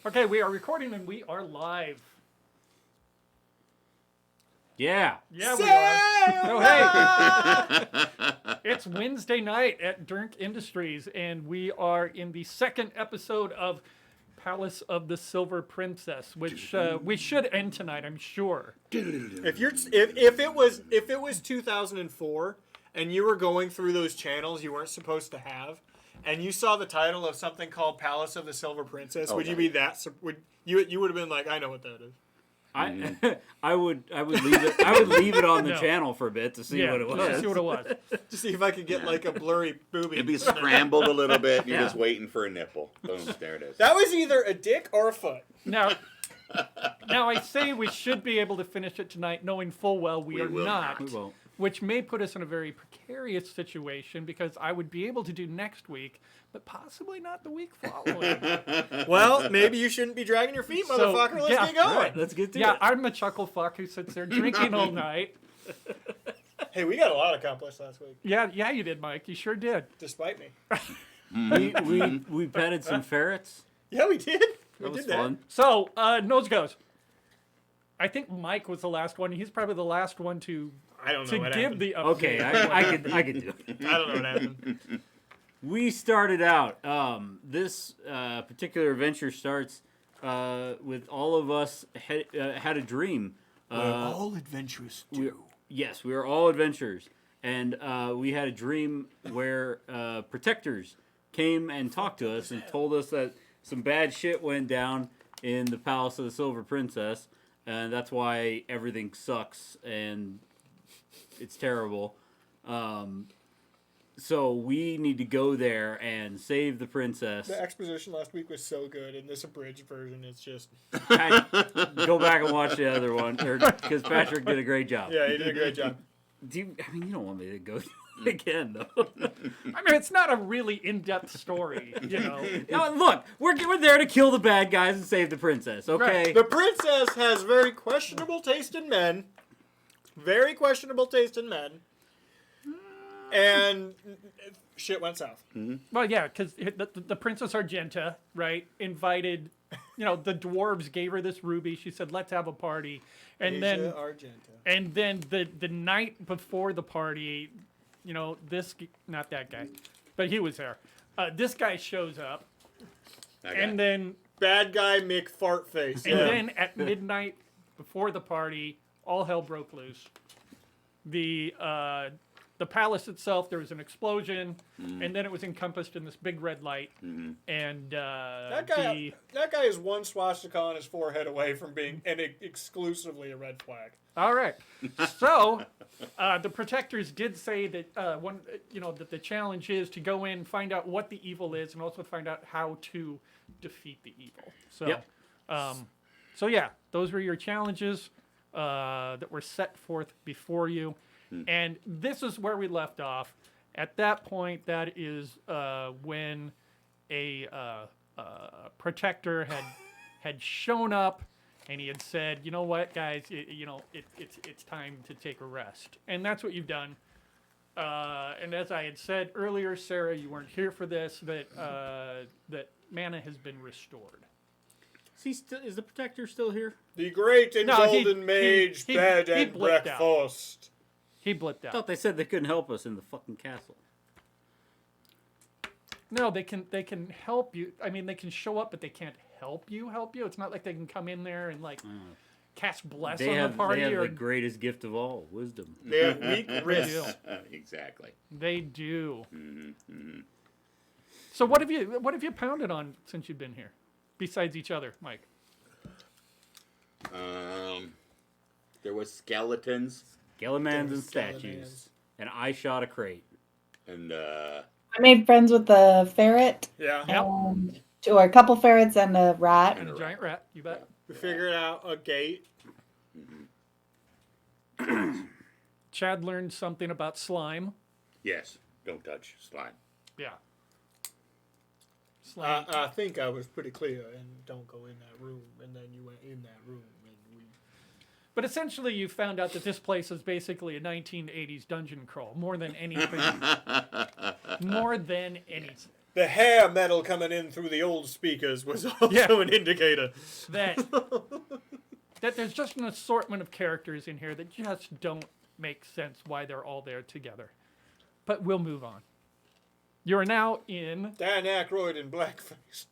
Okay, we are recording and we are live. Yeah. Yeah, we are. So, hey, it's Wednesday night at Dirk Industries, and we are in the second episode of Palace of the Silver Princess, which we should end tonight, I'm sure. If it was 2004 and you were going through those channels you weren't supposed to have, and you saw the title of something called Palace of the Silver Princess, would you be that? Would you would have been like, I know what that is. I would leave it on the channel for a bit to see what it just to was. see what it was. To see if I could get like a blurry booby. It'd be scrambled a little bit. You're Yeah. just waiting for a nipple. Boom, there it is. That was either a dick or a foot. Now I say we should be able to finish it tonight, knowing full well we are will not. We won't. Which may put us in a very precarious situation because I would be able to do next week, but possibly not the week following. Well, maybe you shouldn't be dragging your feet, So, motherfucker. Let's yeah. get going. All right, let's get to Yeah, it. I'm the chuckle fuck who sits there drinking all night. Hey, we got a lot accomplished last week, Yeah, you did, Mike. You sure did. despite me. We petted some ferrets. Yeah, we did. We That was did that. fun. So, nose goes. I think Mike was the last one. He's probably the last one to I don't know what give happened. the update. Okay, I could do it. I don't know what happened. We started out. This particular adventure starts with all of us had a dream. all adventurous Yes, we were all adventurers, and we had a dream where protectors came and talked to us and told us that some bad shit went down in the Palace of the Silver Princess, and that's why everything sucks and it's terrible. So we need to go there and save the princess. The exposition last week was so good, and this abridged version is just... Go back and watch the other one, because Patrick did a great job. Yeah, he did a great job. You don't want me to go through it again, though. I mean, it's not a really in-depth story, you know. No, look, we're there to kill the bad guys and save the princess, okay? Right. The princess has very questionable taste in men. Very questionable taste in men. And shit went south. Well, yeah, because the Princess Argenta, right, invited, the dwarves gave her this ruby. She said, let's have a party. And Asia Argenta. then the night before the party, not that guy, but he was there. This guy shows up, Okay. and then Bad guy Mick Fartface. and then at midnight before the party, all hell broke loose. The palace itself, there was an explosion, and then it was encompassed in this big red light. And that guy is one swastika on his forehead away from being exclusively a red flag. all right. So the protectors did say that that the challenge is to go in, find out what the evil is, and also find out how to defeat the evil. So, Yep. so yeah, those were your challenges that were set forth before you. And this is where we left off. At that point, that is when a protector had shown up, and he had said, "You know what, guys? It's time to take a rest." And that's what you've done. And as I had said earlier, Sarah, you weren't here for this. That mana has been restored. Is the protector still here? The great and No, he- golden mage he bed and blipped out. breakfast. He blipped I out. thought they said they couldn't help us in the fucking castle. No, they can help you. I mean, they can show up, but they can't help you. It's not like they can come in there and cast bless They on have, the party. they have or the greatest gift of all, wisdom. They have weak they wrists. do. Exactly. They do. So what have you pounded on since you've been here, besides each other, Mike? There was skeletons Skeletons and Skeletons. statues. And I shot a crate. and I made friends with the ferret, Yeah. Yep. or a couple ferrets and a rat. And a giant rat. You bet. We figured out a gate. Chad learned something about slime. yes, don't touch slime. Yeah. Slime. I think I was pretty clear, and don't go in that room. And then you went in that room, and we... But essentially, you found out that this place is basically a 1980s dungeon crawl, more than anything. More than anything. The hair metal coming in through the old speakers was also Yeah. an indicator. that there's just an assortment of characters in here that just don't make sense why they're all there together. But we'll move on. You're now in Dan Aykroyd in blackface.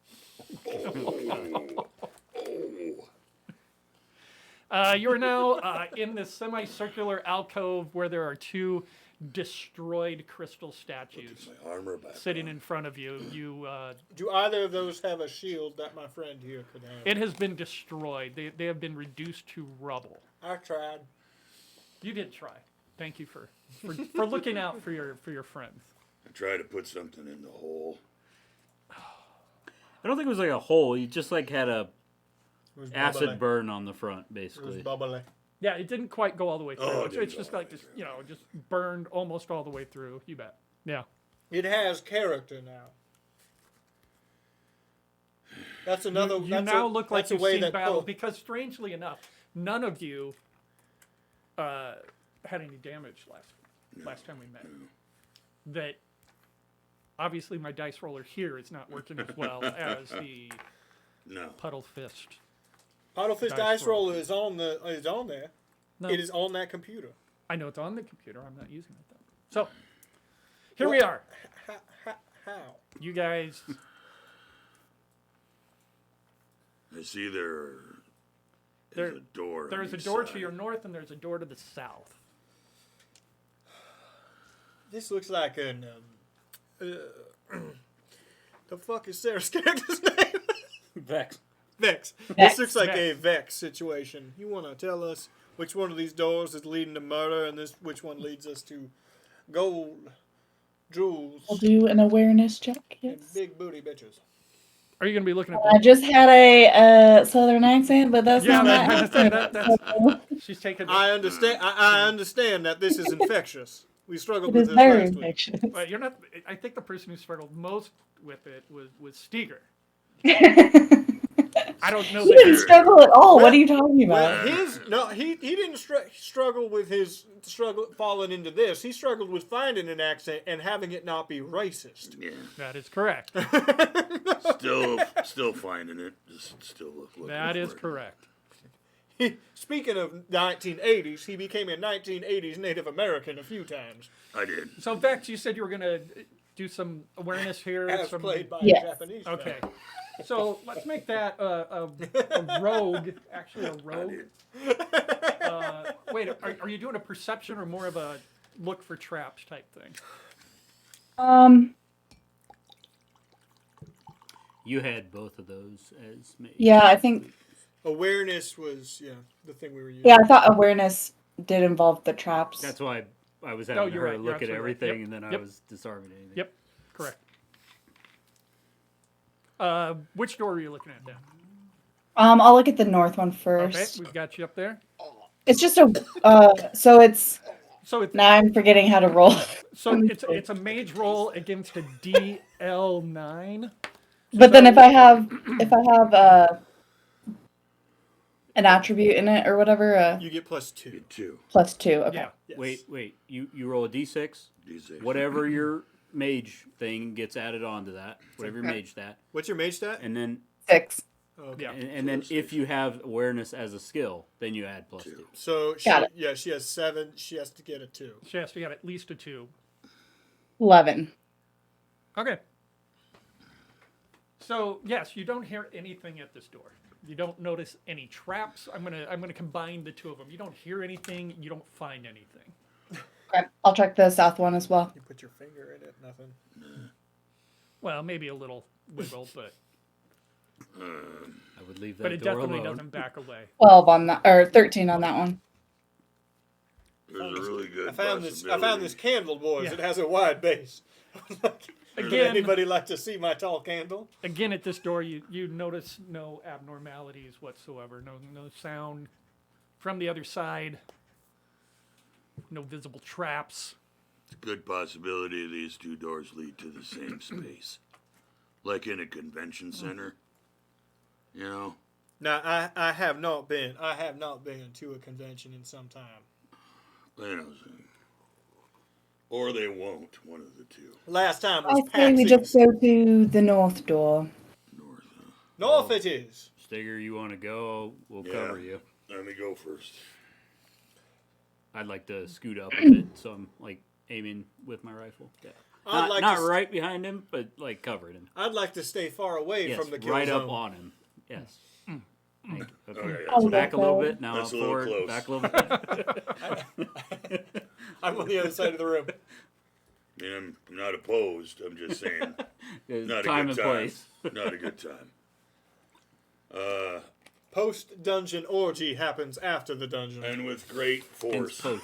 you're now in this semicircular alcove where there are two destroyed crystal statues My armor back. sitting in front of you. Do either of those have a shield that my friend here could have? It has been destroyed. They have been reduced to rubble. I tried. You did try. Thank you for looking out for your friends. I tried to put something in the hole. I don't think it was like a hole. You just like had a It was acid bubbly. burn on the front, It was basically. bubbly. Yeah, it didn't quite go all the way through. Oh, it it's didn't just go all like the way just just burned almost all the way through. You bet. Yeah. It has character now. That's another. You that's now a, look like that's a you've way seen that battle Poe- because, strangely enough, none of you had any damage last time we met. That obviously my dice roller here is not working as well as the No. Puddle Fist. Paddlefish Dice Dice roll. Roller is on there. No, It is on that computer. I know it's on the computer. I'm not using it though. So here we are. How? You guys. I see there's There- a door. on There's a each door to side. your north and there's a door to the south. This looks like an. The fuck is Sarah's character's name? Vex. Vex. Vex. This looks like Vex. a Vex situation. You want to tell us which one of these doors is leading to murder and which one leads us to gold, jewels, We'll do an awareness check. and Yes. big booty bitches? Are you going to be looking at I just had a southern accent, but that's Yeah, not that- my that- accent. that's- She's taking. I understand. I understand that this is infectious. We struggled It with is this very last week. infectious. Well, you're not. I think the person who struggled most with it was Steger. He I don't know. didn't That struggle at all. What are you talking about? Well, he didn't struggle with his struggle falling into this. He struggled with finding an accent and having it not be racist. Yeah. that is correct. Still finding it. Just still looking That for is it. correct. Speaking of 1980s, he became a 1980s Native American a few times, I did. So Vex, you said you were going to do some awareness here. as some- played by Yes. a Japanese. Okay. fellow. So let's make that a rogue. Actually, a rogue. Wait, are you doing a perception or more of a look for traps type thing? You had both of those as me. Yeah, I think. Awareness was the thing we were using. Yeah, I thought awareness did involve the traps. That's why I was No, having you're her right. You're look at absolutely right. everything, Yep. and then I Yep. was disarming anything. Yep, correct. Which door are you looking at then? I'll look at the north one Okay, first. we've got you up there. It's just a. So it's. So it's Now I'm forgetting how to roll. it's a mage roll against a DL9. But then So- if I have an attribute in it or whatever, You get +2. Get two. +2. Okay. Yeah. Yes. Wait. You roll a d6. D6. Whatever your mage thing gets added onto that. Whatever your mage stat, What's your mage stat? and then 6. Okay. Yeah. and then if you have awareness as a skill, then you add +2. So she, Got it. she has 7. She has to get a 2. She has to get at least a 2. 11. Okay. So yes, you don't hear anything at this door. You don't notice any traps. I'm gonna combine the two of them. You don't hear anything. You don't find anything. Okay. I'll check the south one as well. You put your finger in it, nothing. Well, maybe a little wiggle, but I would leave that but it door definitely alone. doesn't back away. 12 on that, or 13 on that one. There's a really good I found this possibility. candle, boys. Yeah. It has a wide base. Would Again, anybody like to see my tall candle? again at this door, you notice no abnormalities whatsoever. No sound from the other side. No visible traps. It's a good possibility these two doors lead to the same space. Like in a convention center. You know? Now, I have not been to a convention in some time. You know, Or they won't. One of the two. Last time I was say we just Paxing's. go to the north door. North. North it is. Stigger, you want to go? We'll Yeah. cover you. Let me go first. I'd like to scoot up a bit, so I'm like aiming with my rifle. Yeah. I'd like not to right behind him, but like covering him. I'd like to stay far away Yes, from the kill right zone. up on him. Yes. Thank you. Okay. Okay, Oh, that's, Back a little bit. Now That's a little forward. close. Back a little bit. I'm on the other side of the room. I mean, I'm not opposed. I'm just saying, There's not time a and good time. place. Not a good time. Post dungeon orgy happens after the dungeon. And with great Hence force, post.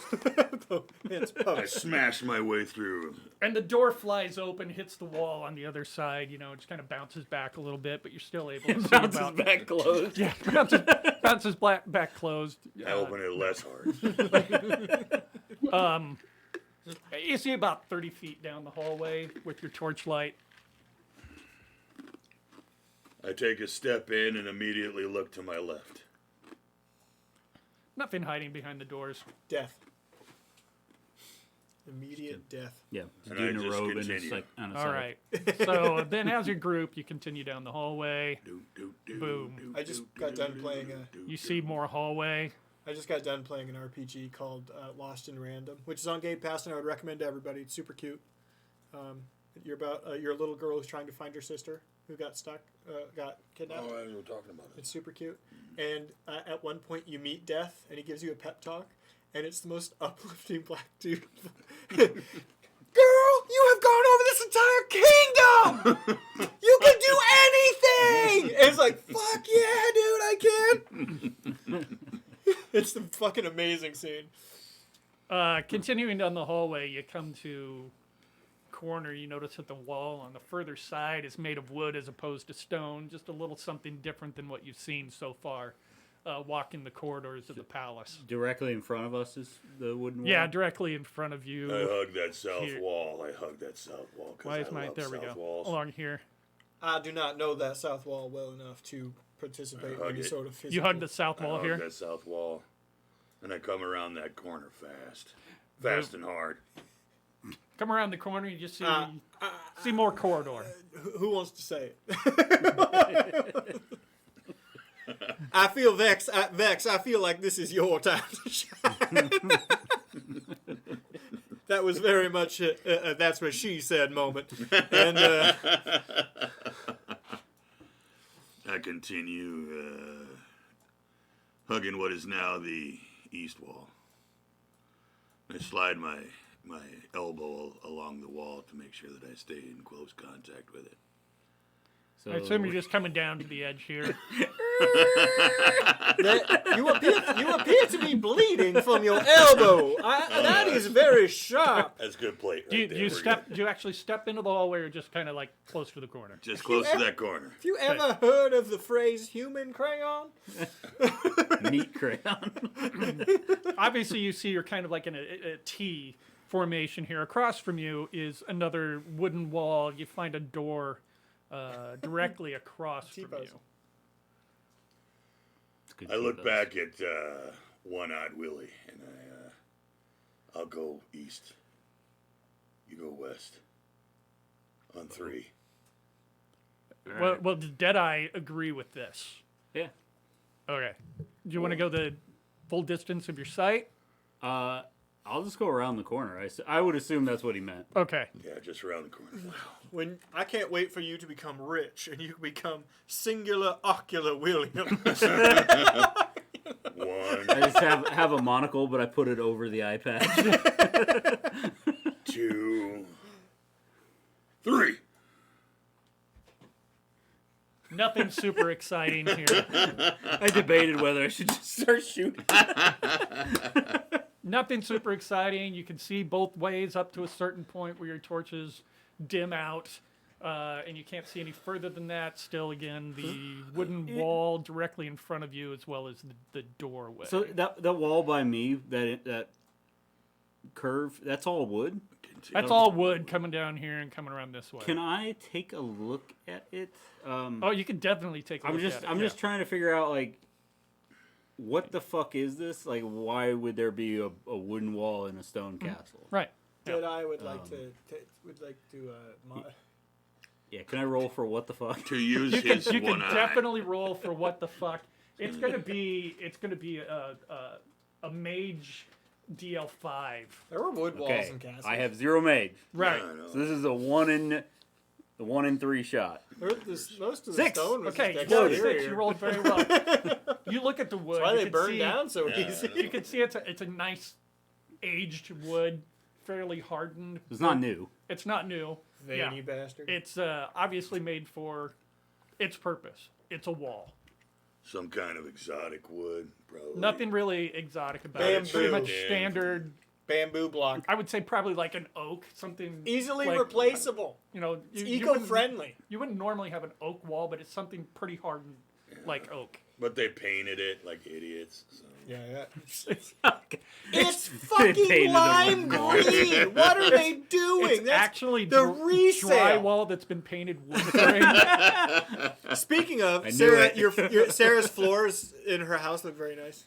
It's I post. smashed my way through. And the door flies open, hits the wall on the other side. You know, it just kind of bounces back a little bit, but you're still able to see Bounces about. back closed. Yeah, bounces back closed. I open it less hard. You see about 30 feet down the hallway with your torchlight. I take a step in and immediately look to my left. Nothing hiding behind the doors. Death. Immediate death. Yeah. And Doing I a just robe and it's continue. like on a All side. right. So then, as a group, you continue down the hallway. Boom. I just got done playing You see more hallway. I just got done playing an RPG called Lost in Random, which is on Game Pass, and I would recommend to everybody. It's super cute. You're a little girl who's trying to find her sister who got kidnapped. Oh, I know we're talking about it. It's super cute. And at one point, you meet Death, and he gives you a pep talk, and it's the most uplifting black dude. Girl, you have gone over this entire kingdom! You can do anything! And it's like, fuck yeah, dude, I can! It's the fucking amazing scene. Continuing down the hallway, you come to corner. You notice that the wall on the further side is made of wood as opposed to stone. Just a little something different than what you've seen so far. Walking the corridors of the palace. Directly in front of us is the wooden wall. Yeah, directly in front of you. I hug that south Here. wall. I hug that south wall. 'Cause Why is I my love there we south go walls. along here? I do not know that south wall well enough to participate in hug any it. sort of physical. You hug the south I wall hug here. that south wall. And I come around that corner fast and hard. Come around the corner, you just see Uh, see more corridor. Who wants to say it? I feel vexed. I feel like this is your time to shine. That was very much that's what she said moment. And I continue hugging what is now the east wall. I slide my elbow along the wall to make sure that I stay in close contact with it. So I assume you're just coming down to the edge here. you appear to be bleeding from your elbow. That is very sharp. That's good plate. Right Do there. you We're step? good. Do you actually step into the hallway, or just kind of like close to the corner? Just close to that corner. Have you ever heard of the phrase human crayon? neat crayon. Obviously, you see you're kind of like in a T formation here. Across from you is another wooden wall. You find a door directly across from T-pose. you. It's good I look photos. back at One-Eyed Willie, and I'll go east. You go west. On 3. All right. Well, does Deadeye agree with this? Yeah. Okay. Do you want to go the full distance of your sight? I'll just go around the corner. I would assume that's what he meant. Okay. Yeah, just around the corner. When I can't wait for you to become rich and you become singular ocular William. 1, I just have a monocle, but I put it over the eye patch. 2, 3. Nothing super exciting here. I debated whether I should just start shooting. Nothing super exciting. You can see both ways up to a certain point where your torches dim out, and you can't see any further than that. Still, again, the wooden wall directly in front of you, as well as the doorway. So that wall by me, that curve, that's all wood. That's all wood coming down here and coming around this way. Can I take a look at it? Oh, you can definitely take a look at it. I'm just trying to figure out like what the fuck is this? Like, why would there be a wooden wall in a stone castle? Right. Jedi would like to Yeah, can I roll for what the fuck? To use You can his you one can eye. definitely roll for what the fuck. It's gonna be a mage DL5. There were wood walls Okay, and castles. I have 0 mage. Right. I know. So this is a 1 in 3 shot. Most of the 6. stone was Okay, you just rolled exterior. 6. You rolled very well. You look at the wood. That's why you they can burn see- down so Yeah. easy. You can see it's a nice aged wood, fairly hardened. It's not new. It's not new. Veiny Yeah. bastard. It's obviously made for its purpose. It's a wall. Some kind of exotic wood, probably. Nothing really exotic about it. It's pretty Bamboo. much standard. Bamboo block. I would say probably like an oak, something Easily like, replaceable. You know, It's you wouldn't- eco-friendly. You wouldn't normally have an oak wall, but it's something pretty hardened, like oak. But they painted it like idiots. So. Yeah. It's, It's painted fucking it lime with green. What are they doing? it's actually the resale. drywall that's been painted wood grain. Speaking of, I knew Sarah, it. your Sarah's floors in her house look very nice.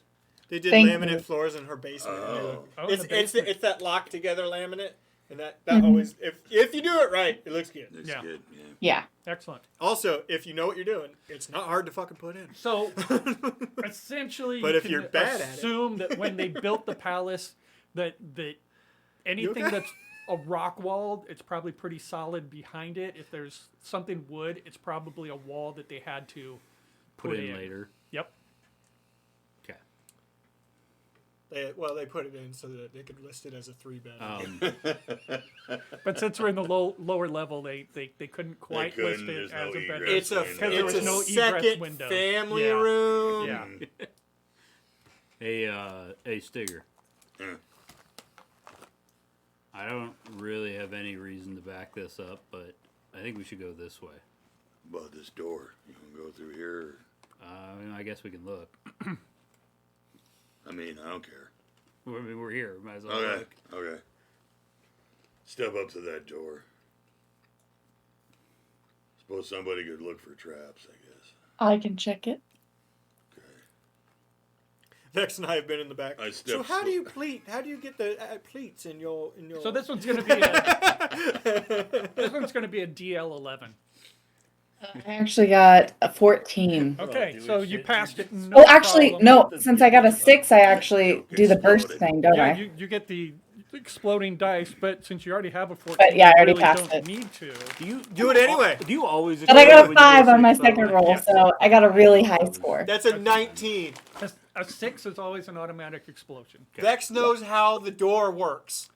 They did Thank laminate you. floors in her basement. and they Oh. look- Oh, in the it's basement. that locked together laminate, and that always if you do it right, it looks good. Looks Yeah. good. Yeah. Yeah. Excellent. Also, if you know what you're doing, it's not hard to fucking put in. So essentially, But you if can you're bad at it- assume that when they built the palace, that anything okay? that's a rock wall, it's probably pretty solid behind it. If there's something wood, it's probably a wall that they had to Put in later. Yep. Okay. They put it in so that they could list it as a 3-bed. But since we're in the lower level, they couldn't quite couldn't, list it there's no as a bedroom. egress it's a window. Because there was no egress second window. family Yeah. room. Yeah. Hey, Stigger. Yeah. I don't really have any reason to back this up, but I think we should go this way. About this door. You can go through here. I guess we can look. I mean, I don't care. I mean, we're here. Might as well Okay. look. Okay. Step up to that door. Suppose somebody could look for traps, I guess. I can check it. Vex and I have been in the back. I So stepped how do so- you pleat? How do you get the pleats in your? So this one's gonna be a, this one's gonna be a DL11. I actually got a 14. Okay, dude, so you shit, passed it. you No Oh, actually, problem. no. Since I got a 6, I actually Okay, do the burst exploded. thing, don't Yeah, I? you get the exploding dice, but since you already have a 14, But yeah, I already you really passed don't it. need to. Do it anyway. Do you always? But I explode got a when you go 5 on my 6, by the second way? roll, Yeah. so I got a really high score. That's a 19. A 6 is always an automatic explosion. Vex knows how the door works.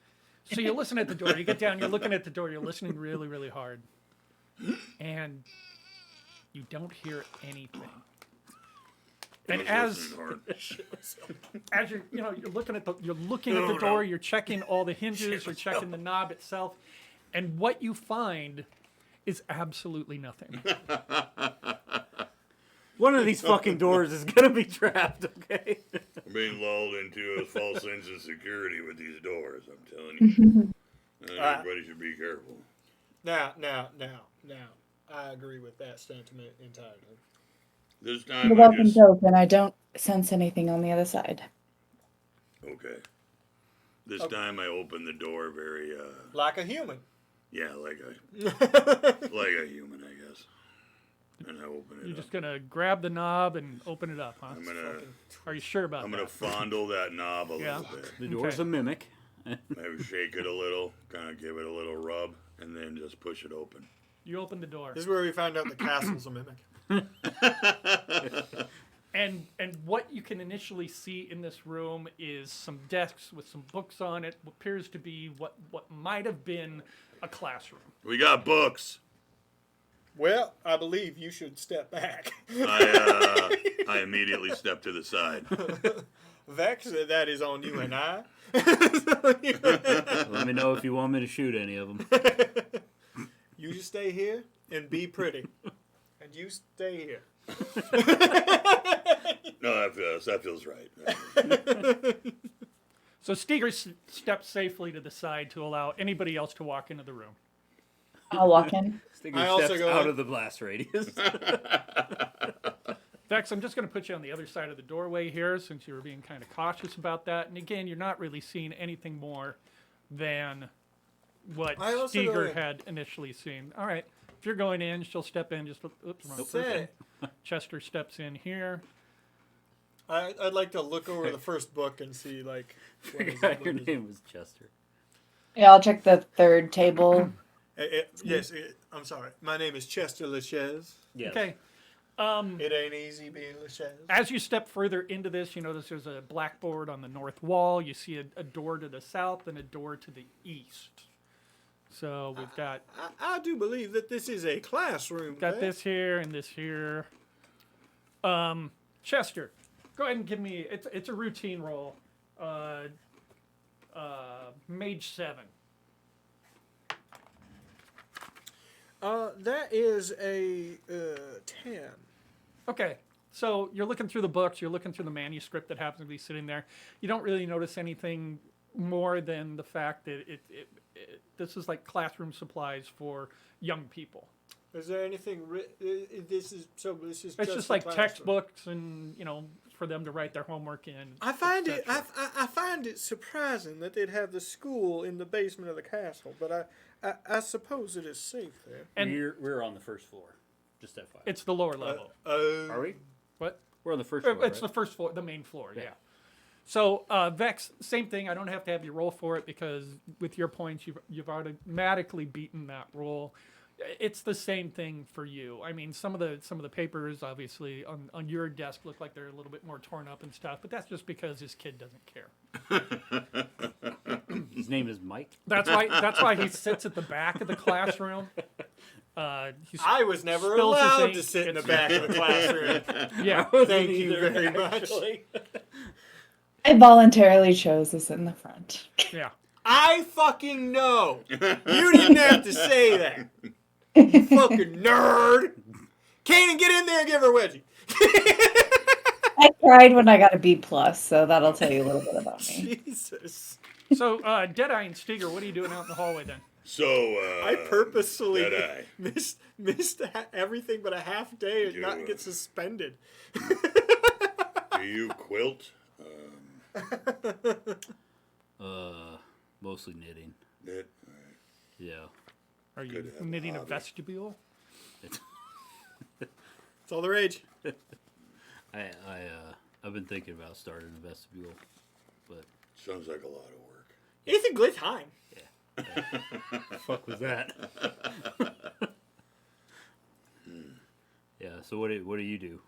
So you listen at the door. You get down. You're looking at the door. You're listening really, really hard, and you don't hear anything. And I was as listening hard. as you're looking at the door, you're checking all the hinges, you're checking the knob itself, and what you find is absolutely nothing. One of these fucking doors is gonna be trapped. Okay. We're being lulled into a false sense of security with these doors, I'm telling you. And everybody should be careful. Now, I agree with that sentiment entirely. This time The I welcome just... open. I don't sense anything on the other side. Okay. This time I opened the door very, Like a human. yeah, like a human, I guess. And I open it You're up. just gonna grab the knob and open it up, huh? I'm gonna Are you sure about I'm gonna that? fondle that knob a Yeah. little bit. The door's Okay. a mimic. Maybe shake it a little, kind of give it a little rub, and then just push it open. You open the door, This is where we found out the castle's a mimic. and what you can initially see in this room is some desks with some books on it. What appears to be what might have been a classroom. We got books. Well, I believe you should step back. I immediately step to the side. Vex, that is on you and I. Let me know if you want me to shoot any of them. You just stay here and be pretty. And you stay here. No, that feels right. So Steger steps safely to the side to allow anybody else to walk into the room. I'll walk in. Stinger I also steps go out in. of the blast radius. Vex, I'm just going to put you on the other side of the doorway here since you were being kind of cautious about that. And again, you're not really seeing anything more than what I also go Steger in. had initially seen. All right. If you're going in, she'll step in. Just oops, wrong Say person. it. Chester steps in here. I'd like to look over the first book and see like. What is Forgot it, your what is it? name was Chester. Yeah, I'll check the third table. Yes, I'm sorry. My name is Chester Lachaise. Yes. Okay. It ain't easy being Lachaise. As you step further into this, you notice there's a blackboard on the north wall. You see a door to the south and a door to the east. So we've got I do believe that this is a classroom. Vex. this here and this here. Chester, go ahead and give me. It's a routine roll. Mage 7. That is a 10. Okay, so you're looking through the books, you're looking through the manuscript that happens to be sitting there. You don't really notice anything more than the fact that this is like classroom supplies for young people. Is there anything? This is It's just just a like classroom. textbooks and for them to write their homework in. I find it. etc. I find it surprising that they'd have the school in the basement of the castle, but I suppose it is safe there. And We're on the first floor. Just that file. it's the lower level. Are we? What? We're on the first floor. It's right? the first floor, the main floor. Yeah. So Vex, same thing. I don't have to have you roll for it because with your points, you've automatically beaten that roll. It's the same thing for you. I mean, some of the papers, obviously, on your desk look like they're a little bit more torn up and stuff, but that's just because this kid doesn't care. His name is Mike. That's why he sits at the back of the classroom. He's, I was never Spills his allowed ink. to sit in the It's- back of the classroom. yeah, Thank you very much. I voluntarily chose to sit in the front. yeah. I fucking know. You didn't have to say that. You fucking nerd. Kanan, get in there and give her a wedgie. I cried when I got a B plus, so that'll tell you a little bit about me. Jesus. So Deadeye and Steger, what are you doing out in the hallway then? So, I purposefully Deadeye. missed everything but a half day and not You, get suspended. do you quilt? Mostly knitting. Knit? Yeah. Are you Good to have a knitting a hobby. vestibule? It's all the rage. I've been thinking about starting a vestibule, but Sounds like a lot of work. Ethan Glittheim. fuck was that? Yeah. So what do you do?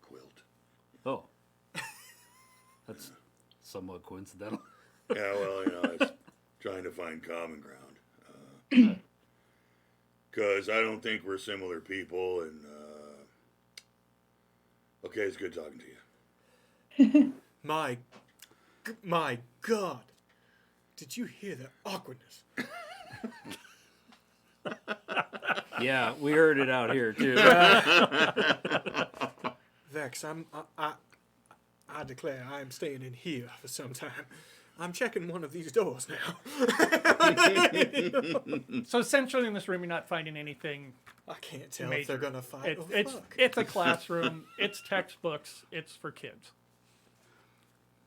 Quilt. Oh, that's somewhat coincidental. Yeah, well, it's trying to find common ground. Because I don't think we're similar people, and okay, it's good talking to you. My God. Did you hear that awkwardness? Yeah, we heard it out here too. Vex, I declare I am staying in here for some time. I'm checking one of these doors now. So essentially, in this room, you're not finding anything. I can't tell if Major. they're gonna fight. It's a classroom. It's textbooks. It's for kids.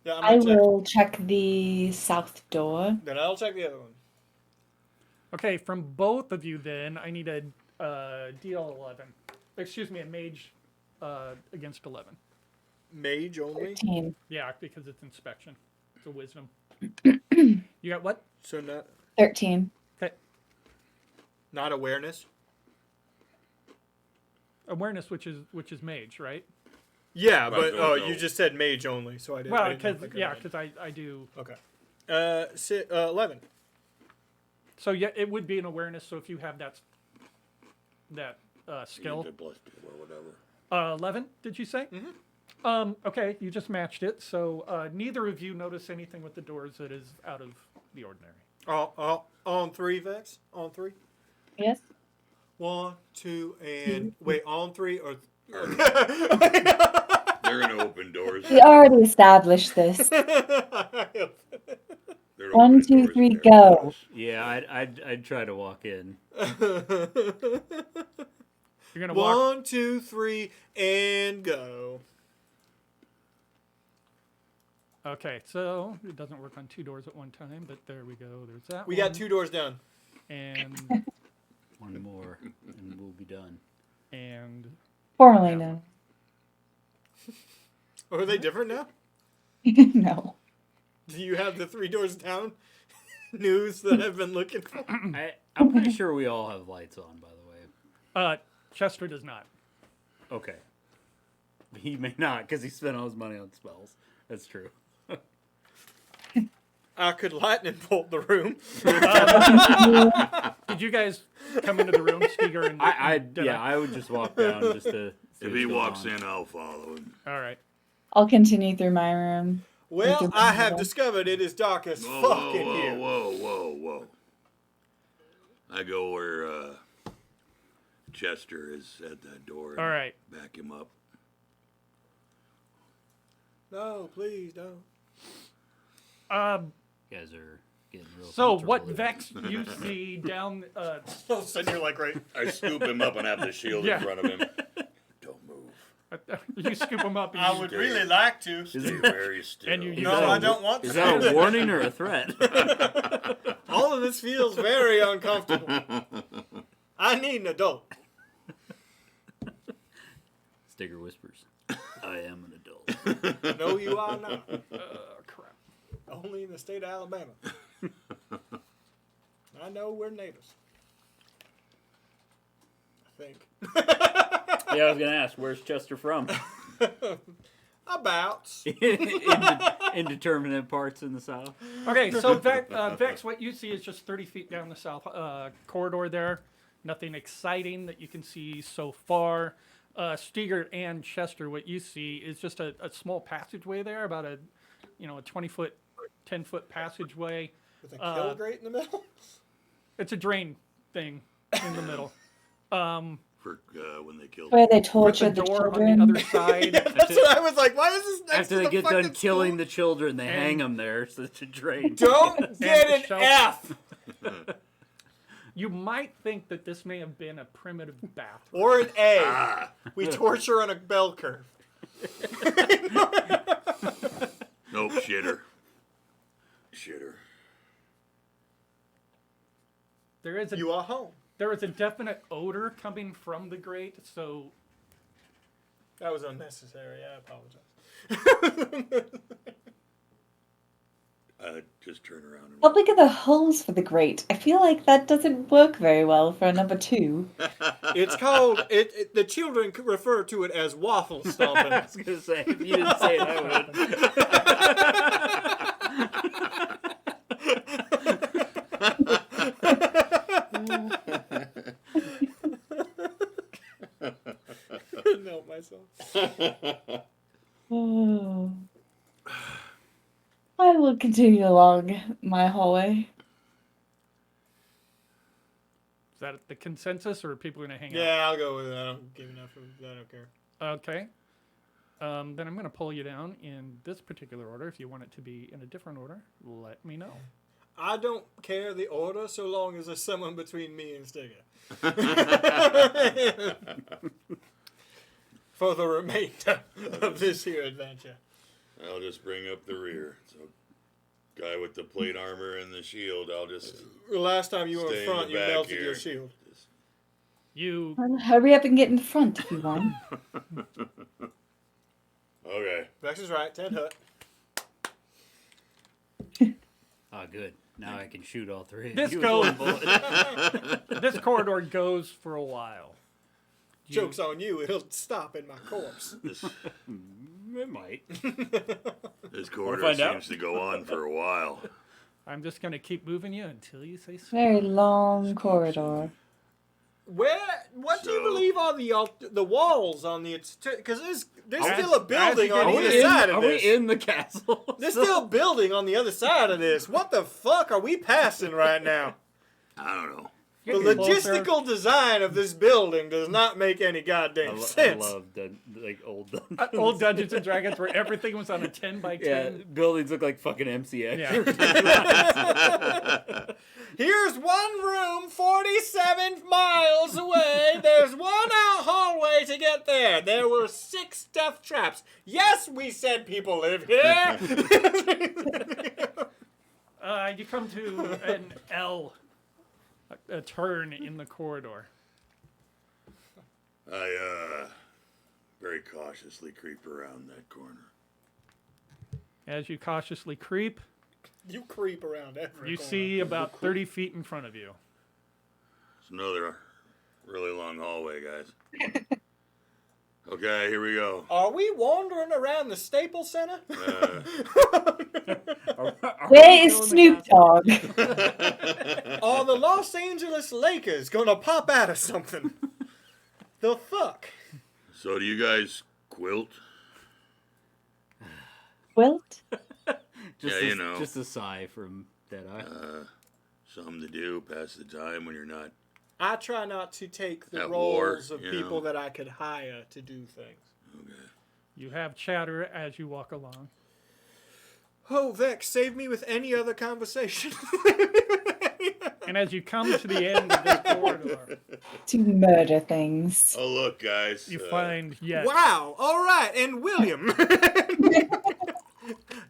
Yeah, I'm I gonna check. will check the south door. Then I'll check the other one. Okay, from both of you, then I need a DL 11. Excuse me, a mage against 11. Mage only. 13. Yeah, because it's inspection. It's a wisdom. You got what? So not 13. Okay, not awareness. awareness, which is mage, right? Yeah, Right, but no, you no. just said mage only, so I didn't. I Well, didn't know because if I could yeah, add. because I do. Okay. 11. So yeah, it would be an awareness. So if you have that skill, You did plus 2 or whatever. 11, did you say? Mm-hmm. Okay, you just matched it. So neither of you notice anything with the doors that is out of the ordinary. On 3, Vex. On 3. Yes? 1, 2, and wait. On 3 or. They're gonna open doors. We already established this. They're 1, opening 2, doors 3, in go. there. Yeah, I'd try to walk in. You're gonna walk. 1, 2, 3, and go. Okay, so it doesn't work on 2 doors at one time, but there we go. There's that. We one. got 2 doors down. And One more, and we'll be done. and Formerly no. Or are they different now? No. Do you have the 3 doors down news that I've been looking for? I'm pretty sure we all have lights on, by the way. Chester does not. Okay. He may not, because he spent all his money on spells. That's true. I could lightning bolt the room. Did you guys come into the room, Steger? And I would just walk down just to. See If what's he going walks on. in, I'll follow him. All right. I'll continue through my room. Well, I have discovered it is dark as Whoa, fuck whoa, in whoa, here. whoa. I go where Chester is at that door. and All right. Back him up. No, please don't. You guys are getting real. So comfortable what there. Vex you see down? All of a sudden you're like, right. I scoop him up and have the shield Yeah. in front of him. Don't move. You scoop him up. And I you- would really like to. Stay very still. And you- Is No, that a- I don't want Is to. that a warning or a threat? All of this feels very uncomfortable. I need an adult. Stigger whispers, "I am an adult." No, you are not. crap. Only in the state of Alabama. I know we're natives. I think. Yeah, I was gonna ask, where's Chester from? About. Indeterminate parts in the south. Okay, so Vex, what you see is just 30 feet down the south corridor there. Nothing exciting that you can see so far. Steger and Chester, what you see is just a small passageway there, about a 20-foot, 10-foot passageway. With a kill grate in the middle? It's a drain thing in the middle. For when they killed Where him. they With the tortured the door on children. the other side. That's what I was like. Why is this next After to they the get fucking done killing school? the children, they And- hang them there so to drain. Don't get an shelter. F You might think that this may have been a primitive bathroom. or an A. We torture on a bell curve. Nope, shitter. Shitter. There is a You are home. There is a definite odor coming from the grate, so That was unnecessary. I apologize. Just turn around and How big are the holes for the grate? I feel like that doesn't work very well for a number 2. It's called. The children could refer to it as waffle I stomping. was gonna say, if you didn't say it, I would. Couldn't help myself. Oh. I will continue along my hallway. is that the consensus, or are people going to hang Yeah, I'll go with it. I don't give enough of that. I don't care. out? Okay. Then I'm going to pull you down in this particular order. If you want it to be in a different order, let me know. I don't care the order so long as there's someone between me and Stigger. For the remainder of this here adventure. I'll just bring up the rear. So, guy with the plate armor and the shield, I'll just. The last time you were Stay in in front, the you back melted here. your shield. You Well, hurry up and get in front if you want. Okay. Vex is right. 10 hut. Oh, good. Now I can shoot all three. of This you with goes- one bullet. this corridor goes for a while. Joke's on you. It'll stop in my corpse. It might. This corridor find out? seems to go on for a while. I'm just going to keep moving you until you say so. Very long corridor. What do you So- believe are the walls on the? Because there's As- still a building as you on get the in- other side of Are this. we in the castle? There's still a building on the other side of this. What the fuck are we passing right now? I don't know. The Getting closer. logistical design of this building does not make any goddamn I sense. love like old Dungeons. Old Dungeons and Dragons where everything was on a 10 by 10. Yeah, buildings look like fucking MCX. Yeah. Here's one room 47 miles away. There's one out hallway to get there. There were 6 death traps. Yes, we said people live here. You come to an L, a turn in the corridor. I very cautiously creep around that corner. As you cautiously creep, You creep around every you corner. see about 30 feet in front of you. It's another really long hallway, guys. Okay, here we go. Are we wandering around the Staples Center? Where is Snoop Dogg? Are the Los Angeles Lakers gonna pop out of something? The fuck? So do you guys quilt? Wilt? Just Yeah, a, you know. Just a sigh from Deadeye. Something to do, pass the time when you're not. I try not to take the At war, roles of you people know. that I could hire to do things. You have chatter as you walk along. Oh, Vex, save me with any other conversation. And as you come to the end of this corridor, To murder things. Oh, look, guys. you find yet Wow, all right, and William.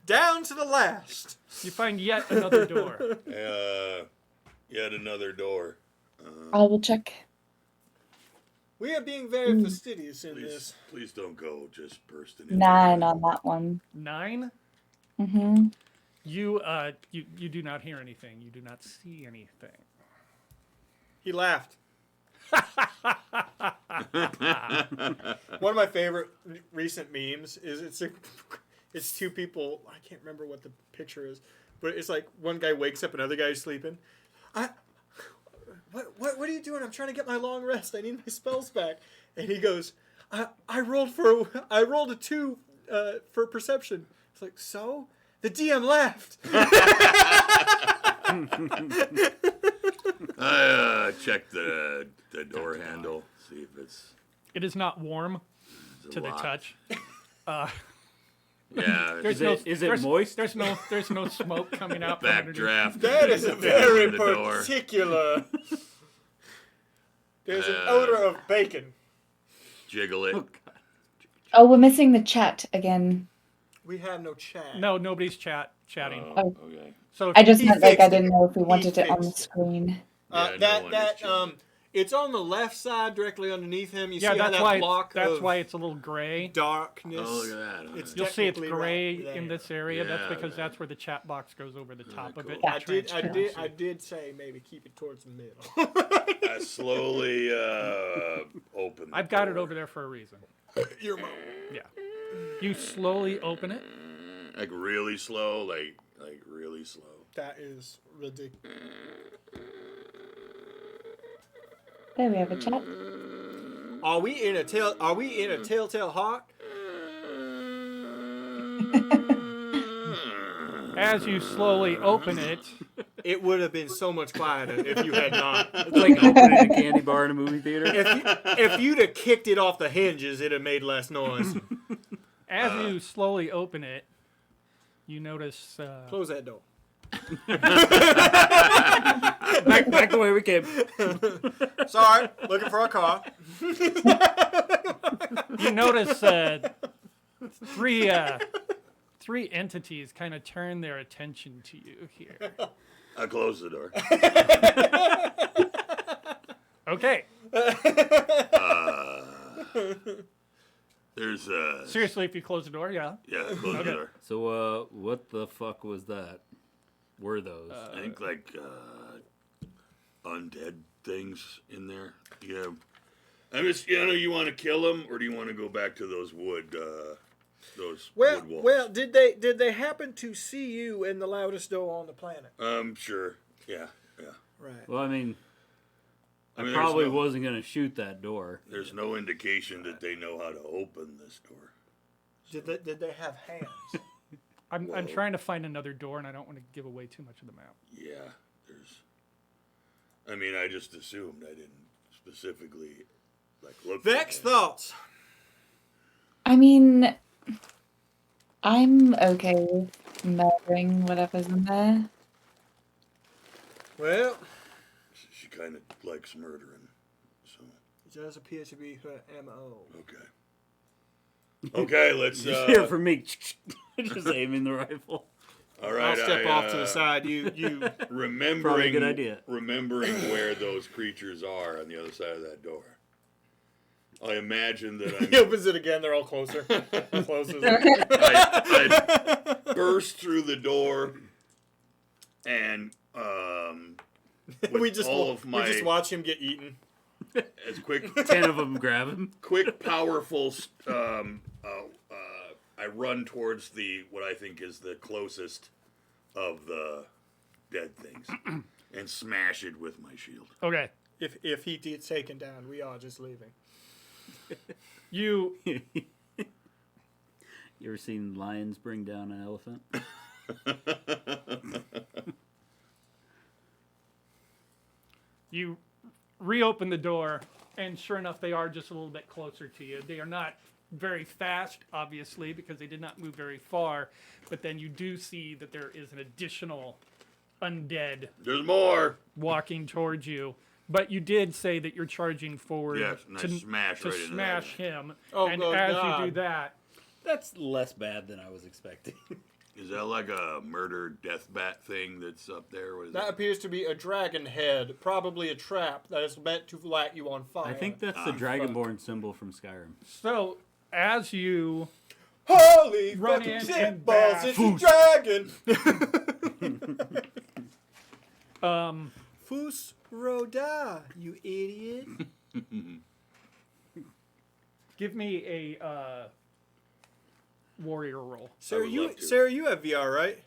Down to the last. you find yet another door. Yet another door. I will check. We are being very fastidious in Please, this. please don't go just bursting in. 9 on that one. 9. Mm-hmm. You you do not hear anything. You do not see anything. He laughed. One of my favorite recent memes is it's 2 people. I can't remember what the picture is, but it's like one guy wakes up, another guy's sleeping. What are you doing? I'm trying to get my long rest. I need my spells back. And he goes, I rolled a 2 for perception. It's like, so the DM laughed. I checked the door handle, see if it's It is not warm a to the lock. touch. Yeah, There's Is it moist? There's no smoke coming out from underneath. backdraft. That is a very the door. particular. There's an Uh, odor of bacon. Jiggle it. Oh, we're missing the chat again. We have no chat. No, nobody's chatting. Oh. Okay. So I just He meant like I fixed it. didn't know if we He wanted it on the fixed it. screen. Yeah, no that one that is chatting. it's on the left side, directly underneath him. You yeah, see how that's that why block that's of why it's a little gray. darkness. Oh, look at that. It's You'll see it's technically gray right in there. this area. Yeah, That's because man. that's where the chat box goes over the top of cool. it. Yeah. I did say maybe keep it towards the middle. I slowly open. The I've got it door. over there for a reason. Your mom. Yeah. You slowly open it. Like really slow, like really slow. That is ridiculous. There we have a chat. Are we in a telltale heart? As you slowly open it, It would have been so much quieter if you had not. It's like opening a candy bar in a movie theater. If you'd have kicked it off the hinges, it'd have made less noise. as you slowly open it, you notice Close that door. back the way we came. Sorry, looking for a car. you notice three entities kind of turn their attention to you here. I close the door. Okay. There's Seriously, if you close the door, yeah. yeah, I close the door. So, what the fuck was that? Were those? I think like undead things in there. Yeah. I'm just you want to kill them or do you want to go back to those wood walls? Well, did they happen to see you in the loudest door on the planet? Sure. Yeah. Right. Well, I mean, I mean, probably there's no, wasn't gonna shoot that door. There's no indication that they know how to open this door. Did they have hands? I'm trying to find another door, and I don't want to give away too much of the map. Yeah. There's I mean, I just assumed. I didn't specifically look. Vex for it. thoughts. I mean, I'm okay with murdering whatever's in there. Well, She kind of likes murdering, so it does appear to be her MO. okay. Okay, let's. Just hear from me. Just aiming the rifle. All right, I'll step off to the side. You Remembering, Probably a good idea. Remembering where those creatures are on the other side of that door. I imagine that He I'm. opens it again. They're all closer. Closer. I burst through the door, and we just all of we my just watch him get eaten. as quick 10 of them grab him. quick, powerful. I run towards what I think is the closest of the dead things, and smash it with my shield. Okay. If he gets taken down, we are just leaving. You You ever seen lions bring down an elephant? you reopen the door, and sure enough, they are just a little bit closer to you. They are not very fast, obviously, because they did not move very far. But then you do see that there is an additional undead There's more. walking towards you. But you did say that you're charging forward Yes, and I smash to right into smash that. him. Oh, and oh, as God. you do that, That's less bad than I was expecting. Is that like a murder death bat thing that's up there? What is That that? appears to be a dragon head, probably a trap that is meant to light you on fire. I think that's the Dragonborn symbol from Skyrim. so as you Holy Run fucking in shit and balls! bash. It's a dragon. Fus Roda, you idiot! give me a warrior roll. Sarah, would you love to. Sarah, you have VR, right?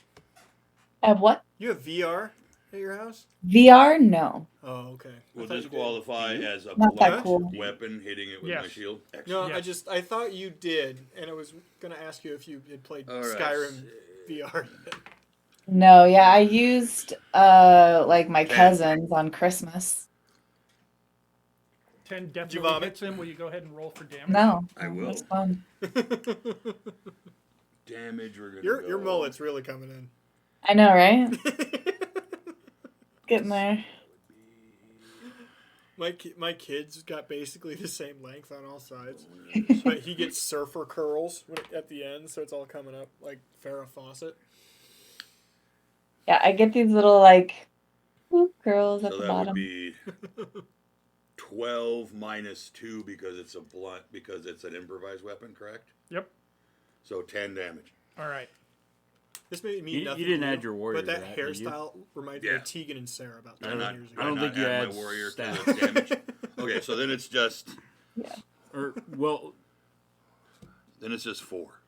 What? You have VR at your house? VR? No. Oh, okay. Will I thought this you did. qualify as a Not that blunt cool. weapon hitting it with Yes. my shield? No, Excellent. I thought you did, and I was gonna ask you if you had played All right. Skyrim VR. No, yeah, I used like my Okay. cousins on Christmas. 10 you definitely vomit? hits him. Will you go ahead and roll for damage? No. I will. That's fun. Damage. We're gonna Your go. mullet's really coming in. I know, right? Getting there. My kid's got basically the same length on all sides, but he gets surfer curls at the end, so it's all coming up like Farrah Fawcett. Yeah, I get these little like whoop curls at So the that would bottom. be 12 minus 2 because it's a blunt, because it's an improvised weapon, correct? Yep. So 10 damage. All right. This may mean You nothing. didn't to add your warrior but that to that, did you? hairstyle reminds me Yeah. of Tegan and Sarah about Did 10 not- years did ago. I don't not think you add add my warrior to stats. the damage. Okay, so then it's just Or well, then it's just 4.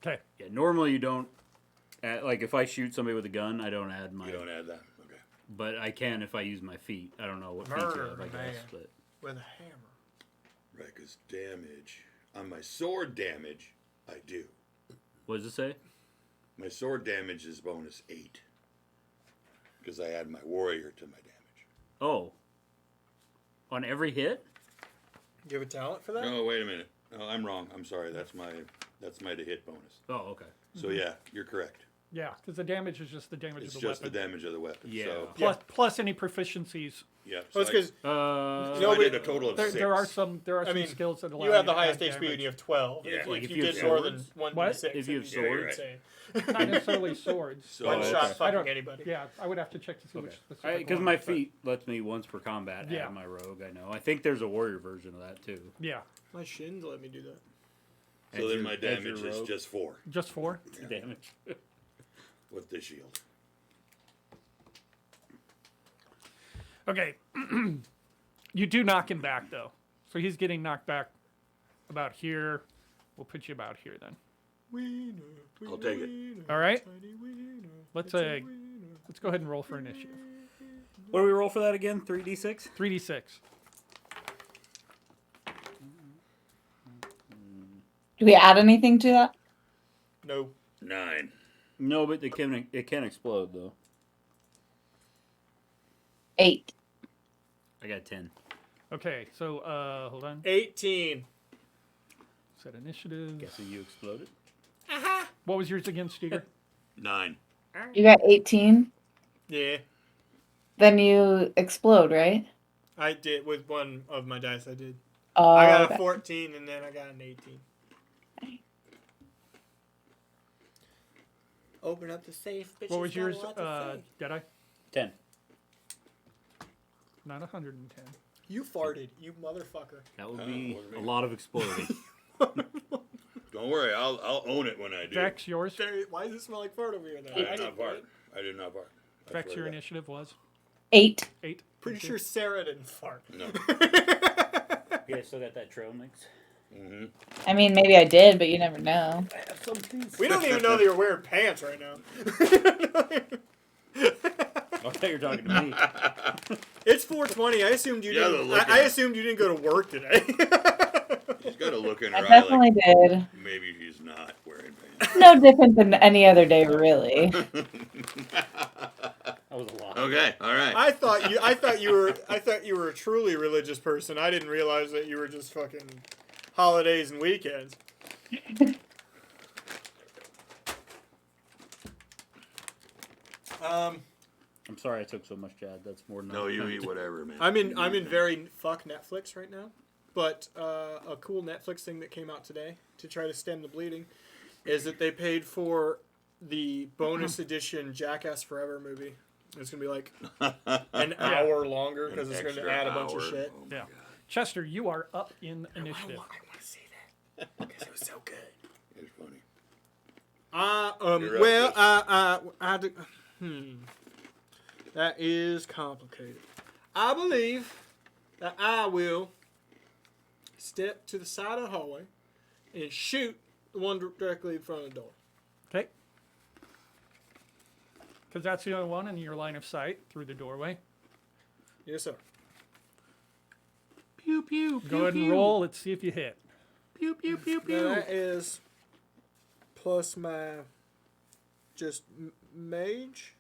Okay. yeah. Normally you don't. Add, like if I shoot somebody with a gun, I don't add my. You don't add that. Okay. But I can if I use my feet. I don't know what feet you Murder, have, I guess. man. But With a hammer. Right, because damage on my sword damage, I do. what does it say? My sword damage is bonus 8 because I add my warrior to my damage. Oh. On every hit? Do you have a talent for that? No, wait a minute. No, I'm wrong. I'm sorry. That's my to hit bonus. Oh, okay. So yeah, you're correct. Yeah, because the damage is just the damage It's of the just weapon. the damage of the weapon. Yeah. So Plus any proficiencies. yeah. Oh, it's because Uh, so I No, did but a total of There, 6. there are some I mean, skills that allow you have the to highest add HP and damage. you have 12. Yeah. Like, if if you you have did more than swords? 1 What? to 6, If you have it'd be swords? insane. Not necessarily swords. So One shot I fucking don't- anybody. Yeah, I would have to check to see which specific because one, my but- feet lets me once per combat Yeah. add my rogue. I know. I think there's a warrior version of that too. Yeah, My shins let me do that. So Add then your- my add your damage is rogue just 4 just 4. damage. with the shield. Okay. You do knock him back though, so he's getting knocked back about here. We'll put you about here then. I'll take it. All right. Let's go ahead and roll for initiative. What do we roll for that again? 3d6. 3d6. Do we add anything to that? No. 9. No, but it can explode though. 8. I got 10. Okay, so hold on. 18. Set initiative. Guessing you exploded. What was yours again, Steger? 9. You got 18. Yeah, Then you explode, right? I did with one of my dice. I did. Oh, I got okay. a 14 and then I got an 18. Open up the safe. Bitch, What was it's got yours, a lot to say. Deadeye? 10. Not 110. You farted, you motherfucker. That would Oh, be what do a we- lot of exploding. Don't worry, I'll own it when I do. Dex, yours? Terry, why does it smell like fart over here? Though? I did didn't not fart. fart. I did not fart. I Dex, swear your to God. initiative was 8. 8. Pretty Okay. sure Sarah didn't fart. No. You guys still got that trail mix? Mm-hmm. I mean, maybe I did, but you never know. I have some, please. We don't even know that you're wearing pants right now. I thought you were talking to me. It's 4:20. I assumed you Yeah, didn't. look I at- assumed you didn't go to work today. She's got a look in I her eye definitely like did. maybe she's not wearing pants. No different than any other day, really. That was a lot. Okay, all right. I thought you were a truly religious person. I didn't realize that you were just fucking holidays and weekends. I'm sorry I took so much, Chad. That's more than No, I you meant eat to. whatever, man. I'm in very fuck Netflix right now. But a cool Netflix thing that came out today to try to stem the bleeding is that they paid for the bonus edition Jackass Forever movie. It's gonna be like an hour longer because it's gonna Extra add a bunch of hour. shit. Oh my Yeah. God. Chester, you are up in I initiative. want to see that because it was so good. It's funny. Well, You're up, I do, that is complicated. I believe that I will step to the side of the hallway and shoot the one directly in front of the door. Okay. Because that's the only one in your line of sight through the doorway. Yes, sir. Pew, pew, Go ahead and roll. Let's see if you hit. Pew, pew, pew, Now pew. that is plus my just mage.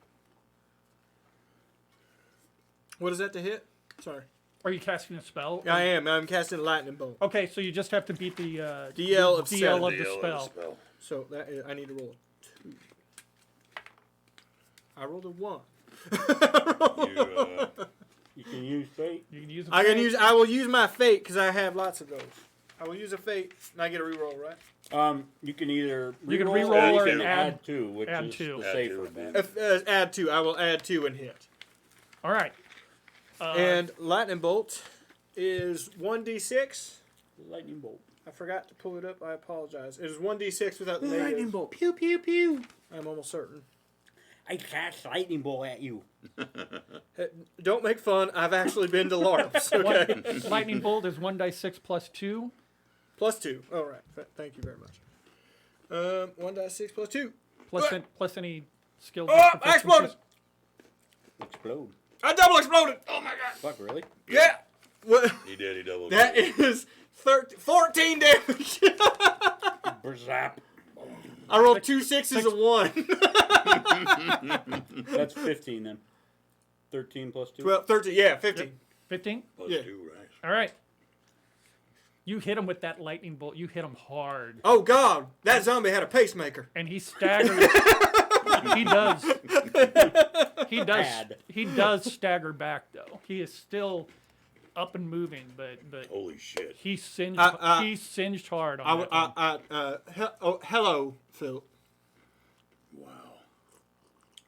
What is that to hit? Sorry. Are you casting a spell? I am. I'm casting lightning bolt. Okay, so you just have to beat the DL of DL seven. of the DL spell. So that is, I need to roll a 2. I rolled a 1. You, You can use fate. You can use. I will use my fate because I have lots of those. I will use a fate and I get a reroll, right? You can either You can reroll reroll or or you can add- add 2, which add is 2. the Add safer 2. bet. If, add 2. I will add 2 and hit. All right. And lightning bolt is 1d6. Lightning bolt. I forgot to pull it up. I apologize. It is 1d6 without the negative. bolt. Pew, pew, pew. I'm almost certain. I cast lightning bolt at you. Hey, don't make fun. I've actually been to LARPs. Okay. Lightning bolt is 1d6 plus 2. Plus 2. All right. Thank you very much. 1d6 plus 2. Plus any skill. Oh, I exploded! Explode. I double exploded! Oh my god. Fuck, really? Yeah! What? he did. He doubled. That is 14 damage! Berzap. I rolled 2 6s and 1. That's 15 then. 13 plus 2. 12, 13, yeah, 15. 15. Plus Yeah. 2, right? All right. You hit him with that lightning bolt. You hit him hard, Oh god, that zombie had a pacemaker. and he staggers. he does. He does. Bad. He does stagger back though. He is still up and moving, but Holy shit. he singed. He singed hard on that one. Hello, Phil. Wow.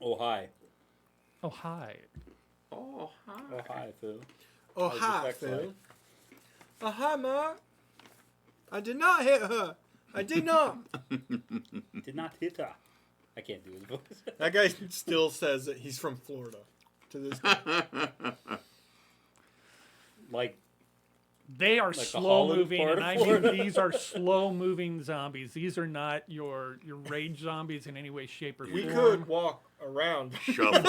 Oh, hi. Oh hi. Oh, hi. Oh, hi, Phil. Oh, How's hi, your sex Phil. life? Oh, hi, Mark. I did not hit her. I did not. Did not hit her. I can't do his voice. That guy still says that he's from Florida to this day. Like, They are the slow Holland moving, part and of I mean Florida. these are slow moving zombies. These are not your rage zombies in any way, shape, or We form. could walk around. Shuffle.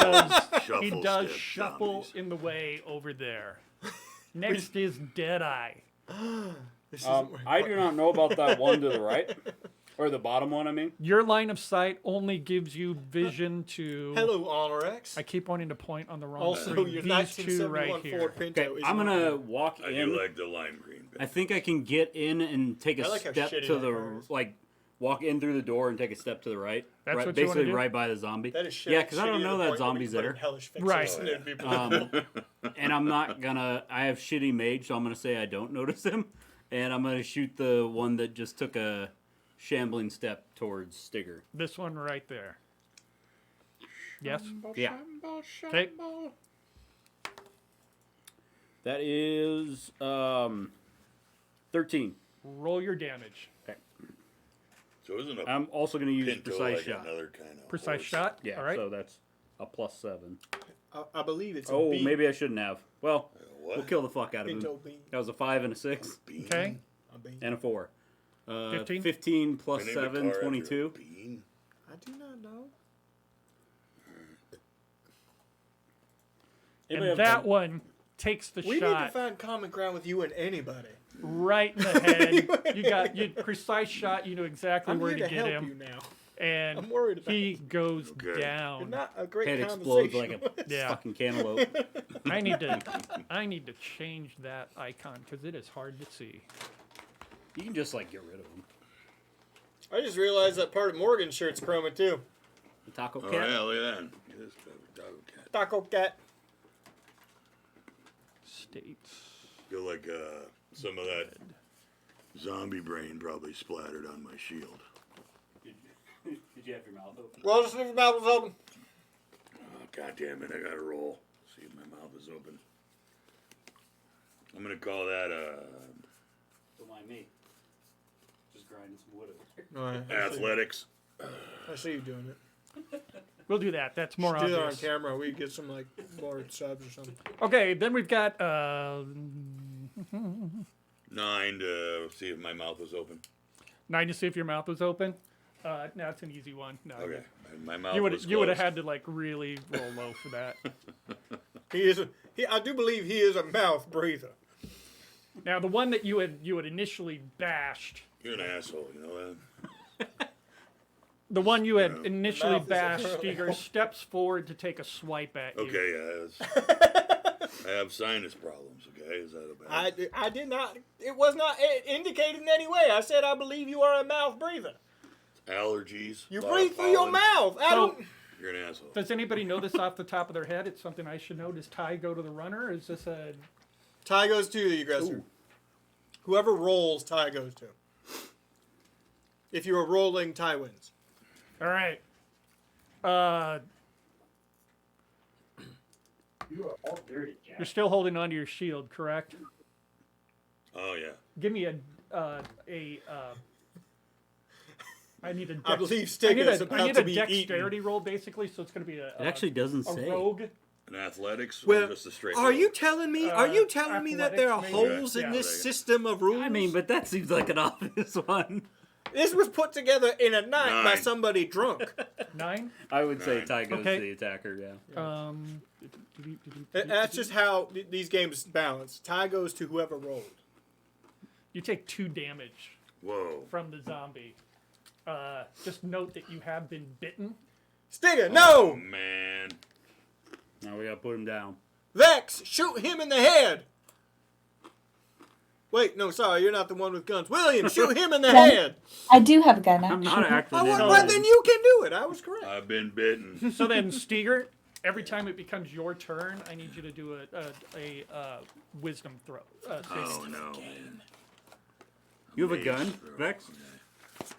shuffle. He does step shuffle zombies. in the way over there. Next is Deadeye. This I do not know about that one to the right. Or the bottom one, I mean. Your line of sight only gives you vision to. Hello, Honorex. I keep wanting to point on the wrong Also, screen. your These two 1971 right Ford here. Pinto Okay, is I'm not gonna you. walk I in. do like the lime green. I think I can get in and take a I like how step shitty to that the car is. like. Walk in through the door and take a step to the right. That's right, what you wanna basically do? right by the zombie. That is shit. Yeah, because I don't shitty to know the that point where zombie's you put in there. Hellish Right. fixes and it'd be believable. And I'm not gonna. I have shitty mage, so I'm gonna say I don't notice him, and I'm gonna shoot the one that just took a shambling step towards Stigger. This one right there. Yes. Yeah, Okay. that is 13. Roll your damage. So isn't a I'm also gonna use Pinto precise like shot. another kind of Precise horse? shot. Yeah, All right. so that's a +7. I believe it's a Oh, bean. maybe I shouldn't have. Well, What? we'll kill the fuck out of him. Pinto bean. That was a 5 and a 6 Bean? Okay. A bean. and a 4. 15? 15 plus I named a 7, car after a 22. bean? I do not know. Anybody And have that one takes the We need to shot find common ground with you and anybody. right in the head. You got you precise shot. You know exactly I'm where here to to get help him, you now. and I'm worried about he goes Okay. You're down. not a great head explodes conversation. like a Yeah. fucking cantaloupe. I need to change that icon because it is hard to see. You can just like get rid of him. I just realized that part of Morgan's shirt's chroma too. The taco Oh, cat. yeah, look at that. Yes, Taco Cat. Taco cat. States. Feel like some of that zombie brain probably splattered on my shield. Did you have your mouth open? Well, just leave your mouth was open. Oh, God damn it, I gotta roll. See if my mouth is open. I'm gonna call that Don't mind me. Just grinding some wood over here. No, athletics. I see you doing it. We'll do that. That's more Do that on obvious. camera. We get some like more subs or something. Okay, then we've got 9 to see if my mouth was open. 9 to see if your mouth was open. No, it's an easy one. No, Okay, my mouth You would was you would have closed. had to like really roll low for that. I do believe he is a mouth breather. Now the one that you had initially bashed, You're an asshole, you know that? the one you had Yeah. initially Mouth is a bashed, curl. Steger steps forward to take a swipe at you. Okay, yeah. I have sinus problems, okay? Is that a bad? I did not. It was not indicated in any way. I said I believe you are a mouth breather. Allergies? You lot breathe of through your pollen. mouth. I So- don't. You're an asshole. Does anybody know this off the top of their head? It's something I should know. Does tie go to the runner? Or is this a Tie goes to the aggressor. Whoever rolls, tie goes to. If you are rolling, tie wins. all right? You're still holding onto your shield, correct? Oh, yeah. Give me I need a I believe I Stig need is a, about I need to a be dexterity eaten. roll basically, so it's going to be It actually doesn't a say. rogue. An athletics Well, or just a straight Are roll? you telling me? Are you telling me that there are athletics, maybe? holes in Yeah. this system of rules? I mean, but that seems like an obvious one. this was put together in a night by 9. somebody drunk. 9. I would say 9. Ty goes Okay. to the attacker, yeah. That's just how these games balance. Tie goes to whoever rolled. You take 2 damage Whoa. from the zombie. Just note that you have been bitten. Stinger, Oh, no! man. Now we gotta put him down. Vex, shoot him in the head! Wait, no, sorry, you're not the one with guns. William, shoot him in the Yeah. head! I do have a gun. I'm not actually. acting. Oh, in well, on then it. you can do it. I was correct. I've been bitten. So then, Steger, every time it becomes your turn, I need you to do a wisdom throw. Oh, no, man. You have a Maze gun, throw. Vex?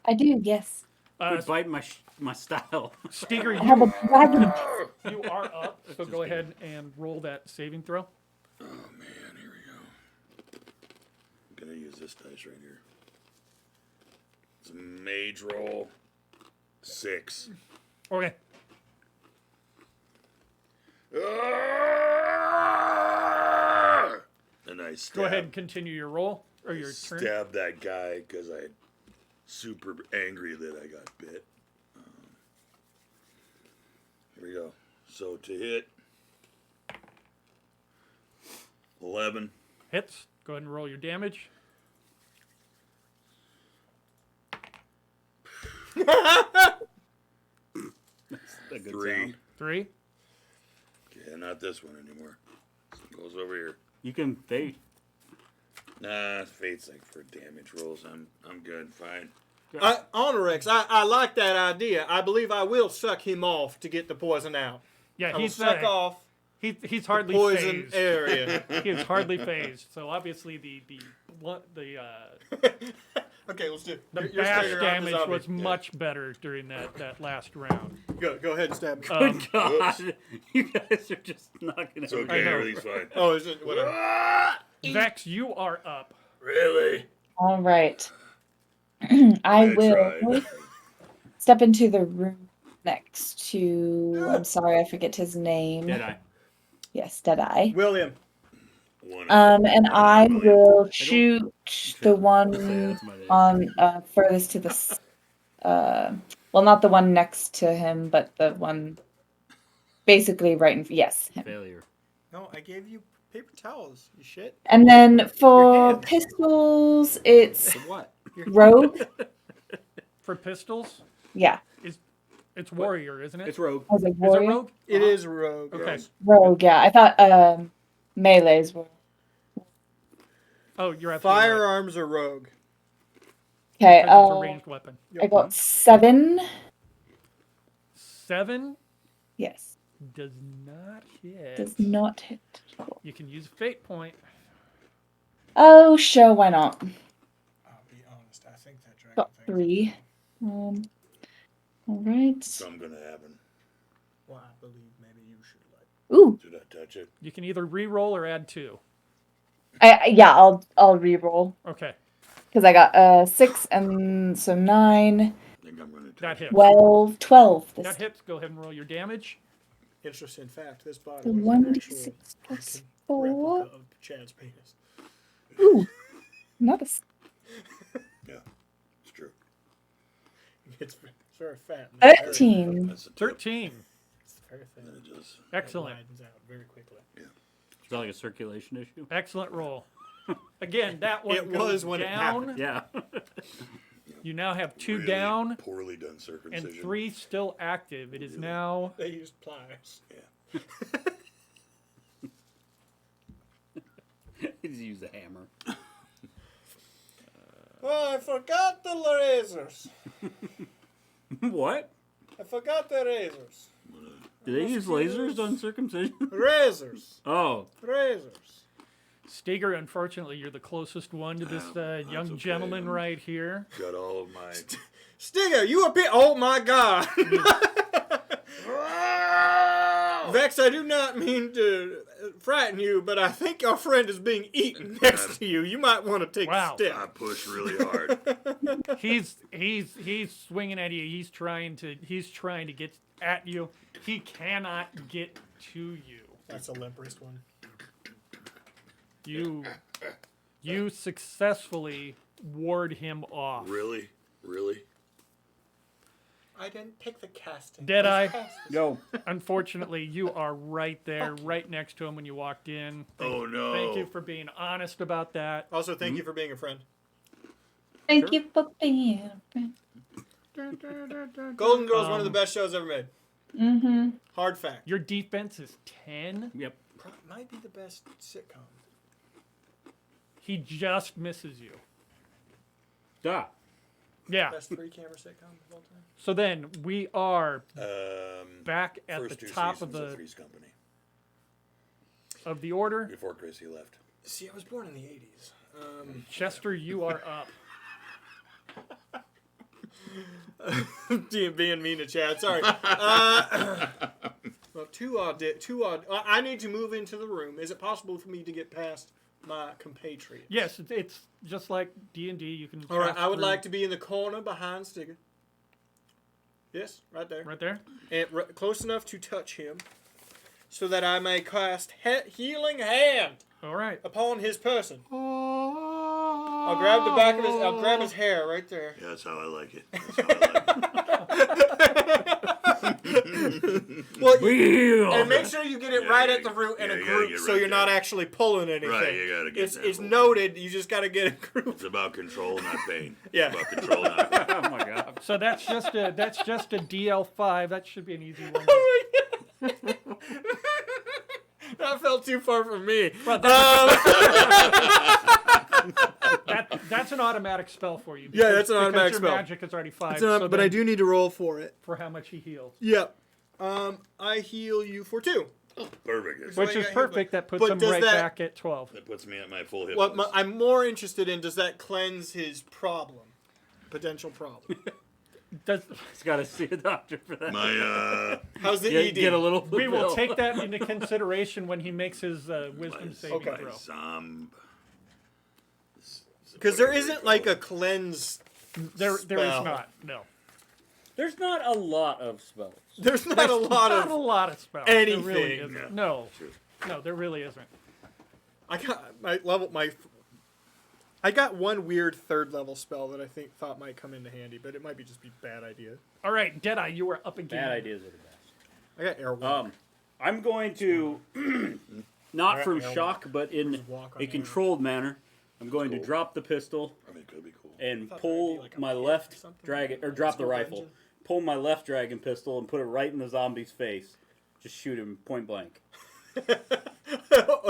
I do, yes. Quit biting my style. Steger, I have a dragon. you are up, so go ahead and roll that saving throw. Oh, man, here we go. I'm going to use this dice right here. It's a mage roll. 6. Okay. And I stab, Go ahead and continue your roll, or your turn. stab that guy because I'm super angry that I got bit. Here we go. So to hit 11. Hits. Go ahead and roll your damage. A good 3. sound. 3. Yeah, not this one anymore. It goes over here. You can fate. Nah, fate's like for damage rolls. I'm good. Fine. Onyrex, I like that idea. I believe I will suck him off to get the poison out. Yeah, I will he's suck off he's hardly poison phased. area. He is hardly phased. So obviously the Okay, let's do it. the You're bash staying around the damage zombie. was much better during that last round. Go ahead and stab me. God, you guys are just not gonna. It's okay. I know. Everything's fine. Oh, is it whatever? Vex, you are up. Really? All right. I I will tried. step into the room next to. I'm sorry, I forget his name. Deadeye. Yes, Deadeye. William. And I will shoot the Say one that's my name. on furthest to the. Well, not the one next to him, but the one basically right in. Yes, him. Failure. No, I gave you paper towels. You shit. And then for hands. pistols, it's For what? rogue. For pistols, Yeah, it's warrior, isn't it? It's rogue. as a Is it warrior. rogue? It is rogue. Okay. yes. Rogue. Yeah, I thought melees were. Oh, you're absolutely right. Firearms are rogue. Okay. Because it's a ranged weapon. I got 7. 7 Yes, does not hit. does not hit. Cool. You can use a fate point. Oh, sure, why not? I'll be honest. I think that dragon Got thing. 3. All right. Something gonna happen. Well, I believe maybe you should like. Ooh, Should I touch it? You can either re-roll or add 2. yeah, I'll re-roll Okay, because I got 6 and so 9, I think I'm gonna touch that hits. 12 this That hits. Go ahead and roll your damage. Interesting fact. This body So was an actual 1d6 plus fucking 4. replica of Chad's penis. Ooh, not a. Yeah, it's true. It's very fat. and very- 13. That's a tip. 13. It's very thin. And it just Excellent. It widens out very quickly. Is that like a circulation issue? Excellent roll. Again, that one It goes was when it down. happened. Yeah. You now have 2 really down poorly done and circumcision. 3 still active. It is now They used pliers. Yeah. Just use a hammer. Oh, I forgot the razors. What? I forgot the razors. Do they use lasers on circumcision? Razors. Oh, Razors. Steger. Unfortunately, you're the closest one to this that's young okay. gentleman right here. Got all of my. Stinger, you a bit. Oh my God. Vex, I do not mean to frighten you, but I think your friend is being eaten next to you. You might want to take Wow. a step. I push really hard. He's swinging at you. He's trying to get at you. He cannot get to you. That's the limperest one. You successfully ward him off. Really? Really? I didn't pick the casting. Deadeye. go. Unfortunately, you are right there, right next to him when you walked in. Oh no. Thank you for being honest about that. Also, thank you for being a friend. Thank you for being a friend. Golden Girls, one of the best shows ever made. Mm-hmm. Hard fact. Your defense is 10. Yep. Might be the best sitcom. He just misses you. Da. Yeah. Best 3-camera sitcom of all time. So then we are Um, back at first the 2 top of seasons of the Three's Company order. before Gracie left. See, I was born in the 80s. Chester, you are up. Being mean to Chad. Sorry. Well, two odd. I need to move into the room. Is it possible for me to get past my compatriot? Yes, it's just like D&D. You can. All right. pass I would through- like to be in the corner behind Stigger. Yes, right there. right there. And close enough to touch him, so that I may cast healing hand All right. upon his person. I'll grab the back of his. I'll grab his hair right there. Yeah, that's how I like it. That's how I like it. Well, and make sure you get it Yeah, right yeah, at the root in yeah, a you gotta group, get so right you're not there. actually pulling anything. Right, you gotta get It's that it's whole- noted. You just gotta get a group. It's about control, not pain. Yeah. It's about control, not pain. Oh my god. So that's just a DL5. That should be an easy one. That felt too far from me. That's an automatic spell for you. Yeah, that's an automatic because your spell. magic is already 5. But then I do need to roll for it. for how much he heals, Yep. I heal you for 2. Perfect. which is got healed, perfect. That puts but him does right that- back at 12. That puts me at my full hit What points. I'm more interested in, does that cleanse his potential problem? Does, He's got to see a doctor for that. My How's the Get, ED? get a little. we will bill. take that into consideration when he makes his wisdom saving Okay. throw. Because there isn't like a cleanse. There is spell. not. No. There's not a lot of spells. There's not a lot Not a of. lot of spells. There really anything. isn't. No. No, there really isn't. I got one weird 3rd level spell that I thought might come into handy, but it might just be bad idea. All right, Deadeye, you are up again. Bad ideas are the best. I got airwalk. I'm going to, not Alright, from yeah, shock, but in walk on a air. controlled manner. I'm going to Cool. drop the pistol I mean, it could be cool. and thought pull that'd be like a my pit or left something. dragon, or drop the School rifle. engine. Pull my left dragon pistol and put it right in the zombie's face. Just shoot him point blank.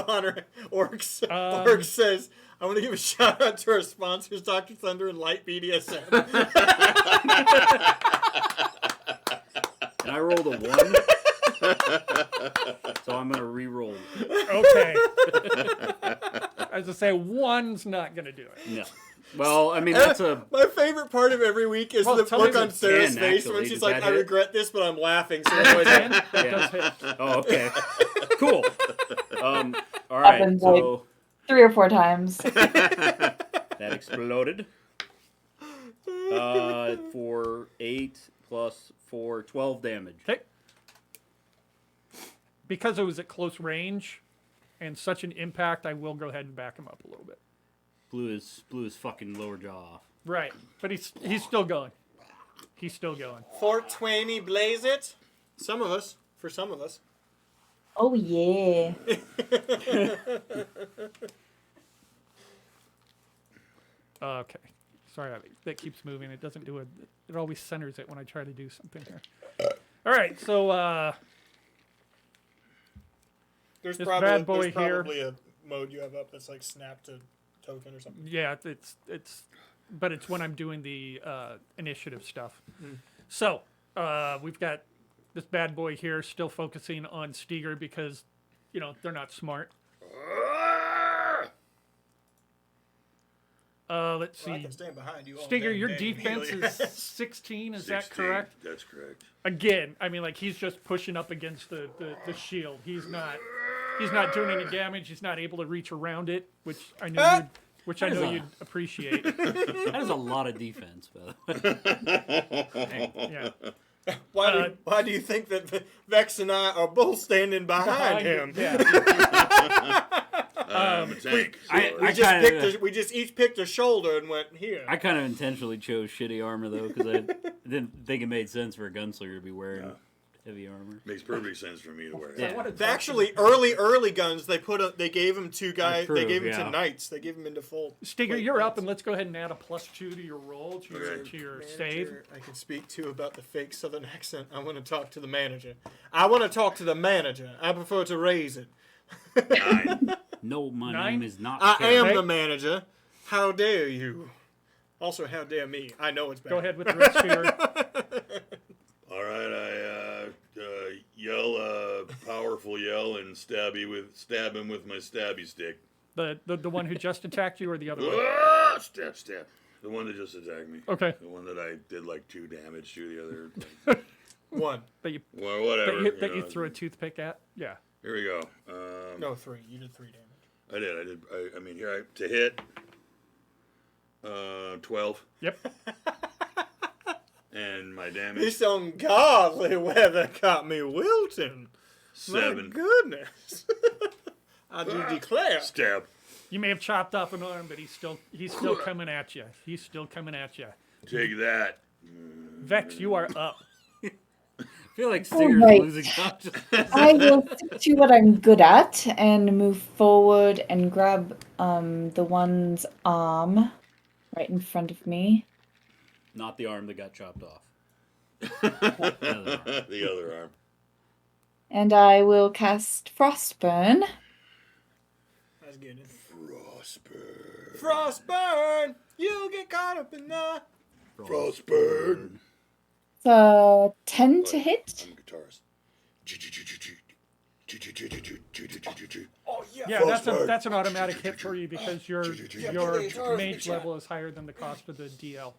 Honor Orcs. Um, Orc says, "I want to give a shout out to our sponsors, Dr. Thunder and Light BDSM." And I rolled a 1. So I'm going to re-roll. Okay. As I say, one's not going to do it. No. Well, I mean, that's a... My favorite part of every week is Well, the tell me look on the Sarah's 10, face actually. when Does she's like, that "I hit? regret this, but I'm laughing." So That's a anyway, 10. That Yeah. does hit. Oh, okay. Cool. All right, Happens, so 3 or 4 times. that exploded. For 8 plus 4, 12 damage. Okay. Because it was at close range and such an impact, I will go ahead and back him up a little bit. Blew his fucking lower jaw off. Right. But he's still going. He's still going. 420 blaze it. Some of us, for some of us. Oh yeah. Okay. Sorry, that keeps moving. It doesn't do it. It always centers it when I try to do something here. All right. So There's This probably, bad boy there's here. probably a mode you have up that's like snap to token or something. yeah, but it's when I'm doing the initiative stuff. So we've got this bad boy here still focusing on Steger because they're not smart. Let's Well, I see. can stand behind you. all Stinger, day, your day, defense Amelia. is 16. Is that 16. correct? That's correct. Again, I mean, like he's just pushing up against the shield. He's not doing any damage. He's not able to reach around it, which I know you'd appreciate. That is a lot of defense, by the way. Yeah. Why do you think that Vex and I are both standing behind him? Yeah. I'm a tank. so- I We just each picked a shoulder and went here. I kind of intentionally chose shitty armor, though, because I didn't think it made sense for a gunslinger to be wearing heavy armor. Makes perfect sense for me to wear. Yeah. Actually, early guns they gave them to guys. True, They gave them yeah. to knights. They gave them into full. Stinger, plate you're up, guns. and let's go ahead and add a +2 to your roll to Okay. your save. Manager I can speak to about the fake southern accent. I want to talk to the manager. I want to talk to the manager. I prefer to raise it. 9. No, my 9? name is not. I Karen. am Okay. the manager. How dare you? Also, how dare me? I know it's bad. Go ahead with the rest of your. All right, I yell a powerful yell and stab him with my stabby stick. The one who just attacked you, or the other one? Ah, stab. The one that just attacked me. Okay. The one that I did like 2 damage to. The other. One. That you Well, whatever. that you know. threw a toothpick at. Yeah. Here we go. No, 3. You did 3 damage. I did. I mean, here to hit. 12, Yep. and my damage This ungodly weather got me wilting. My 7. goodness. I do declare. Stab. You may have chopped off an arm, but he's still coming at you. He's still coming at you. Take that. Vex, you are up. I feel like Stinger's right. losing consciousness. I will stick to what I'm good at and move forward and grab the one's arm right in front of me. Not the arm that got chopped off. The other arm. The other arm. And I will cast Frostburn. That's good. Frostburn. Frostburn! You'll get caught up in the... Frostburn. So 10 to hit. I'm a guitarist. Oh, yeah. Yeah, Frostburn. that's an automatic hit for you because your guitar, mage level is higher than the cost of the DL.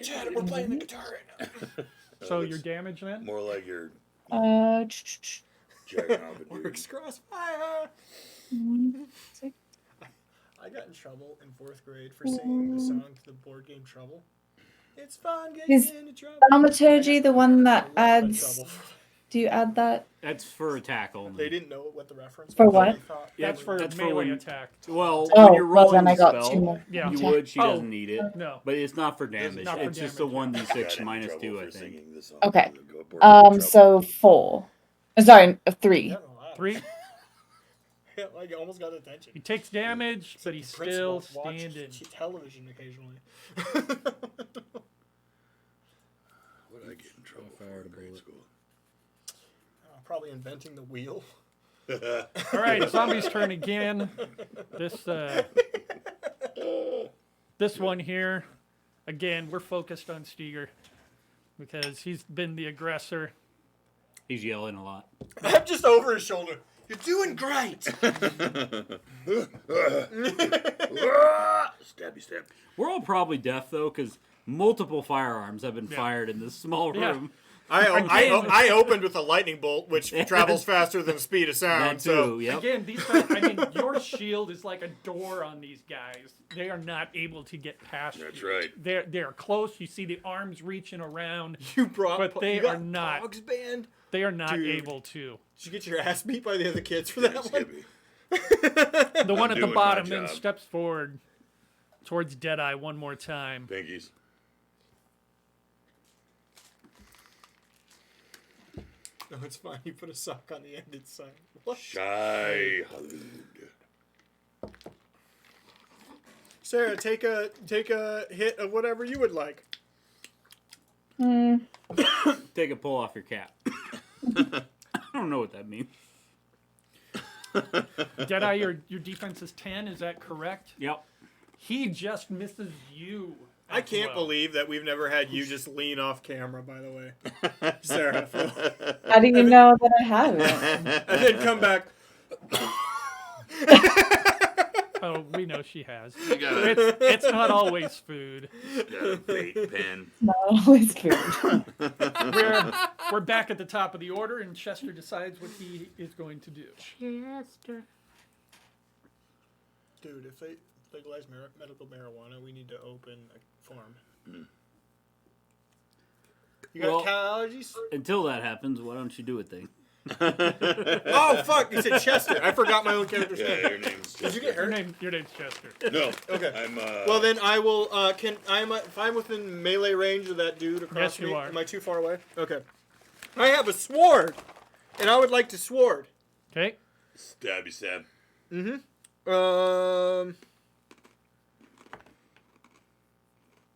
Chad, we're playing the guitar right now. So your damage then? More like you're Uh, jacking off a dude. Works crossfire. six. I got in trouble in 4th grade for singing the song to the board game Trouble. It's fun getting Is into trouble. Thaumaturgy the one that A lot of adds? trouble. Do you add that? That's for attack They only. didn't know what the reference For was. what? They thought That's they for were- That's for melee when- attack. Well, Oh, when you're well, rolling then I the got spell, 2 more. Yeah. you attack. would. She Oh. doesn't need it. No. But it's not for damage. not for It's just a damage, 1d6 Got in minus trouble 2, for I think. singing the song Okay. to the board game Trouble. So 4. Sorry, 3. Yeah, no, I- 3. Yeah, like almost got attention. He takes damage, but he's Principal, still watch standing. television occasionally. What did I get in trouble I fired for in a grade bullet. school? Probably inventing the wheel. All right, zombie's turn again. This one here, again, we're focused on Steger because he's been the aggressor. He's yelling a lot. I'm just over his shoulder. You're doing great. Stabby stab. We're all probably deaf, though, because multiple firearms have been fired in this small Yeah. room. I opened with a lightning bolt, which travels faster than the speed of sound. That too, So yep. Again, these guys, I mean, your shield is like a door on these guys. They are not able to get past That's you. right. They're close. You see the arms reaching around. you brought, But they you got are not. Pogs band. They are not Dude. able to. Did you get your ass beat by the other kids for that one? Skippy. The one at the doing my bottom then job. steps forward towards Deadeye one more time. Pinkies. No, it's fine. You put a sock on the end. It's fine. What? Shy. Sarah, take a hit of whatever you would like. Take a pull off your cap. I don't know what that means. Deadeye, your defense is 10. Is that correct? Yep. He just misses you. I as can't well. believe that we've never had you just lean off camera. By the way, Sarah, How do you know that I have it? and then come back. Oh, we know she has. You got a, It's not always food. got a vape pen. Not always food. We're back at the top of the order, and Chester decides what he is going to do. Dude, if they legalize medical marijuana, we need to open a farm. You got Well- cow allergies? Until that happens, why don't you do a thing? Oh fuck! You said Chester. I forgot my own character's Yeah, name. your name's Did you get Your hurt? name's Chester. No. Okay. I'm Well then, I will. If I'm within melee range of that dude across Yes, from you me, are. am I too far away? Okay. I have a sword, and I would like to sword. Okay. stabby stab.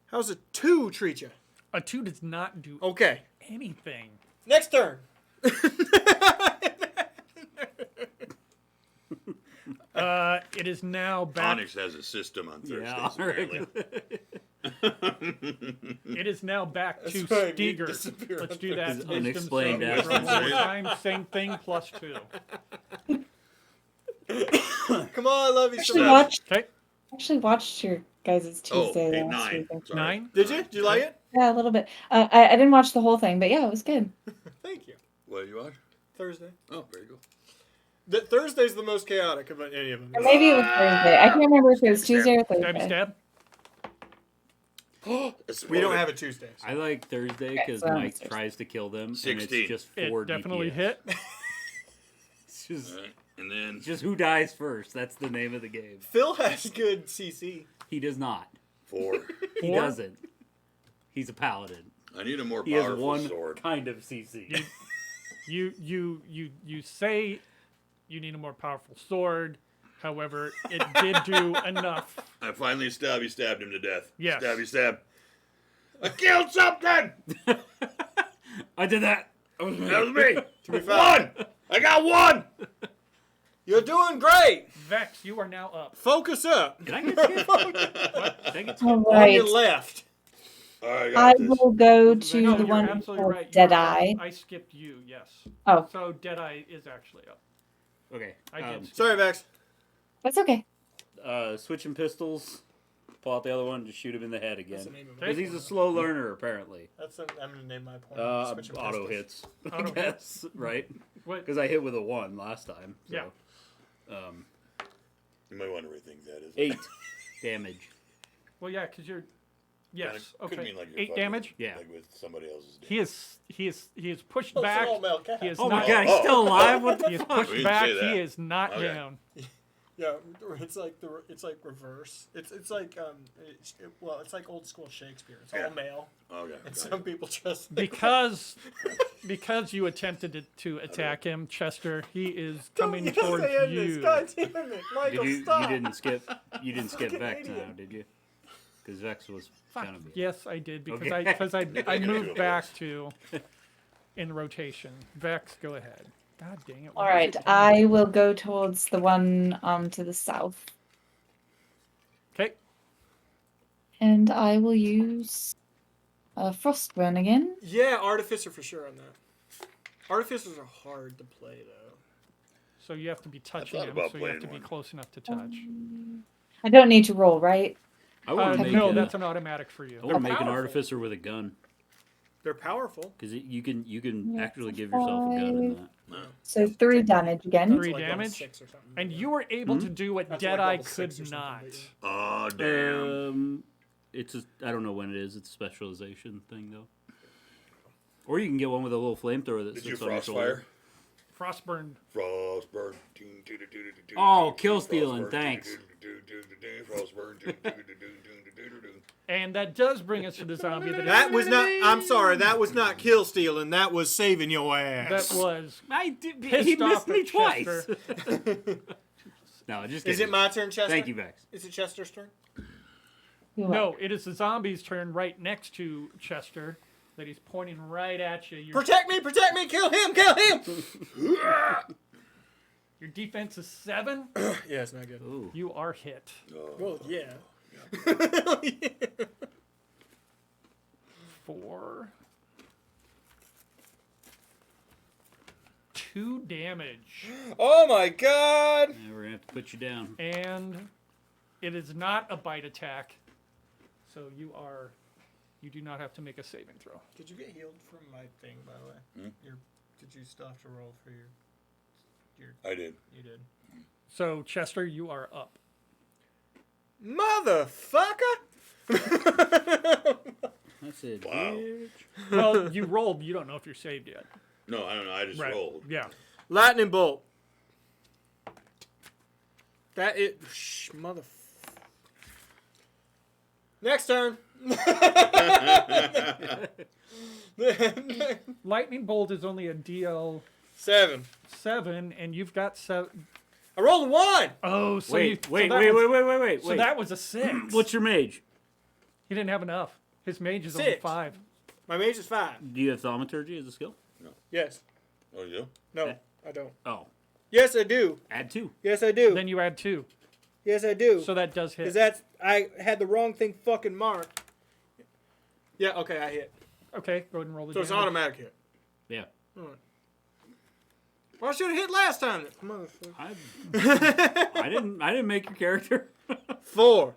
How's a 2 treat you? A 2 does not do Okay. anything. Next turn. It is now back. Onyx has a system on Thursdays. Yeah, apparently. It is now back to That's right, we Steger. disappear Let's on do that. Thursdays. Wisdom Unexplained save absence. one more time. Same thing plus 2. Come on, I love you so much. Okay. Actually watched your guys' Oh, Tuesday hey, last 9. week. Sorry. 9. Did you? Did you like it? Yeah, a little bit. I didn't watch the whole thing, but yeah, it was good. Thank you. What did you watch? Thursday. Oh, very cool. Thursday's the most chaotic of any of them. Or maybe it was Thursday. I can't remember if it was Tuesday or Stab, Thursday. stab. We don't have a Tuesday. I like Thursday because Okay, so Mike Thursday. tries to kill them, and 16. it's just It 4 definitely DPS. hit. It's just, All right. And then just who dies first. That's the name of the game. Phil has good CC. He does not. 4. He 4? doesn't. He's a paladin. I need a more He has powerful one sword. kind of CC. You say you need a more powerful sword. However, it did do enough. I finally stabbed him to death. Yes. Stabby stab. I killed something. I did that. That was me. To be fair, I got one. you're doing great. Vex, you are now up. Focus up. Did I get skipped? What? Did I get All skipped? On right. your left. All right, I got this. will go to No, the you're one absolutely called right. You are Deadeye. up. I skipped you, yes. Oh, So Deadeye is actually up. Okay. I did skip. Sorry, Vex. that's okay. Switching pistols. Pull out the other one. Just shoot him in the head That's the again. name of Because it. he's a slow learner, apparently. I'm gonna name my point. Auto hits. I Auto guess. Right? What? Because I hit with a 1 last time. So. Yeah. You might want to rethink that. 8 damage. Well, yeah, because you're. Yes. Could Okay. mean like you're 8 fucking, damage. Yeah. Like with somebody else's. He is pushed Oh, back. small male cat. He is Oh not. my god, he's still alive? What the He is fuck? pushed We didn't back. say that. He is not Okay. down. Yeah, it's like reverse. It's like it's like old school Shakespeare. It's Yeah. all male, Okay. and got some it. people just Because you attempted to attack him, Chester. He is coming towards you. God damn it, Michael, stop. You didn't skip Fucking Vex idiot. now, did you? Because Vex was kind of. Yes, I did because Okay. I Two moved of back us. to in rotation. Vex, go ahead. God dang it! All why right, is it- I will go towards the one to the south, Okay. and I will use Frostburn again. Yeah, Artificer for sure on that. Artificers are hard to play though. So you have to be touching thought him. about So you have playing to be one. close enough to touch. I don't need to roll, right? I want to make No, a- that's an automatic for you. I want to make an powerful. artificer with a gun They're powerful. because you can Yeah, actually it's give yourself a gun in that. So 3 damage again. Three It's like level damage? 6 or something. And you were able to do what That's like Deadeye level 6 or could something, not. but yeah. Oh damn. It's I don't know when it is. It's a specialization thing though. Or you can get one with a little flamethrower that Did you sits on your frostfire? Frostburn. Frostburn. Oh, kill stealing, thanks. Frostburn. And that does bring us to the zombie That was not. I'm sorry. That was not kill stealing. That was saving your ass. that was I did. pissed He missed off me at twice. Chester. No, just Is kidding. it my turn, Chester? Thank you, Vex. Is it Chester's turn? No, it is the zombie's turn right next to Chester that he's pointing right at you. Your, Protect me! Protect me! Kill him! Kill him! your defense is 7. Yeah, it's not good. Ooh. You are hit. Well, yeah. 4. 2 damage. Oh my god! Yeah, we're gonna have to put you down. And it is not a bite attack. So you do not have to make a saving throw. Did you get healed from my thing, by the way? Did you still have to roll for your? I did. You did. So Chester, you are up. Motherfucker! That's it. Wow. bitch. Well, you rolled. You don't know if you're saved yet. No, I don't know. I just rolled. Yeah. Lightning bolt. That it. Mother. Next turn. Lightning bolt is only a DL 7. 7, and you've got 7. I rolled a 1. Oh, so Wait, you, so wait, that wait, was, wait, wait, wait, wait, So wait. that was a 6. What's your mage? He didn't have enough. His mage is only 6. 5. My mage is 5. Do you have thaumaturgy as a skill? Yes. Oh, you do? No, I don't. Oh, Yes, I do. add 2. Yes, I do. Then you add 2. Yes, I do. So that does hit. Because that's I had the wrong thing fucking marked. Yeah. Okay, I hit. Okay, go ahead and roll the So it's an damage. automatic hit. Yeah. Well, I should have hit last time. Motherfucker. I didn't make your character. 4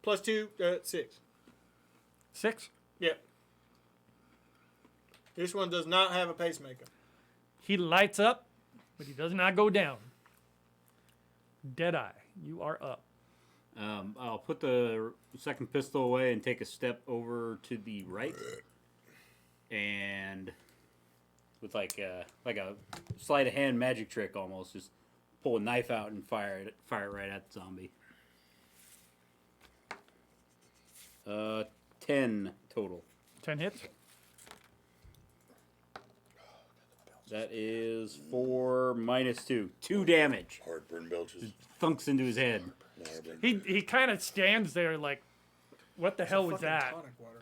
plus 2, 6. 6. Yep. This one does not have a pacemaker. He lights up, but he does not go down. Deadeye, you are up. I'll put the second pistol away and take a step over to the right, and with like a sleight of hand magic trick almost, just pull a knife out and fire it right at the zombie. 10 total. 10 hits. That is 4 minus 2. 2 damage. Heartburn belches. Thunks into his head. He kind of stands there like, what the hell was Fucking that? tonic water.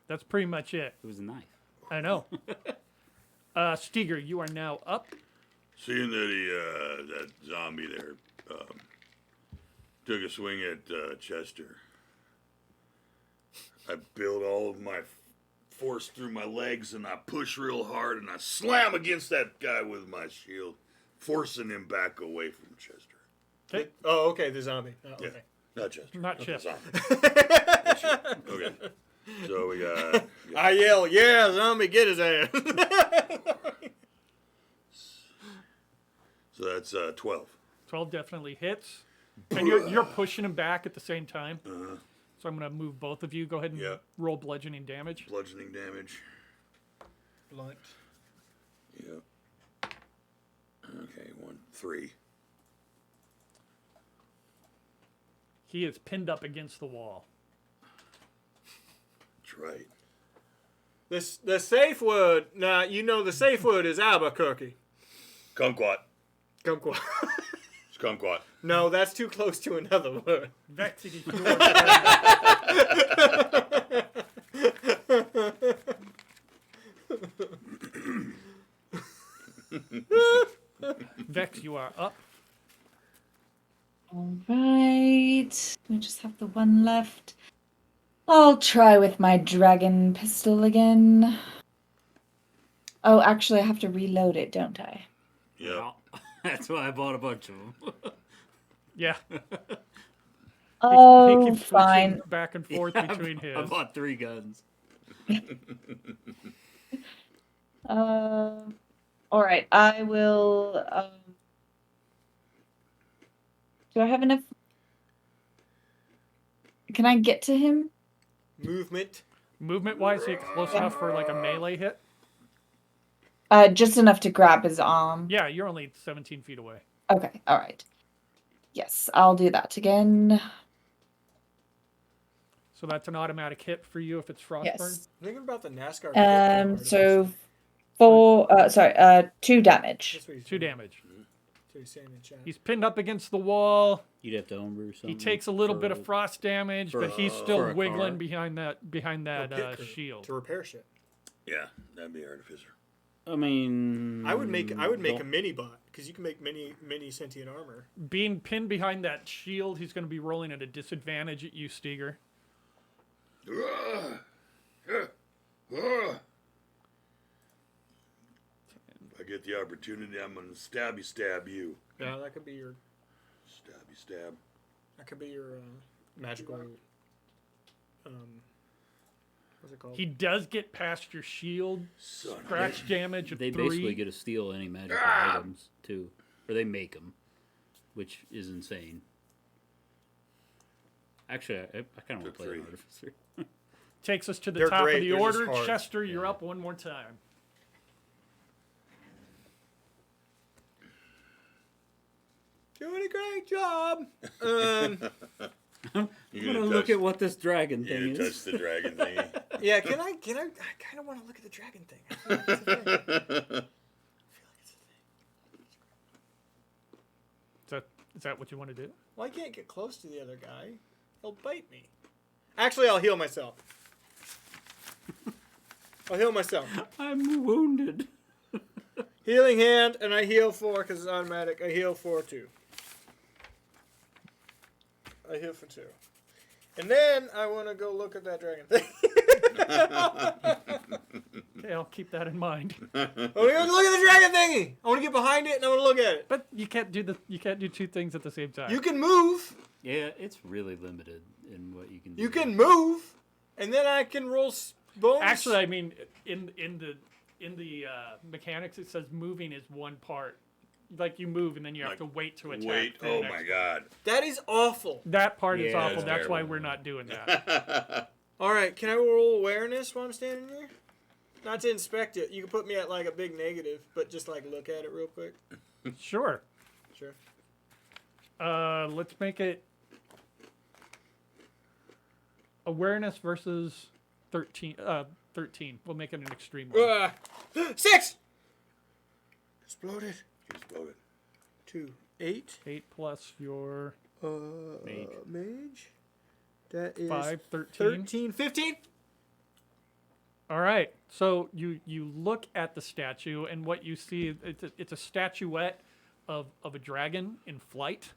That's pretty much it. It was a knife. I know. Steger, you are now up. Seeing that that zombie there took a swing at Chester, I build all of my force through my legs and I push real hard and I slam against that guy with my shield, forcing him back away from Chester. Okay. Oh, okay, the zombie. Oh, Yeah, okay. not Chester. Not Chester. Zombie. Okay. So we got. I yell, yeah, zombie, get his ass. So that's 12. 12 definitely hits. And you're pushing him back at the same time. Uh-huh. So I'm going to move both of you. Go ahead and Yeah. roll bludgeoning damage. Bludgeoning damage. Blunt. Yep. Okay, 3. He is pinned up against the wall. That's right. The safe word, now, you know the safe word is Albuquerque. Kumquat. Kumquat. It's kumquat. No, that's too close to another word. Vex, it is yours. Vex, you are up. All right. We just have the one left. I'll try with my dragon pistol again. Oh, actually, I have to reload it, don't I? Yep. Well, that's why I bought a bunch of them. Yeah. Oh, he keeps switching fine. back and forth between his. I bought 3 guns. All right. I will. Do I have enough? Can I get to him? Movement. Movement wise, you get close enough for like a melee hit. Just enough to grab his arm. Yeah, you're only 17 feet away. Okay. All right. Yes, I'll do that again. So that's an automatic hit for you if it's Frostburn. Yes. Think about the NASCAR. So 2 damage. That's what he's 2 doing. damage. That's what he's saying in chat. He's pinned up against the wall. You'd have to homebrew something. He takes a little bit for- of frost damage, for but he's a- still for a wiggling car. behind that Oh, pit crew shield. to repair shit. Yeah, that'd be artificer. I mean, I would make a don't- mini bot because you can make mini sentient armor. Being pinned behind that shield, he's going to be rolling at a disadvantage at you, Steger. If I get the opportunity, I'm gonna stab you. Yeah, that could be your Stab. magical. What's it called? He does get past your shield. Son of a- Scratch damage of They 3. basically get to steal any magical items too, or they make them, which is insane. Actually, I kind of want to Took play an 3. artificer. Takes us to the They're top great, of the they're just order. hard. Chester, you're up one more time. Doing a great job. I'm You gonna look at what this dragon You thing gonna is. touch the dragon thingy? Yeah, can I? I kind of want to look at the dragon thing. I feel like it's a thing. Is that what you want to do? Well, I can't get close to the other guy. He'll bite me. Actually, I'll heal myself. I'll heal myself. I'm wounded. Healing hand, and I heal 4 because it's automatic. I heal 4 too. I heal for 2. And then I want to go look at that dragon thing. Okay, I'll keep that in mind. I want to go look at the dragon thingy. I want to get behind it and I want to look at it. But you can't do 2 things at the same time. You can move. Yeah, it's really limited in what you can do. You can move, and then I can roll bonus. Actually, I mean, in the mechanics, it says moving is one part. Like you move and then you have Like, to wait to attack. Wait, for the oh next my one. god. that is awful. That part is Yeah, awful. that's That's why terrible. we're not doing that. All right, can I roll awareness while I'm standing here? Not to inspect it. You can put me at like a big negative, but just like look at it real quick. Sure. Sure. Let's make it awareness versus 13. 13. We'll make it an extreme one. 6. Exploded. Exploded. 2, 8. 8 plus your Mage. Mage. That is 5, 13. 13, 15. All right. So you look at the statue, and what you see it's a statuette of a dragon in flight,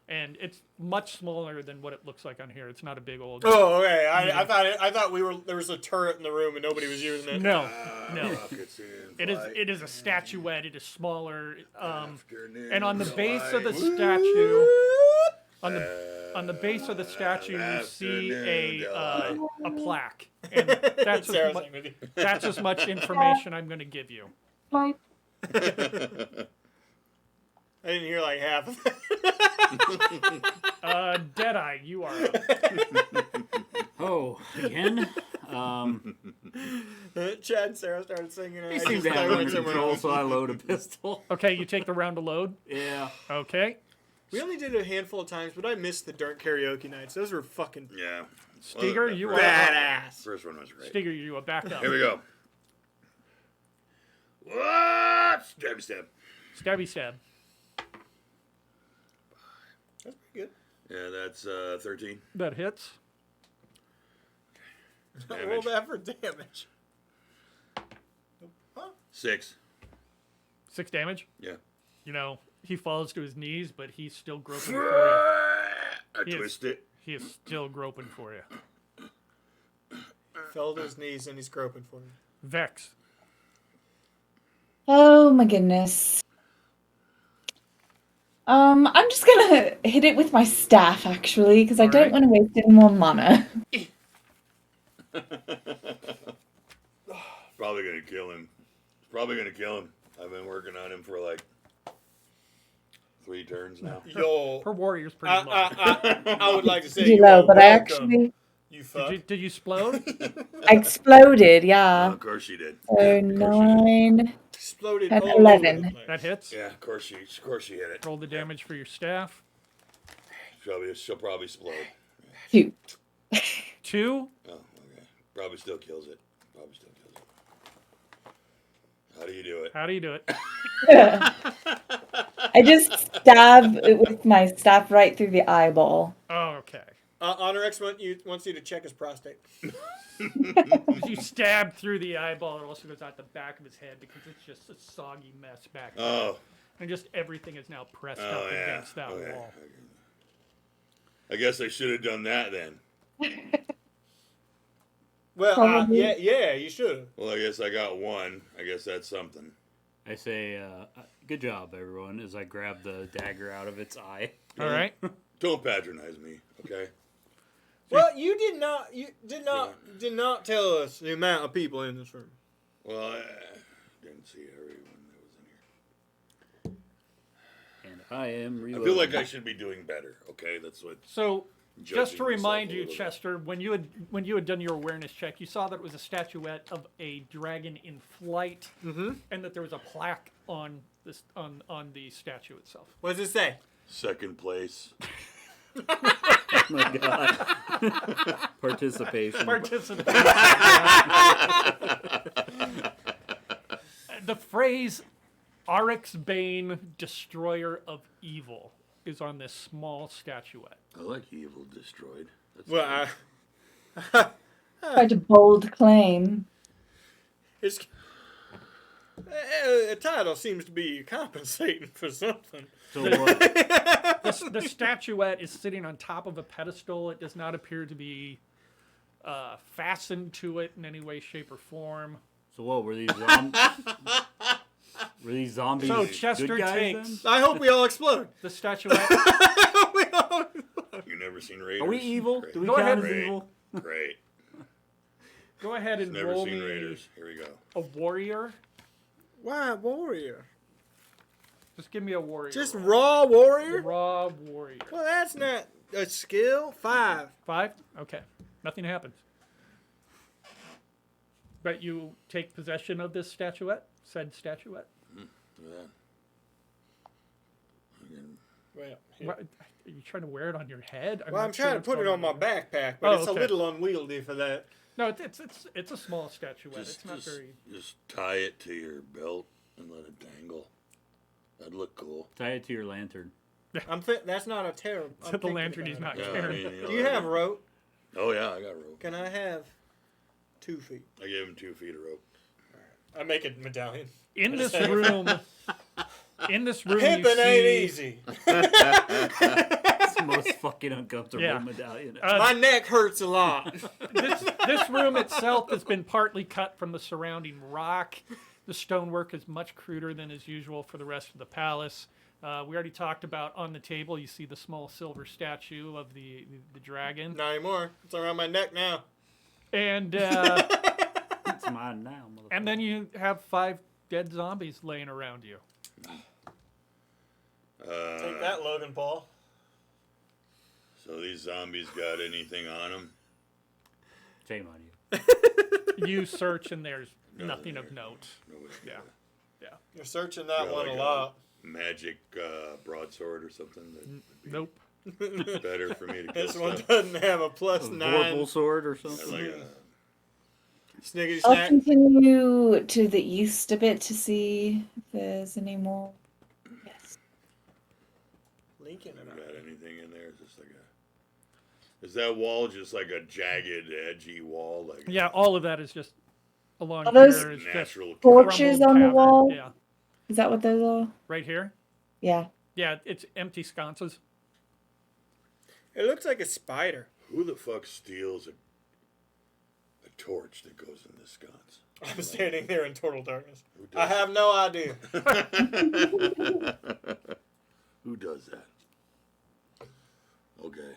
and it's much smaller than what it looks like on here. It's not a big old. Oh, okay. I thought there was a turret in the room and nobody was using it. No, no. Rockets in It is a statuette. It is smaller. Afternoon And on the base of the flight. statue, on the base of the statue, you see a plaque, and that's Sarah's as, like, maybe. that's as much information I'm going to give you. Like, I didn't hear like half of that. Deadeye, you are up. Oh, again? Chad and Sarah started singing. And They I seem just to have thought we under went somewhere control, else. so I load a pistol. Okay, you take the round to load. Yeah. Okay. We only did it a handful of times, but I missed the Dirt Karaoke nights. Those were fucking Yeah. Steger, Well, you the are badass. First one was great. Steger, you are back up. Here we go. What? Stab, stab. Stabby stab. That's pretty good. Yeah, that's 13 That hits. Roll that for damage. 6. 6 damage. Yeah. You know, he falls to his knees, but he's still groping for you. I Yes. twist it. He is still groping for you. Fell to his knees and he's groping for me. Vex. oh my goodness. I'm just gonna hit it with my staff actually, because I don't Alright. want to waste any more mana. Probably gonna kill him. Probably gonna kill him. I've been working on him for like 3 turns now. Yo, Her warrior's pretty low. I would like to say Pretty you low, are but I welcome, actually you fuck. Did you explode? I exploded, Oh, yeah. of course she did. So Yeah, of course she did. 9. Exploded At all over 11. the place. That hits. Yeah, of course she hit it. Roll the damage for your staff. She'll probably explode. 2. 2. Oh, okay. Probably still kills it. Probably still kills it. How do you do it? How do you do it? I just stab it with my staff right through the eyeball. Oh, okay. Honorex wants you to check his prostate. You stab through the eyeball. It also goes out the back of his head because it's just a soggy mess back there. Oh, And just everything is now pressed oh up yeah. against that Okay. wall. I guess I should have done that then. Well, Probably. yeah, you should. Well, I guess I got 1. I guess that's something. I say, good job, everyone, as I grab the dagger out of its eye. All right. Don't patronize me, okay? Well, you did not tell us the amount of people in this room. Well, I didn't see everyone that was in here. And I am I reloading. feel like I should be doing better. Okay, that's what. So, just Judging to myself remind a you, little bit. Chester, when you had done your awareness check, you saw that it was a statuette of a dragon in flight, and that there was a plaque on this on the statue itself. What does it say? Second place. Oh my god. Participation. Participate. The phrase "Arix Bane, Destroyer of Evil" is on this small statuette. I like evil destroyed. That's Well, Quite a bold claim. it's a title seems to be compensating for something. So, The statuette is sitting on top of a pedestal. It does not appear to be fastened to it in any way, shape, or form. so what, were these zombies So good Chester guys takes then? I hope we all explode. the statuette. We all You never seen Raiders? Are we evil? Great. Do we Go count ahead. as Great. evil? Great. Go ahead and Never roll seen me Raiders. Here we go. a warrior. Why warrior? Just give me a warrior. Just roll. raw warrior? Raw warrior. Well, that's not a skill. 5. 5? Okay. Nothing happens. But you take possession of this statuette, said statuette. Look at that. Well, What, are you trying to wear it on your head? I'm not sure trying to what's put it going on my there. backpack, but Oh, it's a okay. little unwieldy for that. No, it's a small statuette. It's not very. Just tie it to your belt and let it dangle. That'd look cool. Tie it to your lantern. That's not a terrible. To the lantern he's not Yeah, I carrying. mean, Do you have rope? Oh yeah, I got rope. Can I have 2 feet? I gave him 2 feet of rope. I make a medallion. In this room, you Pimping ain't see easy. It's the most fucking uncomfortable Yeah. medallion. My neck hurts a lot. this room itself has been partly cut from the surrounding rock. The stonework is much cruder than is usual for the rest of the palace. We already talked about on the table. You see the small silver statue of the dragon, Not anymore. It's around my neck now. and It's mine now, motherfucker. and then you have 5 dead zombies laying around you. Take that, Logan Paul. So these zombies got anything on them? Shame on you. You search, and there's nothing of note. Yeah, yeah. You're searching that Got one like a lot. Magic broadsword or something that would be Nope. better for me to kill This one stuff. doesn't have a plus A 9. vorpal sword or I something. like Sniggity I'll snack. continue to the east a bit to see if there's any more. Yes. Leaking it got anything in there? It's just like a. Is that wall just like a jagged, edgy wall? Like Yeah, all of that is just along Are those here is just natural. torches crumbled on the powder. wall? Yeah, Is that what those are? right here. Yeah. Yeah, it's empty sconces. It looks like a spider. Who the fuck steals a torch that goes in the sconce? I'm standing there in total darkness. Who I does have no idea. Who does that? Okay.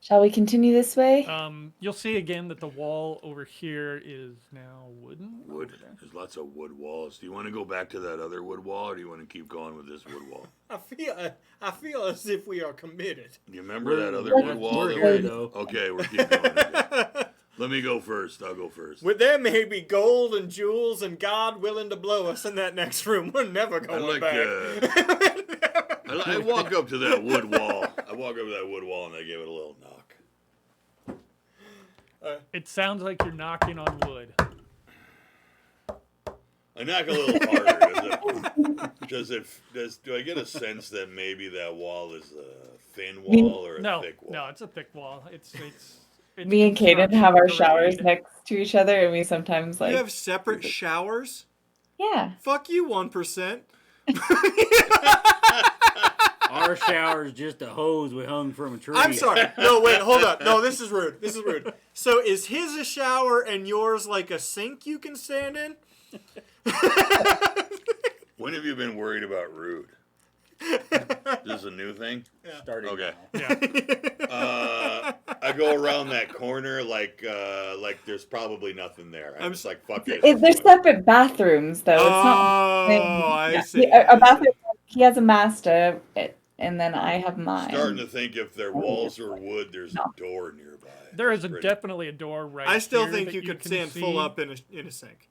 Shall we continue this way? You'll see again that the wall over here is now wooden. Wood. There's lots of wood walls. Do you want to go back to that other wood wall, or do you want to keep going with this wood wall? I feel as if we are committed. You remember that other We're- wood wall? We're that here, we- though. Okay, we're keep going. Okay. Let me go first. I'll go first. With there may be gold and jewels and God willing to blow us in that next room. We're never I going like. back. I walk up to that wood wall. I walk up to that wood wall and I give it a little knock. It sounds like you're knocking on wood. I knock a little harder. Do I get a sense that maybe that wall is a thin wall or a No, thick wall? no, it's a thick wall. It's Me and Kaden have our construction showers grade. next to each other, and we sometimes You like. have separate showers? Yeah. Fuck you, 1%. Our shower's just a hose we hung from a tree. I'm sorry. No, wait, hold up. No, this is rude. This is rude. So is his a shower and yours like a sink you can stand in? When have you been worried about rude? This is a new thing? Starting Okay. now. Yeah. I go around that corner like there's probably nothing there. I'm just like, fuck it. They're separate bathrooms, though. It's not. Oh, I Yeah, see. a bathroom. He has a master, and then I have mine. Starting to think if their walls are wood, there's No. a door nearby. There is That's pretty- definitely a door right I still here think that you could can stand full see. up in a sink.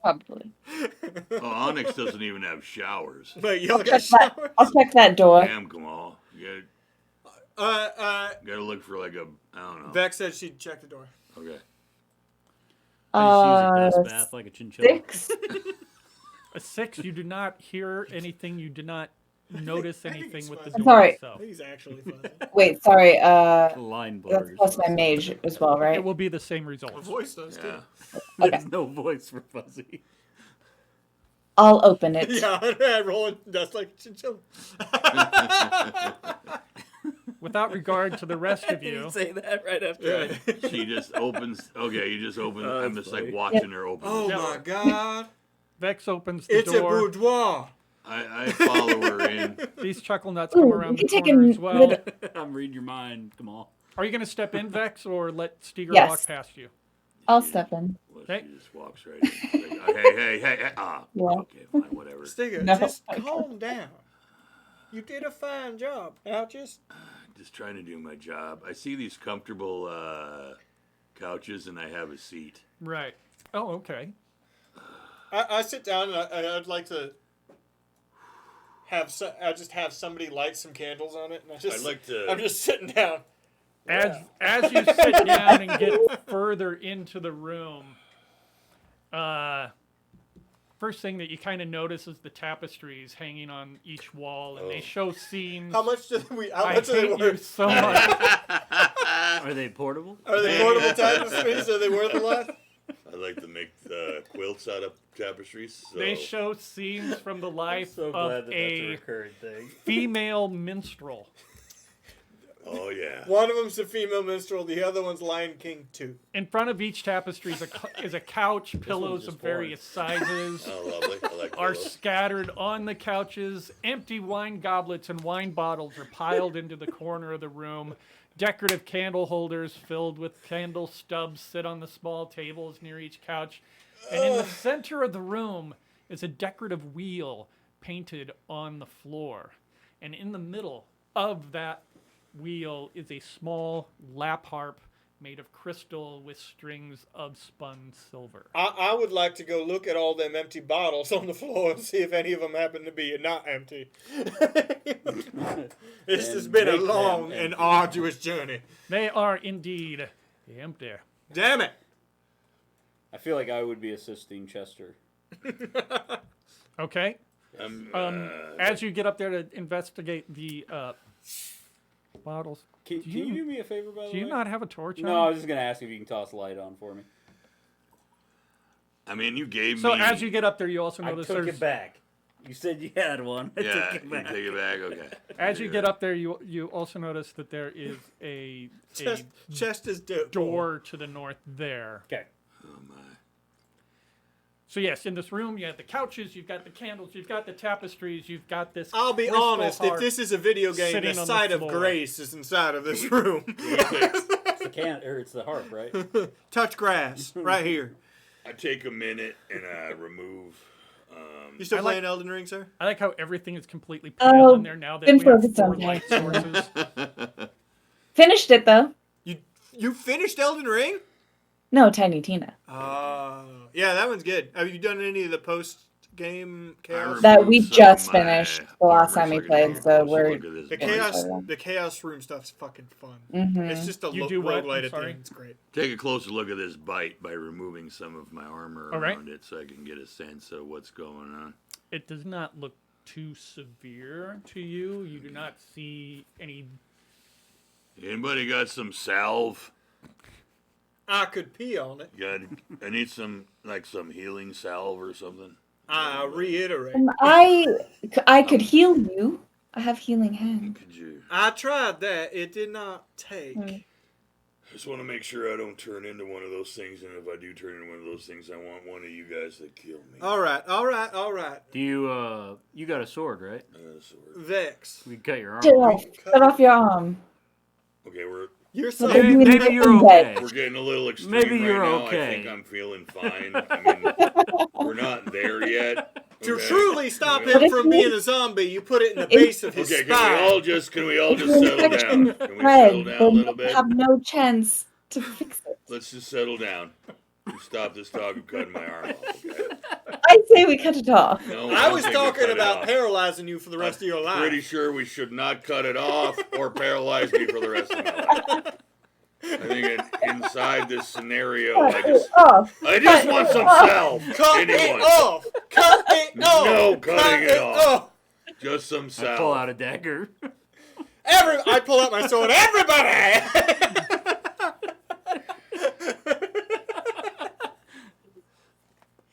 Probably. Oh, Onyx doesn't even have showers. But you'll Check get that. showers. I'll check that door. Damn, Kamal. You gotta look for like a, I don't know. Vex said she'd check the door. Okay. I just use a dust bath like a chinchilla. 6. A 6, you do not hear anything. You do not notice I think anything it's with the fuzzy. door Sorry. I itself. think he's actually fuzzy. Wait, sorry. Line That's butters. plus my mage as well, right? It will be the same My results. voice does too. Yeah. There's no voice for fuzzy. I'll open it. Yeah, I roll it dust like a chinchilla. Without regard to the rest of you, Say that right after. Yeah. She just opens. Okay, you just open. I'm that's just like funny. watching her open. Oh the Yeah. my door. god. Vex opens the It's a door. boudoir. I follow her in. These chuckle nuts come Ooh, around you the can take corner a as well. little- I'm reading your mind. Come on. Are you going to step in, Vex, or let Steger Yes. walk past you? I'll step in. Well, Okay. she just walks right in. Like, hey. Ah, Yeah. okay, fine, whatever. Stiga, No. just calm down. You did a fine job. Now just Just trying to do my job. I see these comfortable couches, and I have a seat. Right. Oh, okay. I sit down and I'd like to have I just have somebody light some candles on it, and I'd like to. I'm just sitting down. As you sit down and get further into the room, first thing that you kind of notice is the tapestries hanging on each wall, and they show scenes. How much do they I worth? hate you so much. Are they portable? Are they portable tapestries? Are they worth a lot? I like to make quilts out of tapestries. So. They show scenes from the life So of glad that that's a a recurring thing. female minstrel. Oh yeah. One of them's a female minstrel. The other one's Lion King 2. In front of each tapestry is a couch. Pillows just of various sizes Oh, lovely. I like are pillows. scattered on the couches. Empty wine goblets and wine bottles are piled into the corner of the room. Decorative candle holders filled with candle stubs sit on the small tables near each couch. And in the center of the room is a decorative wheel painted on the floor. And in the middle of that wheel is a small lap harp made of crystal with strings of spun silver. I would like to go look at all them empty bottles on the floor and see if any of them happen to be not empty. This has been a make them long and empty. arduous journey. They are indeed empty. Damn it. I feel like I would be assisting Chester. Okay. As you get up there to investigate the bottles, Can you do me a favor, by the way? do you not have a torch No, I on? was just going to ask if you can toss light on for me. I mean, you gave So me. as you get up there, you also I notice took there's it back. You said you had one. I Yeah, took it you back. take it back. Okay. as you get up there, you also notice that there is a Chester's dope. door to the north there. Okay. Oh my. So yes, in this room, you have the couches, you've got the candles, you've got the tapestries, you've got this. I'll be crystal honest, if harp. this is a video game, sitting the on the side of floor. grace is inside of this room. It's the harp, right? Touch grass, right here. I take a minute and I remove. You still I like- playing Elden Ring, sir? I like how everything is completely Oh, pale in there now that been we have focused 4 on light that. sources. Finished it though. You finished Elden Ring? No, Tiny Tina. Yeah, that one's good. Have you done any of the post-game chaos? That we Some of just my finished the last time we armor played, I so can we're- look at this The bike. chaos, Yeah. the chaos room stuff's fucking fun. Mhm. It's just a You do what? roguelite I'm at the sorry? end. It's great. Take a closer look at this bite by removing some of my armor All right. around it, so I can get a sense of what's going on. It does not look too severe to you. You do not see any. Anybody got some salve? I could pee on it. I need some healing salve or something. I reiterate. I could heal you. I have healing hand. Could you? I tried that. It did not take. I just want to make sure I don't turn into one of those things, and if I do turn into one of those things, I want one of you guys to kill me. All right, all right, all right. Do you, you got a sword, right? Sword. Vex. We cut your arm. Get off. Cut off your arm. Okay, we're You're so. Maybe Maybe you're okay. we're getting a little extreme Maybe right you're now. okay. I think I'm feeling fine. I mean, we're not there yet. To okay? truly stop Can we- him from being a zombie, you put it in the base of his Okay, spine. can we all just settle down? Can we settle Fred, down a then little you bit? have no chance to fix it. Let's just settle down. You stop this dog from cutting my arm off, okay? I say we cut it off. No, I don't was think we talking cut it about off. paralyzing you for the rest of your life. Pretty sure we should not cut it off or paralyze me for the rest of my life. I think inside this scenario, I Cut just it off. want some salve. Cut Anyone? it off! Cut it off! No cutting Cut it off. Just some I salve. pull out a dagger. I pull out my sword. Everybody!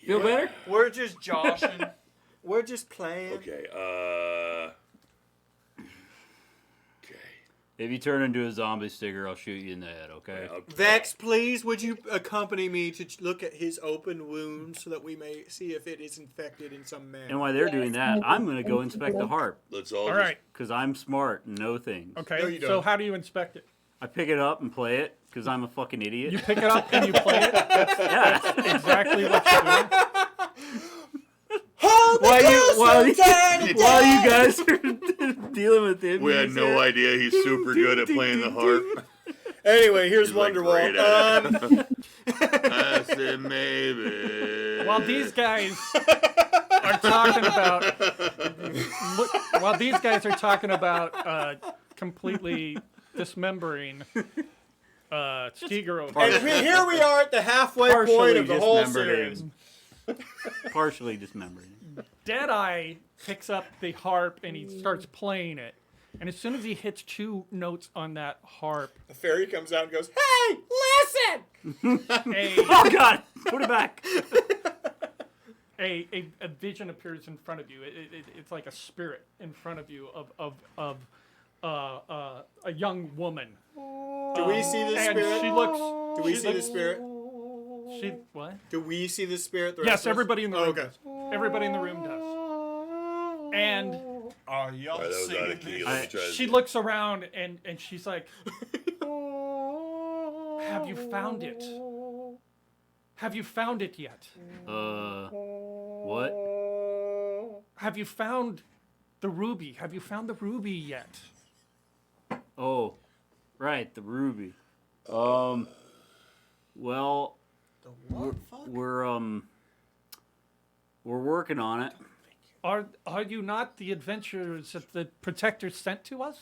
Feel better? We're just joshing. We're just playing. Okay. Okay. If you turn into a zombie sticker, I'll shoot you in the head, okay? Vex, please, would you accompany me to look at his open wound so that we may see if it is infected in some manner? And while they're doing that, I'm going to go inspect the harp. Let's all. All just, right. Because I'm smart and know things. Okay. No, you So don't. how do you inspect it? I pick it up and play it because I'm a fucking idiot. You pick it up and you play it. That's yeah. exactly what you're doing. Hold the While close you guys are dealing with him. We had no idea he's super good at playing the harp. Anyway, here's He's like Wonderwall. great at it. I said maybe. While these guys are talking about completely dismembering Steger over. And here we are at the halfway point Partially of the whole dismembered series. him. partially dismembered. Deadeye picks up the harp and he starts playing it. And as soon as he hits 2 notes on that harp, The fairy comes out and goes, "Hey, listen!" Oh God! Put it back. a vision appears in front of you. It's like a spirit in front of you of a young woman. Do we see the And spirit? she looks. Do we see the spirit? She what? Do we see the spirit? The Yes, rest of us? everybody in the room. Okay. Does. Everybody in the room does. And Are y'all All right, that was out singing of key. this? Let me try this she again. looks around and she's like, "Have you found it? Have you found it yet? What? Have you found the ruby? Have you found the ruby yet?" Oh, right, the ruby. Well, we're working on it. Are you not the adventurers that the protector sent to us?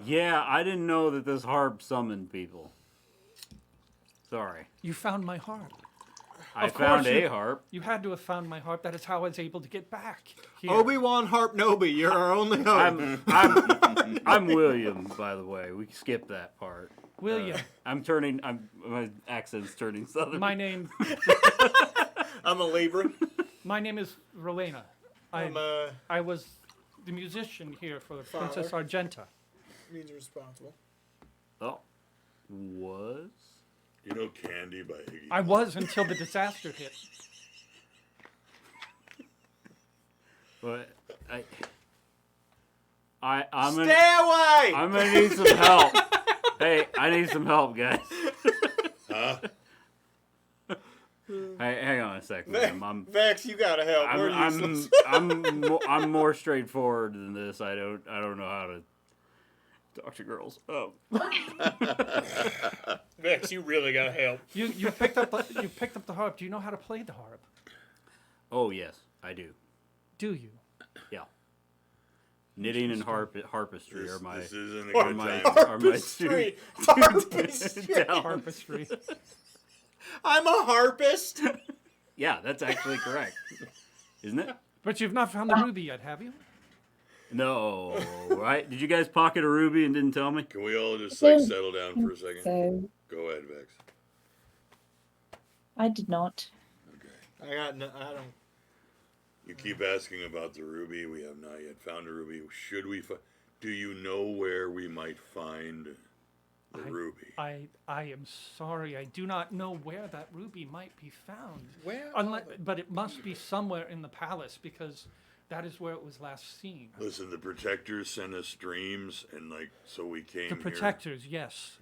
Yeah, I didn't know that this harp summoned people. Sorry. You found my harp. I Of found course a you- harp. You had to have found my harp. That is how I was able to get back here. Obi-Wan Harp-Nobi, you're our only hope. I'm William, by the way. We skipped that part. William, My accent's turning southern. my name I'm a Libra. is Rowena. I'm I was the musician here for Princess Argenta. means responsible. Oh, was? You know Candy by Iggy. I was until the disaster hit. But I'm Stay gonna away! I'm gonna need some help. Hey, I need some help, guys. Huh? Hey, hang on a second. I'm Vex, you gotta help. We're useless. I'm more straightforward than this. I don't know how to talk to girls. Oh. Vex, you really gotta help. You picked up the harp. Do you know how to play the harp? Oh yes, I do. Do you? Yeah. Knitting and harpistry are my This isn't a are good my time. are my two Harpistry. Harpistry. Harpistry. I'm a harpist. Yeah, that's actually correct. Isn't it? But you've not found the ruby yet, have you? No, right? Did you guys pocket a ruby and didn't tell me? Can we all just like settle down for a second? So Go ahead, Vex. I did not. Okay. I don't. You keep asking about the ruby. We have not yet found a ruby. Should we? Do you know where we might find the ruby? I am sorry. I do not know where that ruby might be found. Where? But it must be somewhere in the palace because that is where it was last seen. Listen, the protectors sent us dreams, and like, so we came The here. protectors, yes.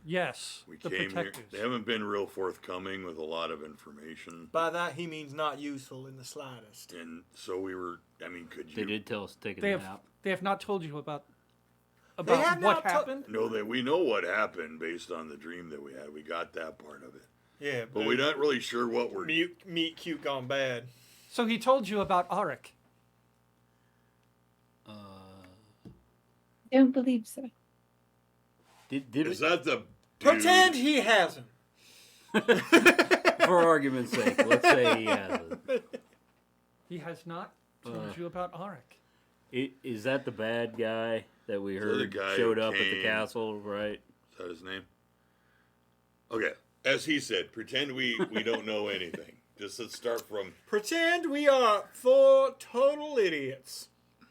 We The came protectors. here. They haven't been real forthcoming with a lot of information, By that he means not useful in the slightest. and so we were. I mean, could They you did tell us to take a They have nap. they have not told you about have what not to- happened? know that we know what happened based on the dream that we had? We got that part of it, Yeah, but we're not really sure what we're. meat cute gone bad. So he told you about Auric. Don't believe so. Did Is that the Pretend dude? he hasn't. for argument's sake, let's say he hasn't. He has not told you about Auric. Is that the bad guy that we the heard guy showed who up at the came? castle, right? Is that his name? Okay, as he said, pretend we don't know anything. Just let's start from. Pretend we are 4 total idiots.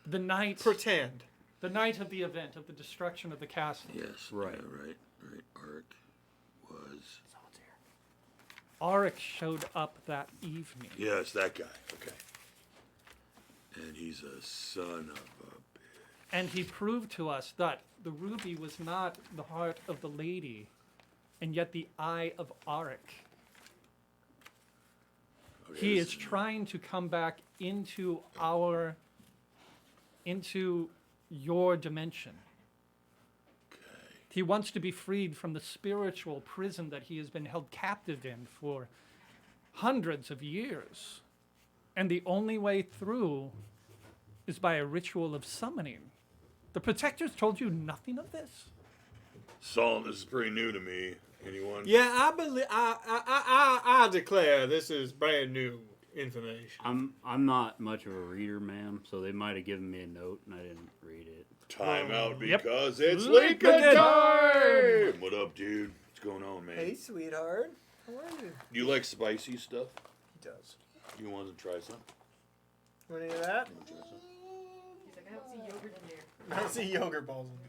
The night Pretend. the night of the event of the destruction of the castle. Yes. Right. Yeah, right. Ark was. Auric showed up that evening. Yes, that guy. Okay. And he's a son of a. And he proved to us that the ruby was not the heart of the lady, and yet the eye of Auric. Okay, He this is trying to come back into your dimension. He wants to be freed from the spiritual prison that he has been held captive in for hundreds of years. And the only way through is by a ritual of summoning. The protectors told you nothing of this? Salt, this is pretty new to me. Anyone? Yeah, I believe. I declare this is brand new. information. I'm not much of a reader, ma'am, so they might have given me a note and I didn't read it. Time out Yep. because it's Lincoln Lincoln time! time! What up, dude? What's going on, man? Hey, sweetheart. How are you? You like spicy stuff? He does. You want to try some? Want any of that? You want to try some? He's like, I don't see yogurt in there. I don't see yogurt balls in there.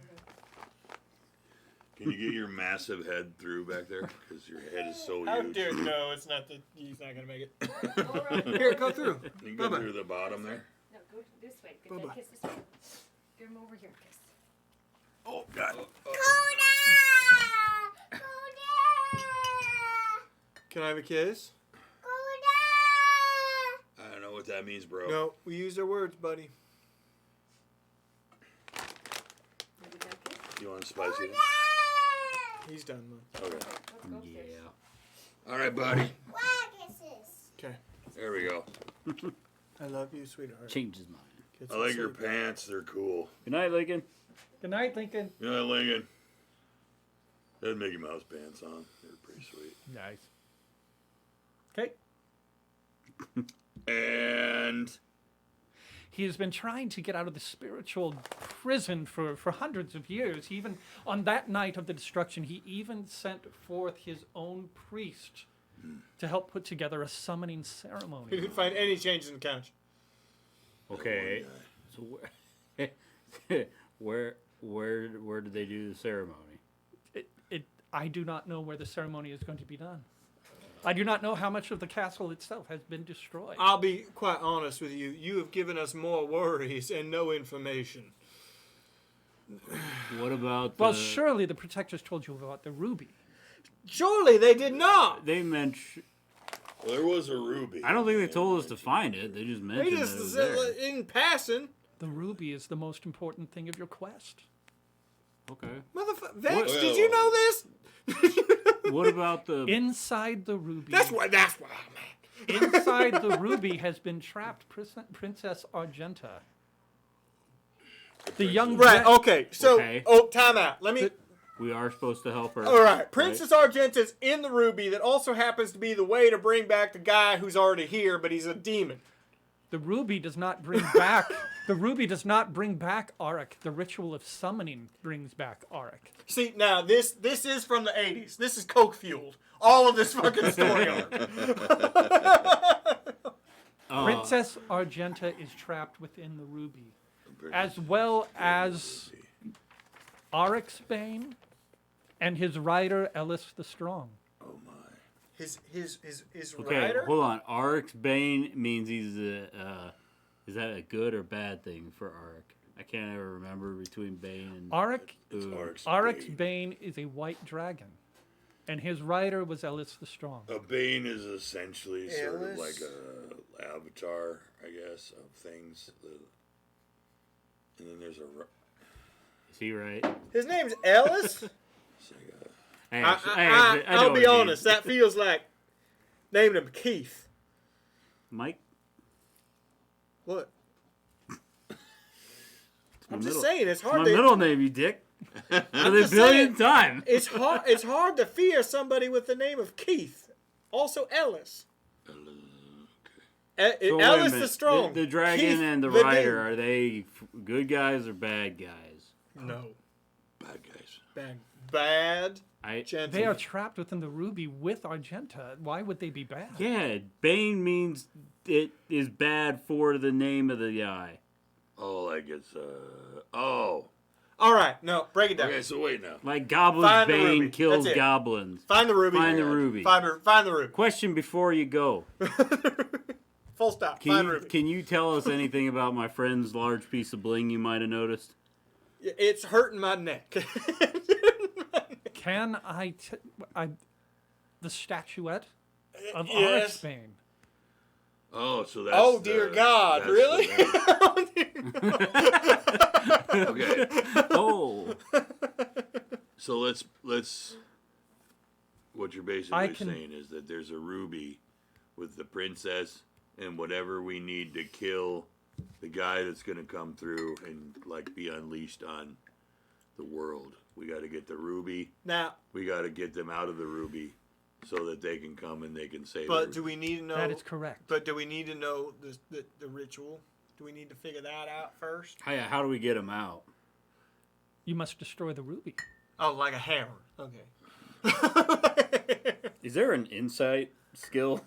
Can you get your massive head through back there? Because your head is so How huge. dare no, it's not the he's not gonna make it. Go around. Here, go through. You can go Bye-bye. through the bottom there. No, go this way. Good Bye-bye. kiss this way. Get him over here, kiss. Oh, God. Can I have a kiss? I don't know what that means, bro. No, we use our words, buddy. Maybe that kiss. You want spicy? He's done, man. Okay. Let's go upstairs. Yeah. All right, buddy. Okay. There we go. I love you, sweetheart. Changes mine. Get I some like your sleep. pants. They're cool. Good night, Lincoln. Good night, Lincoln. You know, Lincoln. They had Mickey Mouse pants on. They were pretty sweet. Nice. Okay. And He has been trying to get out of the spiritual prison for hundreds of years. He even, on that night of the destruction, he even sent forth his own priest to help put together a summoning He ceremony. didn't find any changes in the couch. Okay. So where where did they do the ceremony? I do not know where the ceremony is going to be done. I do not know how much of the castle itself has been destroyed. I'll be quite honest with you. You have given us more worries and no information. What about Well, the, surely the protectors told you about the ruby. Surely they did not. They mentioned. well, there was a ruby. I don't think they told us to find it. They just They mentioned just it was said there. in passing. The ruby is the most important thing of your quest. Okay. Motherfucker, Vex, Well- did you know this? What about the? Inside the ruby. That's why I'm at. Inside the ruby has been trapped Princess Argenta. The young Right, dra- okay. So, Okay. time out. Let me. We are supposed to help her. All right. Princess Argenta's in the ruby that also happens to be the way to bring back the guy who's already here, but he's a demon. The ruby does not bring back. The ruby does not bring back Auric. The ritual of summoning brings back Auric. See, now, this is from the 80s. This is coke fueled. All of this fucking story arc. Princess Argenta is trapped within the ruby, as well as Auric's Bane and his rider Ellis the Strong. Oh my. His Okay, rider? hold on. Auric's Bane means he's a. Is that a good or bad thing for Auric? I can't ever remember between Bane and. Auric, It's Ooh. Arc's Auric's Bane. Bane is a white dragon, and his rider was Ellis the Strong. A Bane is essentially sort of Alice? like a avatar, I guess, of things. And then there's a. Is he right? His name's Ellis? It's like a Hey, I'll I know be what you mean. honest. That feels like naming him Keith. Mike. What? I'm my just middle- saying, it's My hard to. middle name, you dick. For the just billionth time. It's hard. It's hard to fear somebody with the name of Keith. Also Ellis. So wait a Ellis minute. the Strong. The dragon Keith and the Demon. rider, are they good guys or bad guys? No. bad guys. Bad. I Gentle. They are trapped within the ruby with Argenta. Why would they be bad? Yeah, Bane means it is bad for the name of the guy. Oh, like it's oh. All right. No, break it down. Okay, so wait now. Like Goblin's Find the Bane ruby. kills That's it. goblins. Find the ruby. Find the ruby. Find the ruby. Question before you go. Full stop. Can Find you, ruby. can you tell us anything about my friend's large piece of bling you might have noticed? It's hurting my neck. Can the statuette of Yes. Auric's Bane? Oh, so that's. Oh dear God! that's Really? Okay. Oh, So let's. What you're basically I can- saying is that there's a ruby with the princess and whatever we need to kill the guy that's gonna come through and like be unleashed on the world. We got to get the ruby. Now, We got to get them out of the ruby, so that they can come and they can say. But do we need to know? That is correct. But do we need to know the ritual? Do we need to figure that out first? How do we get him out? You must destroy the ruby. Oh, like a hammer. Okay. Is there an insight skill?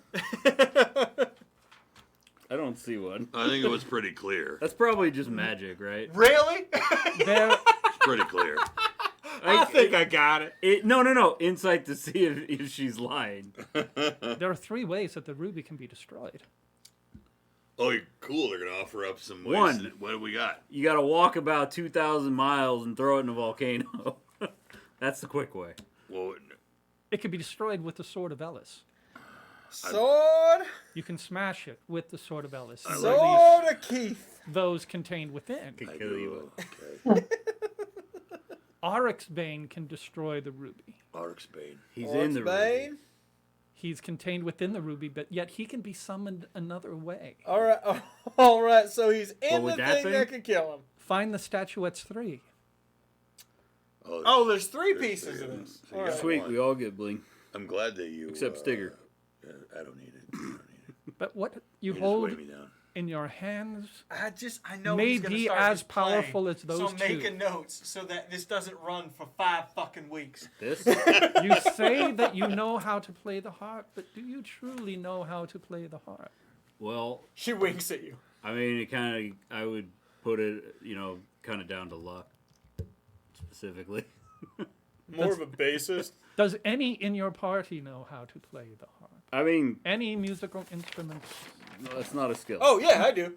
I don't see one. I think it was pretty clear. That's probably just magic, right? Really? There, It's pretty clear. I think I got it. No. Insight to see if she's lying. there are 3 ways that the ruby can be destroyed. Oh, cool. They're gonna offer up some ways. One. What do we got? You got to walk about 2,000 miles and throw it in a volcano. That's the quick way. Well, It can be destroyed with the sword of Ellis. Sword. You can smash it with the sword of Ellis. and Sword of Keith. those contained within. Could I kill you. do. Okay. Oryx Bane can destroy the ruby. Arx Bane. He's in the Bane. ruby. He's contained within the ruby, but yet he can be summoned another way. All right. All right. So he's in What the would that thing be? that could kill him. Find the statuettes 3. Oh, there's 3 There's pieces three of of them. this. So you All got right. Sweet, we all get bling. I'm glad that you. Except Stigger. I don't need it. I don't need it. But what you You hold just weigh me down. in your hands I know may he's gonna be start as his play. powerful as those So two. I'm making notes so that this doesn't run for 5 fucking weeks. This? You say that you know how to play the harp, but do you truly know how to play the harp? Well, She winks at you. I mean, it kind of, I would put it, kind of down to luck, specifically. More of a bassist. Does any in your party know how to play the harp? I mean, Any musical instruments? no, that's not a skill. Oh yeah, I do.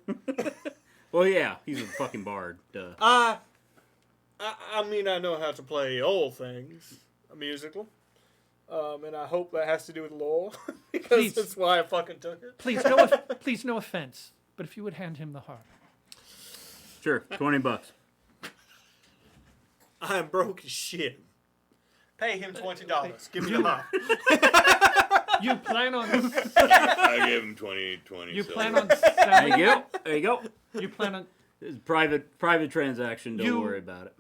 Well, yeah, he's a fucking bard. Duh. I mean, I know how to play all things, a musical. And I hope that has to do with law, because Please. that's why I fucking took it. Please, no offense, but if you would hand him the harp. Sure, $20. I'm broke as shit. Pay him $20. Give me the harp. You plan on I gave him 20. you so- plan on There selling, you go. There you go. you plan on It's private transaction. Don't You- worry about it.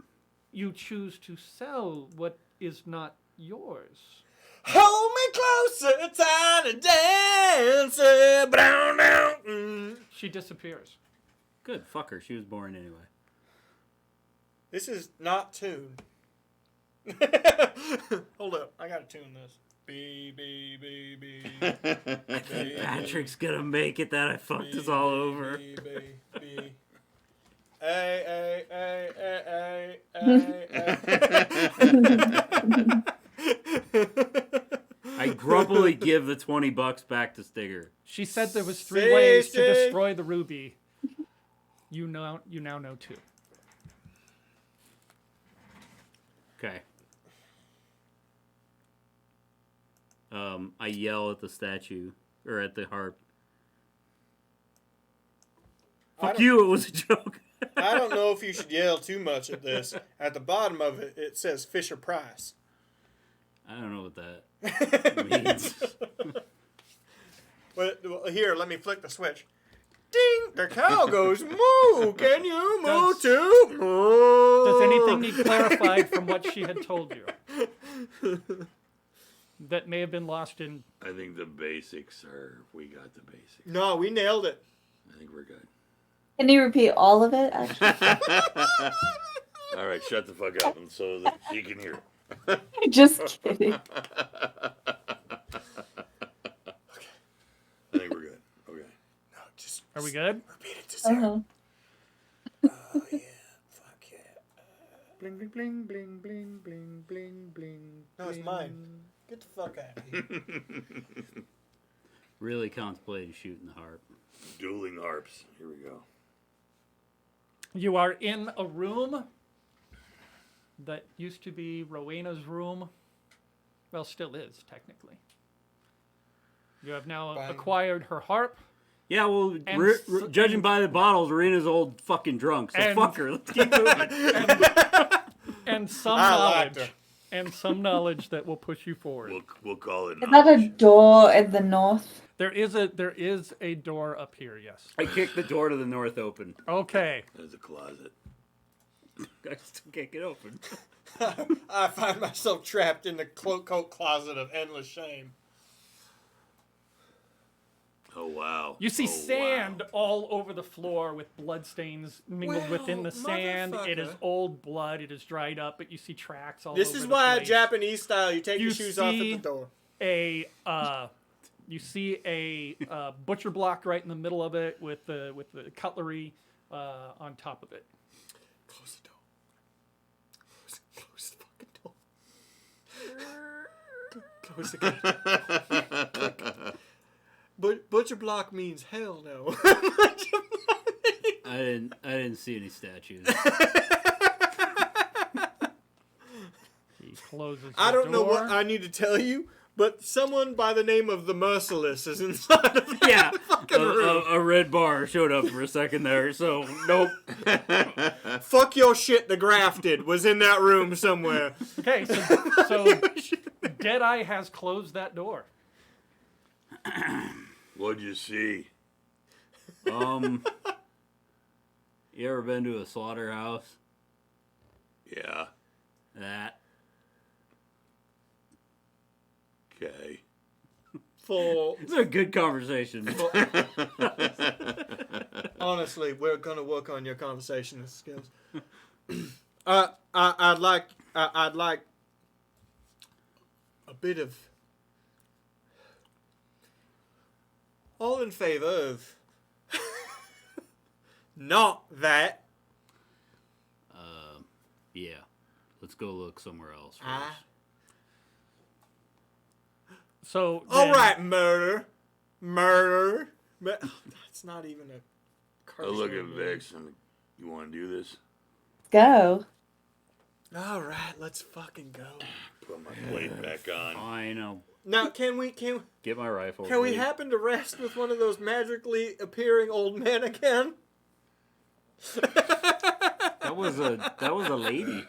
you choose to sell what is not yours. Hold me closer, tiny dancer. Brown down. She disappears. Good. Fuck her. She was born anyway. This is not tuned. Hold up, I gotta tune this. B B B B. Patrick's gonna make it that I fucked this all over. B B B. A A A A A A. I grumpily give the $20 back to Stigger. She said there was 3 Say, ways to say. destroy the ruby. You now know 2. Okay. I yell at the statue or at the harp. Fuck you! It was a joke. I don't know if you should yell too much at this. At the bottom of it, it says Fisher Price. I don't know what that means. Well, here, let me flick the switch. Ding! The cow goes moo. Can you moo Does- too? Moo. Does anything need clarified from what she had told you? That may have been lost in. I think the basics are. We got the basics. No, we nailed it. I think we're good. Can you repeat all of it? Actually, All right, shut the fuck up, and so that she can hear. just kidding. I think we're good. Okay. No, just Are we good? repeat it to Sarah. Uh-huh. Oh yeah, fuck yeah. Bling bling bling bling bling bling bling bling. No, it's mine. Get the fuck out of here. Really contemplating shooting the harp. Dueling harps. Here we go. You are in a room that used to be Rowena's room. Well, still is, technically. You have now Bang. acquired her harp. Yeah, well, And judging by the bottles, Rena's old fucking drunk, so And- fuck her. Let's keep moving. And some I liked knowledge. her. And some knowledge that will push you forward. We'll call it. Is that a knowledge. door in the north? There is a door up here, yes. I kicked the door to the north open. Okay. There's a closet. I still can't get open. I find myself trapped in the coat closet of endless shame. wow. You see Oh, sand wow. all over the floor with bloodstains mingled within the Well, sand. It is motherfucker. old blood. It is dried up, but you see tracks all This over is the why place. Japanese style, you take You your shoes off at see- the door. You see a butcher block right in the middle of it with the cutlery on top of it. Close the door. Close the fucking door. Close the gate. But butcher block means hell no. I didn't see any statues. He closes the I don't know what door. I need to tell you, but someone by the name of the Merciless is inside of that Yeah, fucking room. a red bar showed up for a second there, so nope. Fuck your shit, the grafted was in that room somewhere. Okay, so Deadeye has closed that door. What'd you see? You ever been to a slaughterhouse? Yeah. That. Okay. For It's a good conversation. honestly, we're gonna work on your conversation skills. I'd like a bit of. All in favor of. Not that. Yeah. Let's go look somewhere else. First. So All then- right, murder. But that's not even a. Oh, look at curse word. Vix. You want to do this? Go. All right, let's fucking go. Put my plate back on. Fine, I'll Now, can we get my rifle. can we ready. happen to rest with one of those magically appearing old men again? That was a lady.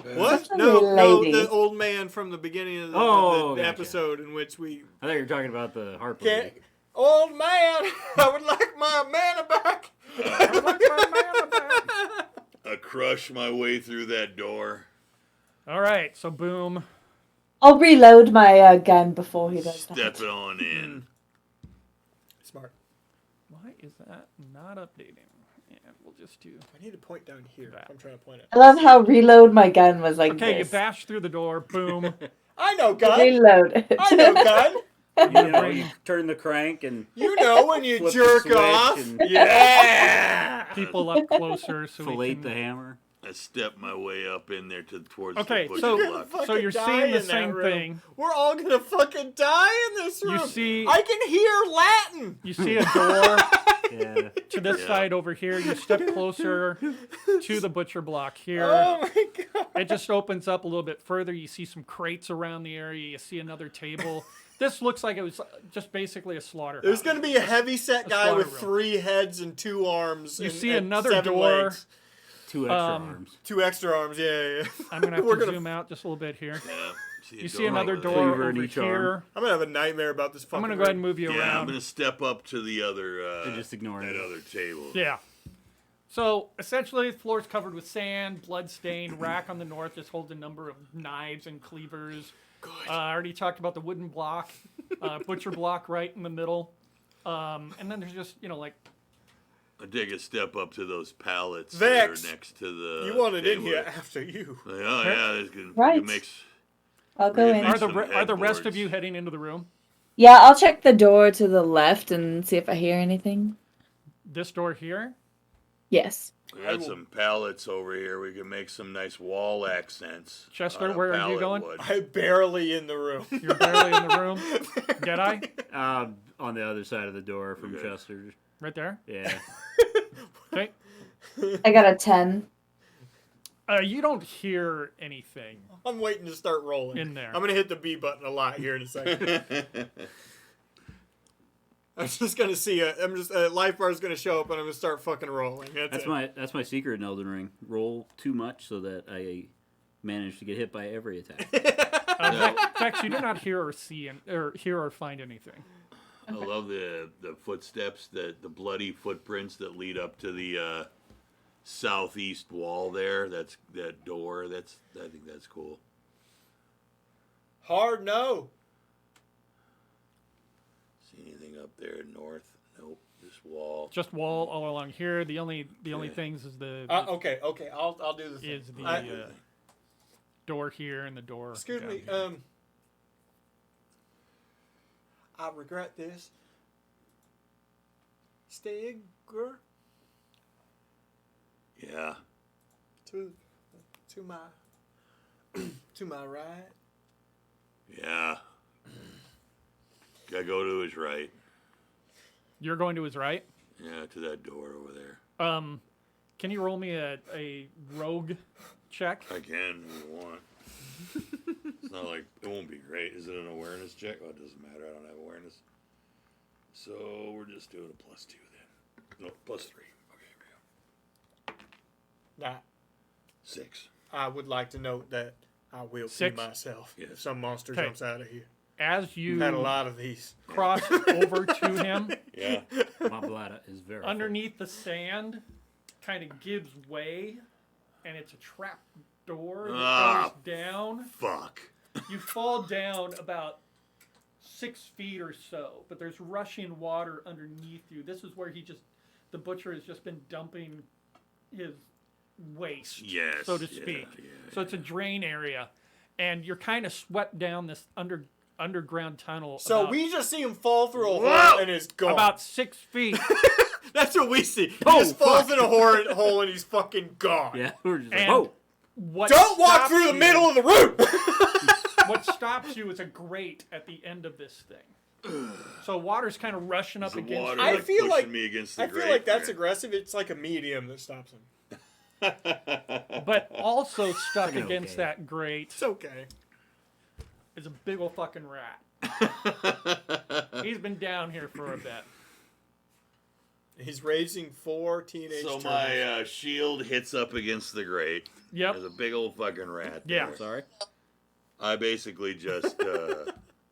What? a No, lady. the old man from the beginning of the, Oh, of the gotcha. episode in which we I thought you were talking about the harp can't. lady. Old man, I would like my mana back. I crush my way through that door. All right, so boom. I'll reload my gun before he does Step that. it on in. Smart. Why is that not updating? And we'll just do. I need to point down here. That. I'm trying to point it. I love how reload my gun was like Okay, you this. bash through the door. Boom. I know, gun. Reload it. I know, gun. You know, you turn the crank and You know when you flip the jerk switch off. and Yeah. People up closer so fillet we the can. hammer. I step my way up in there towards Okay, the butcher so- block. Fucking So you're die seeing the in that same room. thing. We're all gonna fucking die in this room. You see- I can hear Latin. You see a door Yeah. to this Yeah. side over here. You step closer to the butcher block here. Oh my god. It just opens up a little bit further. You see some crates around the area. You see another table. This looks like it was just basically a slaughterhouse. There's gonna be a heavy set guy with slaughter room. 3 heads and 2 arms. You and, see and another 7 door. legs. 2 extra Um, arms. 2 extra arms. Yeah. I'm gonna have We're to gonna- zoom out just a little bit here. Yeah. a You see door another over door there. Cleaver in over each arm. here. I'm gonna have a nightmare about this fucking. I'm gonna go ahead and move you Yeah, I'm around. gonna step up to the other. just ignore that it. other table. Yeah. So essentially, the floor's covered with sand, blood stained. Rack on the north just holds a number of knives and cleavers. I already talked about the wooden block, butcher block right in the middle, and then there's just like I take a step up to those pallets Vex, that are next to the. You want it in table. here after you. Like, oh yeah, this can, Right. can make. I'll go Really in. nice. are the Some rest of headboards. you heading into the room? Yeah, I'll check the door to the left and see if I hear anything. This door here. Yes. We got some pallets over here. We can make some nice wall accents. Chester, on a where are you pallet going? wood. I'm barely in the room. You're barely in the room. Deadeye, On the other side of the door from Okay. Chester. right there. Yeah. Okay. I got a 10. You don't hear anything. I'm waiting to start rolling. In there. I'm gonna hit the B button a lot here in a second. I'm just gonna see a life bar is gonna show up and I'm gonna start fucking rolling. That's my secret in Elden Ring. Roll too much so that I manage to get hit by every attack. Vex, you do not hear or see or hear or find anything. I love the footsteps, the bloody footprints that lead up to the southeast wall there. That's that door. I think that's cool. Hard no. See anything up there north? just wall all along here. The only things is the Okay. I'll do the thing. is the I- door here and the door. Excuse down me. here. I regret this. Stigger Yeah. to my to my right. Yeah. Gotta go to his right. You're going to his right. Yeah, to that door over there. Can you roll me a rogue check? I can if you want. It's not like it won't be great. Is it an awareness check? Oh, it doesn't matter. I don't have awareness. So we're just doing a +2 then. No, +3. Okay, here we go. Now, 6. I would like to note that I will see 6? myself Yes. if some monster 'Kay. jumps out of here. As you Had a lot of these. cross over to him, Yeah. My bladder is very full. underneath the sand kind of gives way, and it's a trap door that Ah. goes down. Fuck. You fall down about 6 feet or so, but there's rushing water underneath you. This is where the butcher has just been dumping his waste, Yes. so to yeah, speak. yeah, So it's a drain area, and you're kind of swept down this underground tunnel. So about, we just see him fall through a hole Whoa! and is gone. about 6 feet. That's what we see. He Oh, just falls in a hole and he's fucking gone. Yeah, we're just like, And whoa. what Don't walk stops through the you- middle of the room. What stops you is a grate at the end of this thing. So water's kind of rushing up The against water you. I like feel pushing like- me against the I feel grate. like that's Okay. aggressive. It's like a medium that stops him. But also stuck Okay. against that grate It's okay. is a big ol' fucking rat. He's been down here for a bit. He's raising 4 teenage So turtles. my shield hits up against the grate. Yep. There's a big old fucking rat. Yeah. there. Sorry. I basically just, yeah, Oh,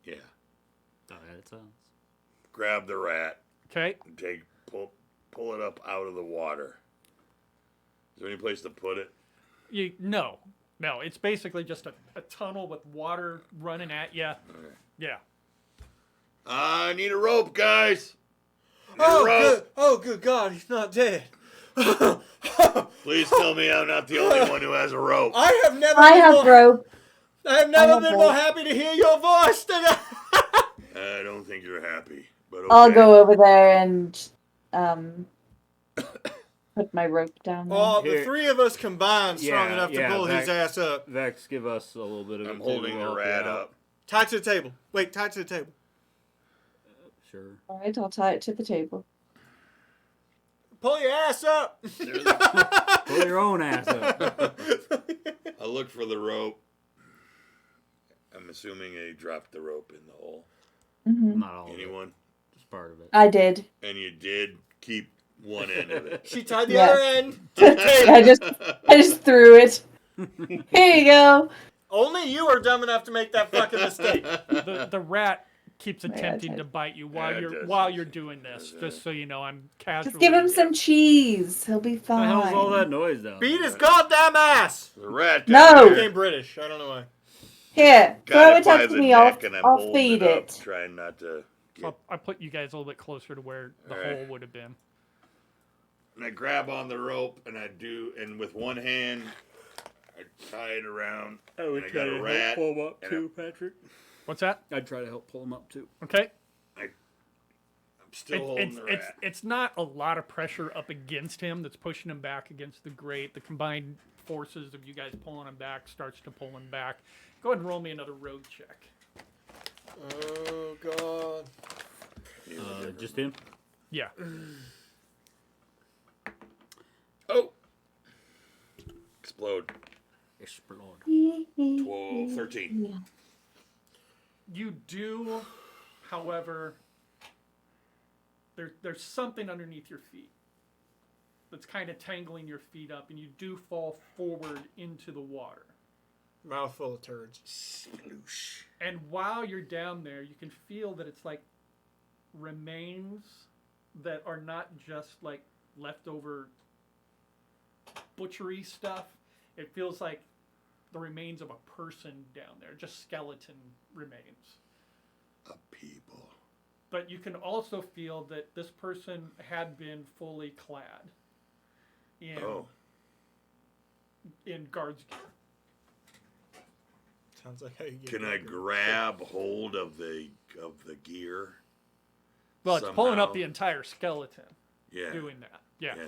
yeah, it sounds. grab the rat Okay. and pull it up out of the water. Is there any place to put it? No. It's basically just a tunnel with water running at you. Okay. Yeah. I need a rope, guys. Oh, rope. good. Oh, good God, he's not dead. Please tell me I'm not the only one who has a rope. I have never. I been have more, rope. I have never have been rope. more happy to hear your voice tonight. I don't think you're happy, but okay. I'll go over there and put my rope down there. Oh, the Here. 3 of us combined strong Yeah, enough to yeah, pull his that- ass up. Vex, give us a little bit of I'm it, holding too. the We'll help you rat out. up. Tie to the table. Wait, tie to the table. Sure. All right, I'll tie it to the table. Pull your ass up. Pull your own ass up. I look for the rope. I'm assuming they dropped the rope in the hole. Hmm. Not all of it. Anyone? Just part of it. I did. And you did keep one end of it. She tied the Yeah. other end to the table. I just threw it. Here you go. Only you are dumb enough to make that fucking mistake. The rat keeps Yeah, attempting I- to bite you while Yeah, it you're does. doing this. Just so you know, I'm casually. Just give him some cheese. He'll be What the hell's all fine. that noise down Beat there? his goddamn ass. The rat No. down Became there British. I don't know why. Here, got throw it it by up to the me. I'll neck and I'm holding feed it up, it. trying not to get. I put you guys a little bit closer to where the Alright. hole would have been. And I grab on the rope and and with one hand, I tie it around. I would and I try got to a help rat. pull him up and too, Patrick. What's that? I'd try to help pull him up too. Okay. I'm still holding the rat. It's not a lot of pressure up against him that's pushing him back against the grate. The combined forces of you guys pulling him back starts to pull him back. Go ahead and roll me another road check. Oh God. Just him? Yeah. Oh! Explode. Explode. 12, 13. You do, however, there's something underneath your feet that's kind of tangling your feet up, and you do fall forward into the water. Mouthful of turds. Sploosh. And while you're down there, you can feel that it's like remains that are not just like leftover butchery stuff. It feels like the remains of a person down there, just skeleton remains. A people. but you can also feel that this person had been fully clad in Oh. in guards gear. Sounds like how you get Can I grab hold of the gear? Well, it's pulling up Somehow. the entire skeleton Yeah. doing that. Yeah. Yeah.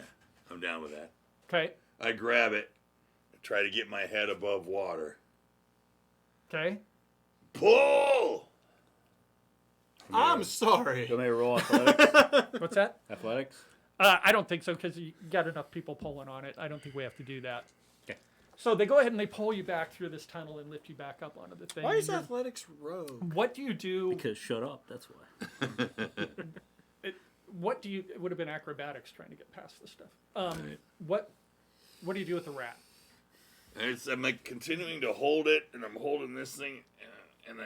I'm down with that. Okay. I grab it, try to get my head above water. Okay. Pull! I'm sorry. You want me to roll athletics? What's that? Athletics? I don't think so because you got enough people pulling on it. I don't think we have to do that. Okay. So they go ahead and they pull you back through this tunnel and lift you back up onto the thing. Why is and you're- athletics rogue? What do you do? Because shut up, that's why. What do you? It would have been acrobatics trying to get past this stuff. Right. What do you do with the rat? I'm like continuing to hold it, and I'm holding this thing, and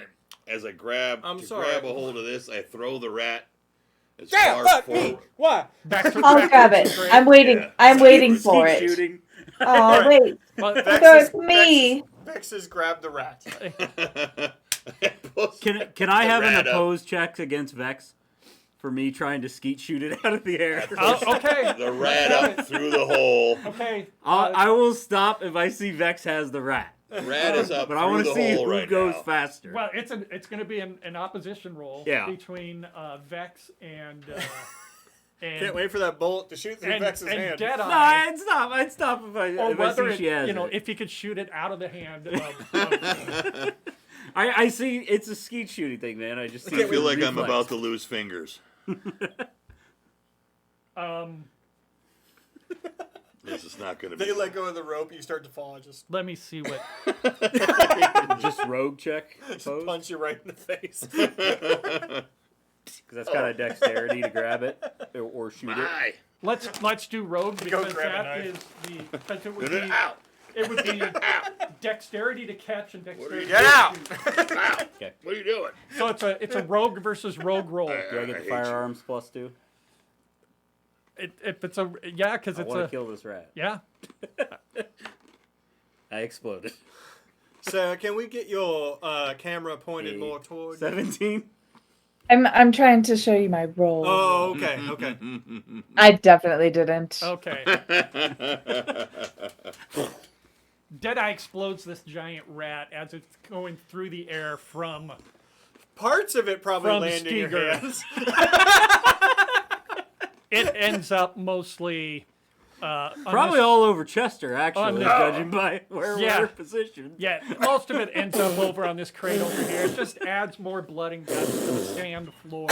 as I grab I'm to sorry. grab a hold of this, I throw the rat as Yeah, far fuck forward. me. Why? Back to, I'll back grab to it. straight? I'm waiting. Yeah. I'm waiting for Keep it. shooting. Oh wait, Well, throw Vex it to me. Vex has grabbed the rat. Can I have an rat up. opposed check against Vex for me trying to skeet shoot it out of the air? okay. The rat up through the hole. Okay. I will stop if I see Vex has the rat, The rat is up but through I want the to see hole who right goes now. faster. Well, it's going to be an opposition roll Yeah. between Vex and Can't wait for that bullet to shoot through and, Vex's and hand. Deadeye. No, I'd stop. I'd stop if I, Or if I whether see she has it. if you could shoot it out of the hand of I see it's a skeet shooting thing, man. I just see I feel like I'm reflex. about to lose fingers. This is not going to be. They let go of the rope, you start to fall. I just let me see what. Just rogue check, opposed? punch you right in the face. Because that's kind of dexterity to grab it or shoot it. My. Let's do rogue because grab a that knife. is the because it would be Ow! it would be dexterity to catch and dexterity. Get to out! shoot. Ow! Okay. What are you doing? So it's a rogue versus rogue roll. Do I I get hate the firearms plus 2? If it's a because I it's want a to kill this rat. yeah. I exploded. So can we get your camera pointed Eight. more toward? 17. I'm trying to show you my roll. Oh, okay, okay. I definitely didn't. Okay. Deadeye explodes this giant rat as it's going through the air from Parts of it probably From land in your Steger. hands. it ends up mostly on Probably this- all over Chester, actually, the- judging by where Yeah. we're positioned. Yeah, most of it ends up over on this crate over here. It just adds more blood and guts to the sand floor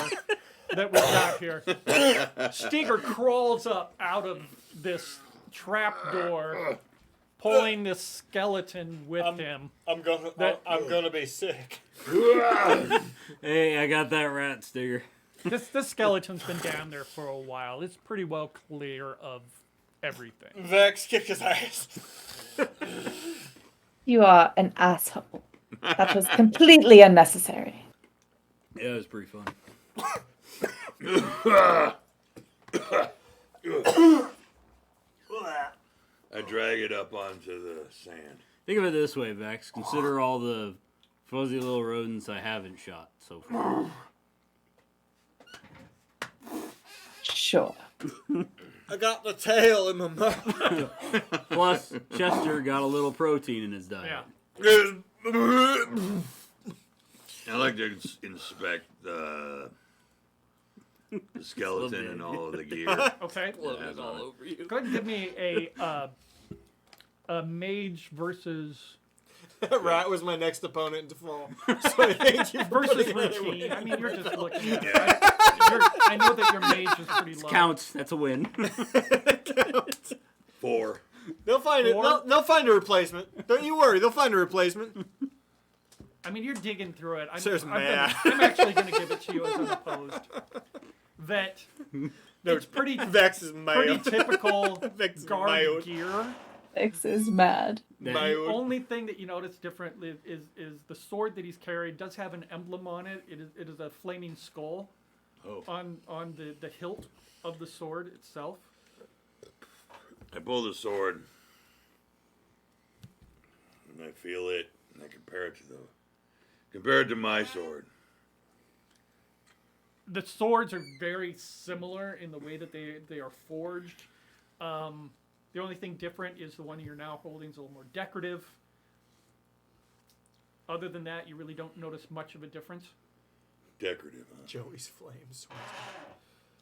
that we've got here. Steger crawls up out of this trap door, pulling this skeleton with him. I'm gonna be sick. Hey, I got that rat, Stinger. This skeleton's been down there for a while. It's pretty well clear of everything. Vex kick his ass. You are an asshole. That was completely unnecessary. Yeah, it was pretty fun. I drag it up onto the sand. Think of it this way, Vex. Consider all the fuzzy little rodents I haven't shot so far. Sure. I got the tail in my mouth. Plus, Chester got a little protein in his diet. Yeah. I like to inspect the skeleton and all of the gear. Okay. Has on it. over you. Go ahead and give me a mage versus Rat was my next opponent to fall. So thank you for versus putting it in routine. I mean, you're just looking at it. Yeah. I know that your mage is pretty low. Counts. That's a win. 4. They'll find it. Four? They'll find a replacement. Don't you worry. They'll find a replacement. I mean, you're digging through it. There's mad. I'm actually going to give it to you as unopposed. That it's pretty Vex is male. typical Vex is guard male. gear. X is mad. The Male. only thing that you notice differently is the sword that he's carried does have an emblem on it. It is a flaming skull Oh. on the hilt of the sword itself. I pull the sword, and I feel it, and I compare it to my sword. The swords are very similar in the way that they are forged. The only thing different is the one you're now holding is a little more decorative. Other than that, you really don't notice much of a difference. Decorative, huh? Joey's flames.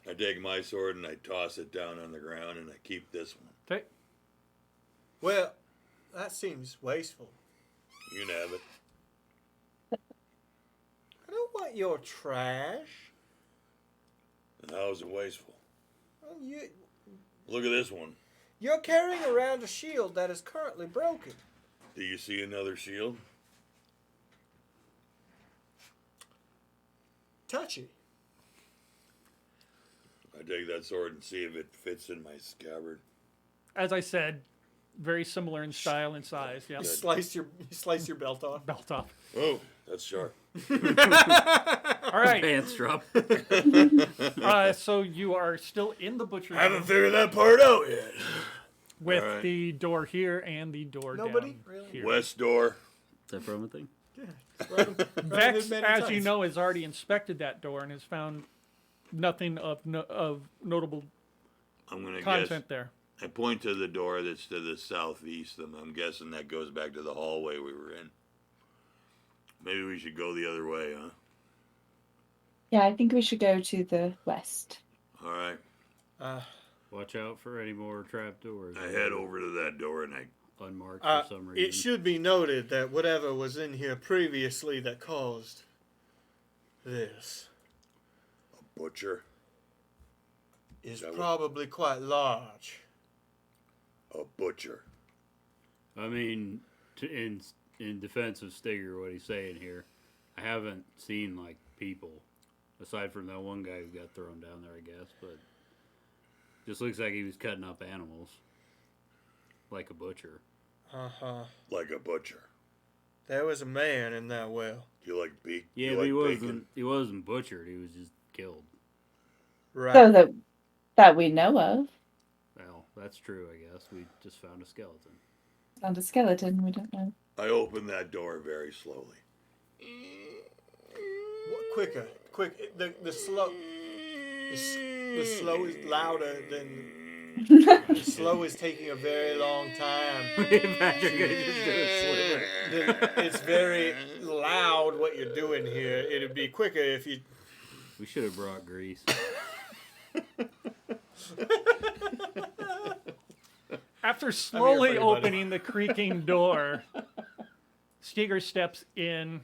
I take my sword and I toss it down on the ground and I keep this one. Okay. Well, that seems wasteful. You can have it. I don't want your trash. And how is it wasteful? Well, Look at this one. you're carrying around a shield that is currently broken. Do you see another shield? Touchy. I take that sword and see if it fits in my scabbard. As I said, very similar in style and size. Yeah. You slice your belt off. Belt off. Oh, that's sharp. All right. Pants drop. So you are still in the butcher's I haven't room figured that part out yet. with All right. the door here and the door Nobody? down Really? here. West door. Is that from a thing? Vex, many as you times. know, has already inspected that door and has found nothing of notable I'm gonna guess. content there. I point to the door that's to the southeast. I'm guessing that goes back to the hallway we were in. Maybe we should go the other way, huh? Yeah, I think we should go to the west. All right. Watch out for any more trap doors. I head over to that door and I. Unmarked for some reason. It should be noted that whatever was in here previously that caused this Butcher. is That would- probably quite large. A butcher. I mean, in defense of Stigger, what he's saying here, I haven't seen like people aside from that one guy who got thrown down there, I guess. But just looks like he was cutting up animals like a butcher. Like a butcher. There was a man in that well. Do you like beak? Yeah, you but like bacon? he wasn't butchered. He was just killed. Right. So that we know of. Well, that's true, I guess. We just found a skeleton. Found a skeleton, we don't know. I open that door very slowly. Quicker. Quick. The slow. The slow is louder than. The slow is taking a very long time. Imagine gonna just do a sliver. It's very loud what you're doing here. It'd be quicker if you. We should have brought grease. After slowly everybody. opening the creaking door, Steger steps in.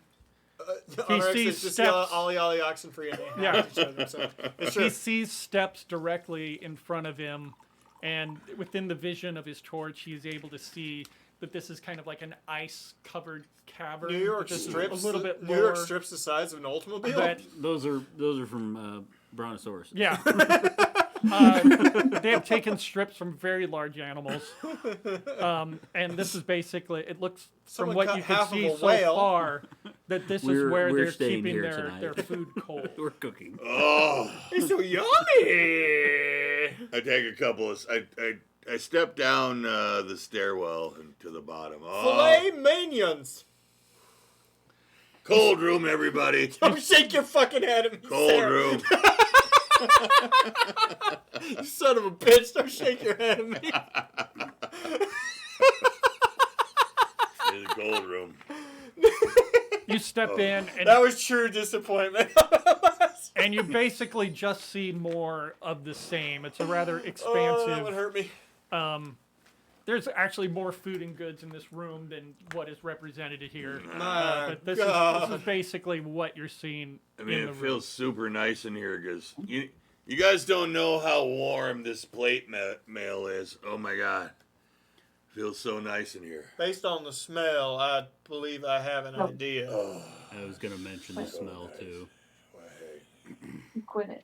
Honor sees just steps. yell, Ollie, Ollie, oxen free. And they Yeah. have each other, so it's He true. sees steps directly in front of him, and within the vision of his torch, he is able to see that this is kind of like an ice-covered cavern. New York but this is strips. a little bit New York more strips the size of an Oldsmobile. that- Those are from Brontosaurus. Yeah. They have taken strips from very large animals. And this is basically, it looks, Someone from what cut you can half of see a so whale. far, that this is We're where they're staying keeping here their, tonight. their food cold. We're cooking. Oh, It's so yummy. I take a couple of. I step down the stairwell and to the bottom. Oh, Filet mignons. cold room, everybody. Don't shake your fucking head at me, Cold Sarah. room. You son of a bitch! Don't shake your head at me. It's a cold room. You step in, and That was true disappointment. and you basically just see more of the same. It's a rather Oh, that would expansive. hurt me. There's actually more food and goods in this room than what is represented here. My But this God. is basically what you're seeing I mean, in the it room. feels super nice in here because you guys don't know how warm this plate mail is. Oh my god, feels so nice in here. Based on the smell, I believe I have an idea. I was gonna mention the smell too. Quit it.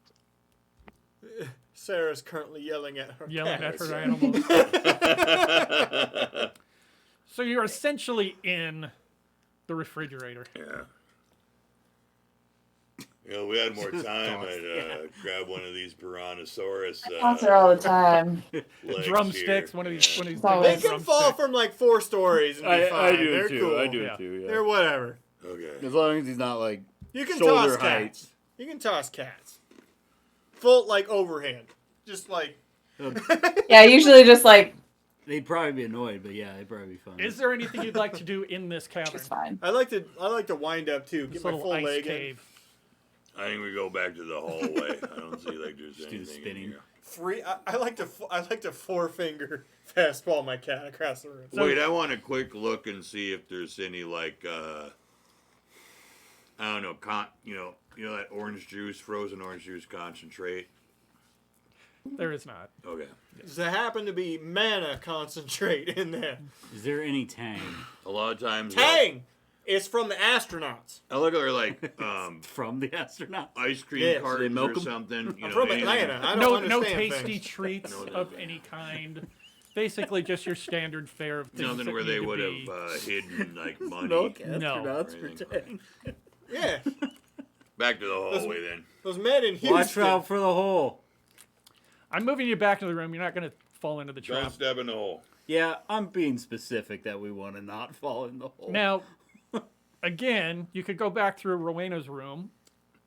Sarah's currently yelling at her Yelling at cats. her animals. So you're essentially in the refrigerator. Yeah. You know, we had more time. I'd grab one of these Piranhasaurus Thoughts are all the time. legs Drumsticks, here. one of these Always. They big can fall drumsticks. from like 4 stories and be fine. They're cool. Yeah. They're whatever. Okay. As long as he's not like You can Shoulder toss height. cats. You can toss cats. full like overhand, just like. Yeah, usually just like They'd probably be annoyed, but yeah, they'd probably be fine. Is there anything you'd like to do in this cavern? it's fine. I like to wind up too. This Get my little full ice leg cave. I think we go back to the hallway. I don't see like there's do the anything in spinning. here. in. I like to 4-finger fastball my cat across the room. Wait, I want a quick look and see if there's any like I don't know, you know that orange juice, frozen orange juice concentrate. There is not. Okay. Does there happen to be mana concentrate in there? Is there any tang A lot of times. Tang! It's from the astronauts. I look at her like from the astronaut? ice cream Yes. cartons milk or 'em? something. You I'm know, from anything. Atlanta. I don't No understand tasty things. treats No, of any kind. Basically, just your standard fare of things Nothing that where need they to would be. have hidden like money. No. Astronauts Or for anything. tang. Yeah, Back to the hallway then. those men in Houston. Watch out for the hole. I'm moving you back to the room. You're not going to fall into the Don't trap. step in the hole. Yeah, I'm being specific that we want to not fall in the hole. Now, again, you could go back through Rowena's room.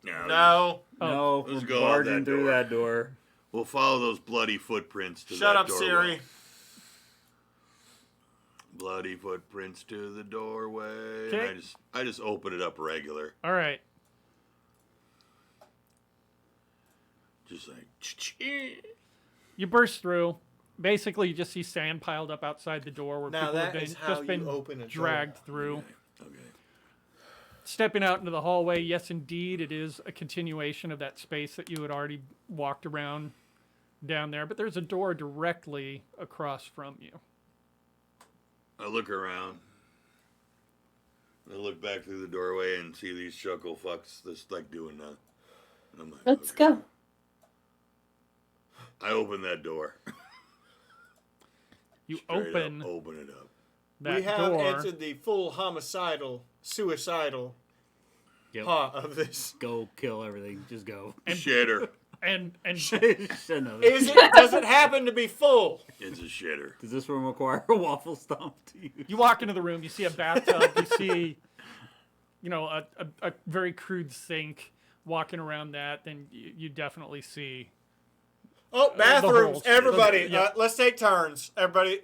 No. No, Let's we're go out barging that through door. that door. We'll follow those bloody footprints to Shut that up, doorway. Siri. Bloody footprints to the doorway. Okay. And I just open it up regular. All right. Just like You burst through. Basically, you just see sand piled up outside the door where Now people that have is been, how just you been open a door. dragged through. okay. Stepping out into the hallway, yes, indeed, it is a continuation of that space that you had already walked around down there, but there's a door directly across from you. I look around. I look back through the doorway and see these chuckle fucks just like doing that. And I'm like, Let's okay. go. I open that door. You Straight up, open open it up. that We have door. entered the full homicidal, suicidal Yep. part of this. Go kill everything. Just go. Shitter. And Another- Does it happen to be full? It's a shitter. Does this room require a waffle stomp to use? you walk into the room, you see a bathtub, you see, a very crude sink walking around that, then you definitely see. Oh, bathrooms! holes. Everybody, Yeah. let's take turns. Everybody,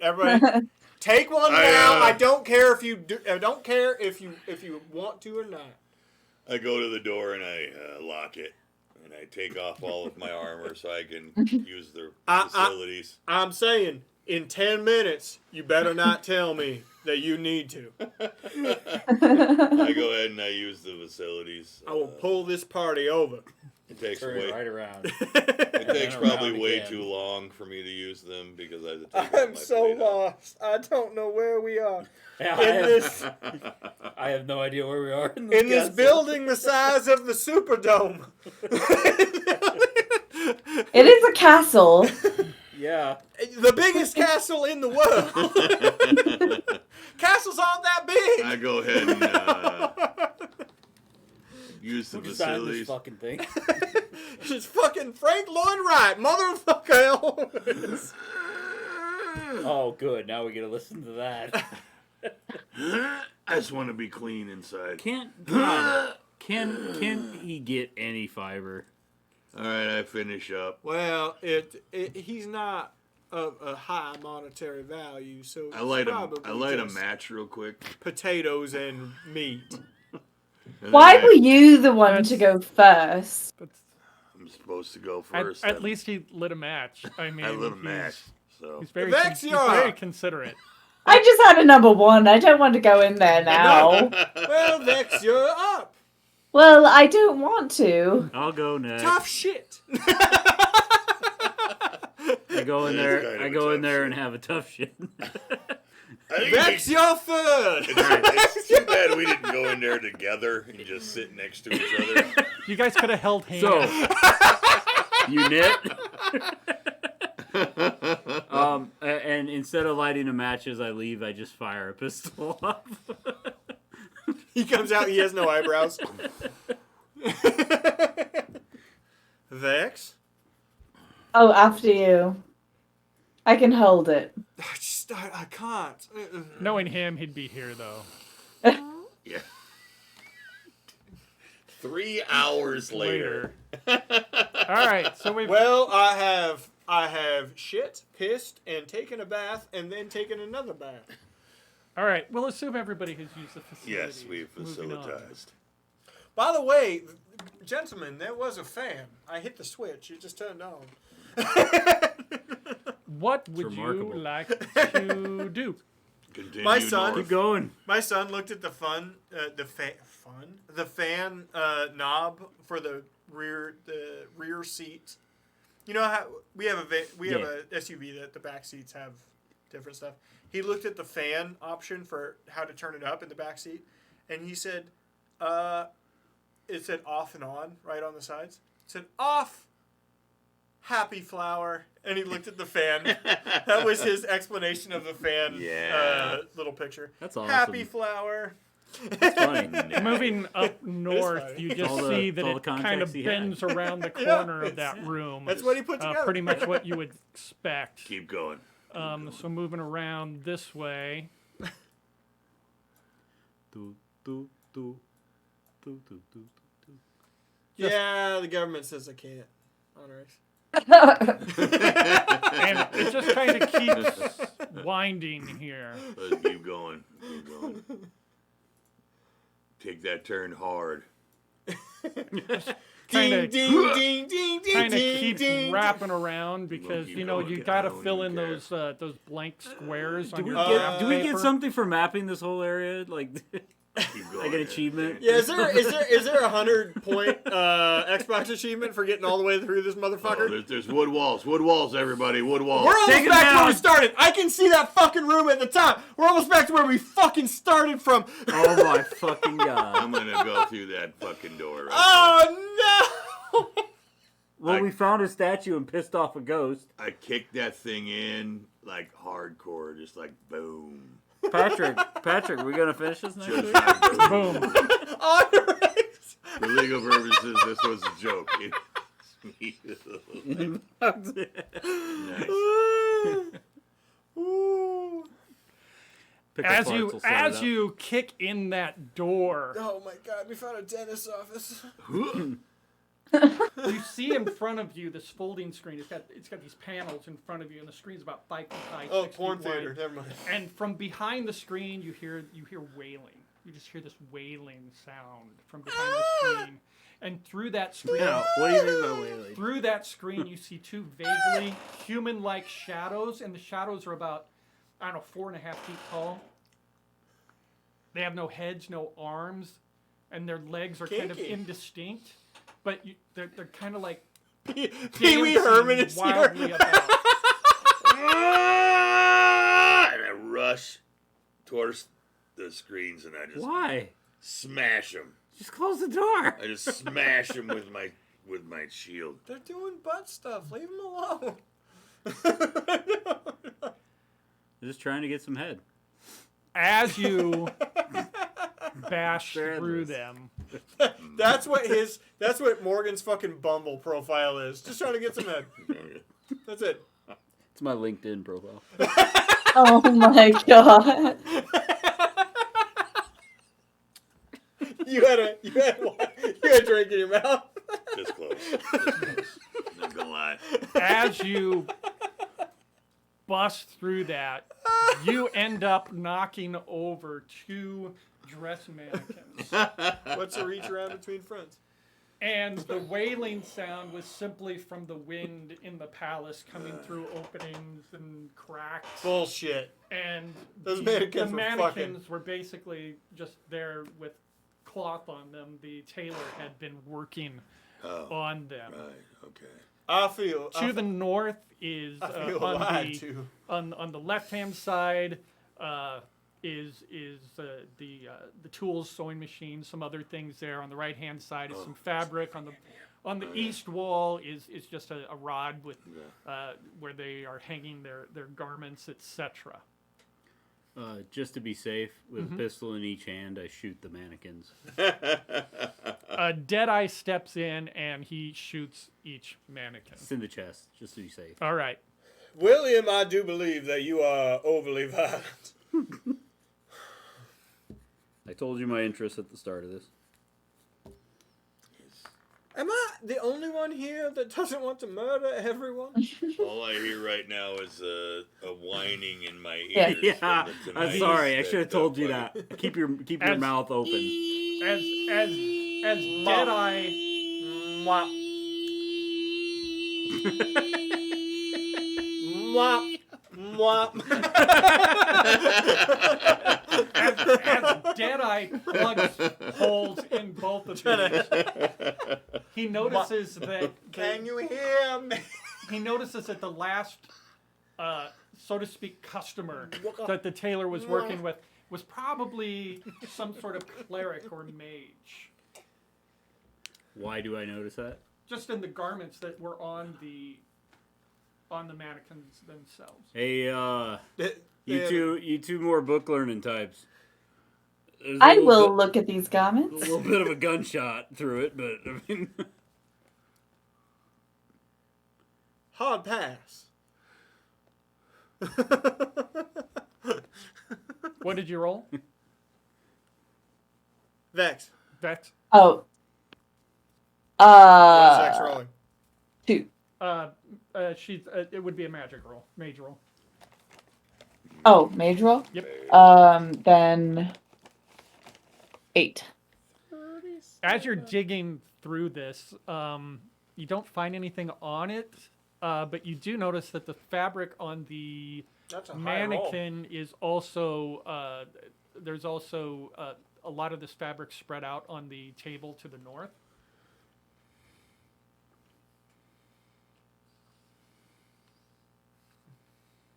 take one I, now. I don't care if you do. I don't care if you want to or not. I go to the door and I lock it. And I take off all of my armor so I can use the facilities. I'm saying, in 10 minutes, you better not tell me that you need to. I go ahead and I use the facilities. I will pull this party over. It takes Turn way, it right around. it takes around probably way again. too long for me to use them because I have to take all I'm my so plate out. lost. I don't know where we are. Yeah, In this I have no idea where we are in in this building the size of the Superdome. It is a castle. Yeah. The biggest castle in the world. Castles aren't that big. I go ahead and use the Who designed this facilities. fucking thing? It's fucking Frank Lloyd Wright, motherfucker. Oh, good. Now we get to listen to that. I just want to be clean inside. Can he get any fiber? All right, I finish up. Well, he's not of a high monetary value, so I light probably a just match real quick. potatoes and meat. And Why then were you the one to go first? I'm supposed to go At, first. at least he lit a match. I mean, I lit a he's- match. So He's very, Vex, he's you're very up. considerate. I just had a number one. I don't want to go in there now. Well, Vex, you're up. Well, I don't want to. I'll go next. Tough shit. I go in It is there. kind of I a go in tough there shit. and have a tough shit. I think Vex, you're third. it's too bad we didn't go in there together and just sit next to each other. You guys could have held hands. So, you knit. And instead of lighting a match as I leave, I just fire a pistol off. He comes out, he has no eyebrows. Vex? Oh, after you. I can hold it. I can't. Knowing him, he'd be here though. Yeah. 3 hours later. All right, so we've Well, I have shit, pissed, and taken a bath, and then taken another bath. all right. We'll assume everybody has used the facility. Yes, we've Moving on. facilitized. By the way, gentlemen, there was a fan. I hit the switch. It just turned on. What would you remarkable. like to do? Continue My son- north. Keep going. My son looked at the fan knob for the rear seat. You know how we have have a SUV that the back seats have different stuff. He looked at the fan option for how to turn it up in the back seat, and he said, it said off and on right on the sides. It said off. Happy flower, and he looked at the fan. That was his explanation of the fan. Yeah. Little picture. That's awesome. Happy flower. That's funny. Moving up north, funny. you It's just all the- see it's that all the it kind of context he had. bends around the corner of it's- that room. That's what he put together. Pretty much what you would expect. Keep going. So moving around this way. Do, do, do, do, do, do, do. Yeah, the government says I can't. Honors. And it just kind of keeps winding here. Let's keep going. Keep going. Take that turn hard. Kind of ding, ding, ding, kind of ding, keeps ding. wrapping around because keep you know going, you I got to don't fill even in care. those blank squares on Do we your get graph do we get paper. something for mapping this whole area? Like Keep going. like an achievement? Yeah, is there a 100-point Xbox achievement for getting all the way through this Oh, motherfucker? there's wood walls, everybody. Wood walls. We're almost Take it back to where we down. started. I can see that fucking room at the top. We're almost back to where we fucking started from. Oh my fucking god. I'm gonna go through that fucking door right Oh no! Well, we found a statue and pissed off a ghost. I kicked that thing in like hardcore, just like boom. Patrick, we gonna finish this next Just week? like boom. Boom. Honors. For legal purposes, this was a joke. Nice. Ooh. Pick up As parts, you we'll set it as up. you kick in that door, Oh my god, we found a dentist's office. you see in front of you this folding screen. It's got these panels in front of you, and the screen's about 5 feet high. Oh, 6 feet porn wide. theater. Never mind. And from behind the screen, you hear wailing. You just hear this wailing sound from behind the screen, and through that screen, Now, what do you mean by wailing? through that screen, you see two vaguely human-like shadows, and the shadows are about, I don't know, 4.5 feet tall. They have no heads, no arms, and their legs are kind of Kinky. indistinct. But they're kind of like Pee Wee Herman is wildly here. about. And I rush towards the screens and I just Why? smash them. Just close the door. I just smash them with my shield. They're doing butt stuff. Leave them alone. They're just trying to get some head. As you bash They're through endless. them, That's what Morgan's fucking Bumble profile is. Just trying to get some head. That's it. It's my LinkedIn profile. Oh my god. You had a drink in your mouth. This close. This close. Not gonna lie. as you bust through that, you end up knocking over 2 dress mannequins. What's the reach around between friends? And the wailing sound was simply from the wind in the palace coming through openings and cracks. Bullshit. And Those the mannequins were mannequins were basically just there with cloth on them. The tailor had been working on them. Right. Okay. I feel. To the north is I feel on lied the to. on the left hand side is the tools, sewing machine, some other things there. On the right hand side is some fabric. On the east wall is just a rod with where they are hanging their garments, etc. Just to be safe, with a pistol in each hand, I shoot the mannequins. Deadeye steps in and he shoots each mannequin. It's in the chest, just to be safe. All right. William, I do believe that you are overly violent. I told you my interest at the start of this. Am I the only one here that doesn't want to murder everyone? All I hear right now is a whining in my Yeah. ears. Yeah, from the I'm Tonight sorry. I that, should have told you fucking- that. Keep your As- mouth open. As Deadeye, Mwah. Mwah. Mwah. as Deadeye plugs holes in both of these, he notices that Can you hear me? he notices that the last, so to speak, customer that the tailor was working with was probably some sort of cleric or mage. Why do I notice that? Just in the garments that were on the mannequins themselves. Hey, you Yeah. two more book learning types. There's a I little will bit- look at these a garments. little bit of a gunshot through it, but I mean, Hard pass. What did you roll? Vex. Vex. Oh. What is Vex rolling? 2. It would be a magic roll, mage roll. Oh, mage roll? Yep. Then 8. As you're digging through this, you don't find anything on it, but you do notice that the fabric on the That's a high roll. mannequin is also there's also a lot of this fabric spread out on the table to the north.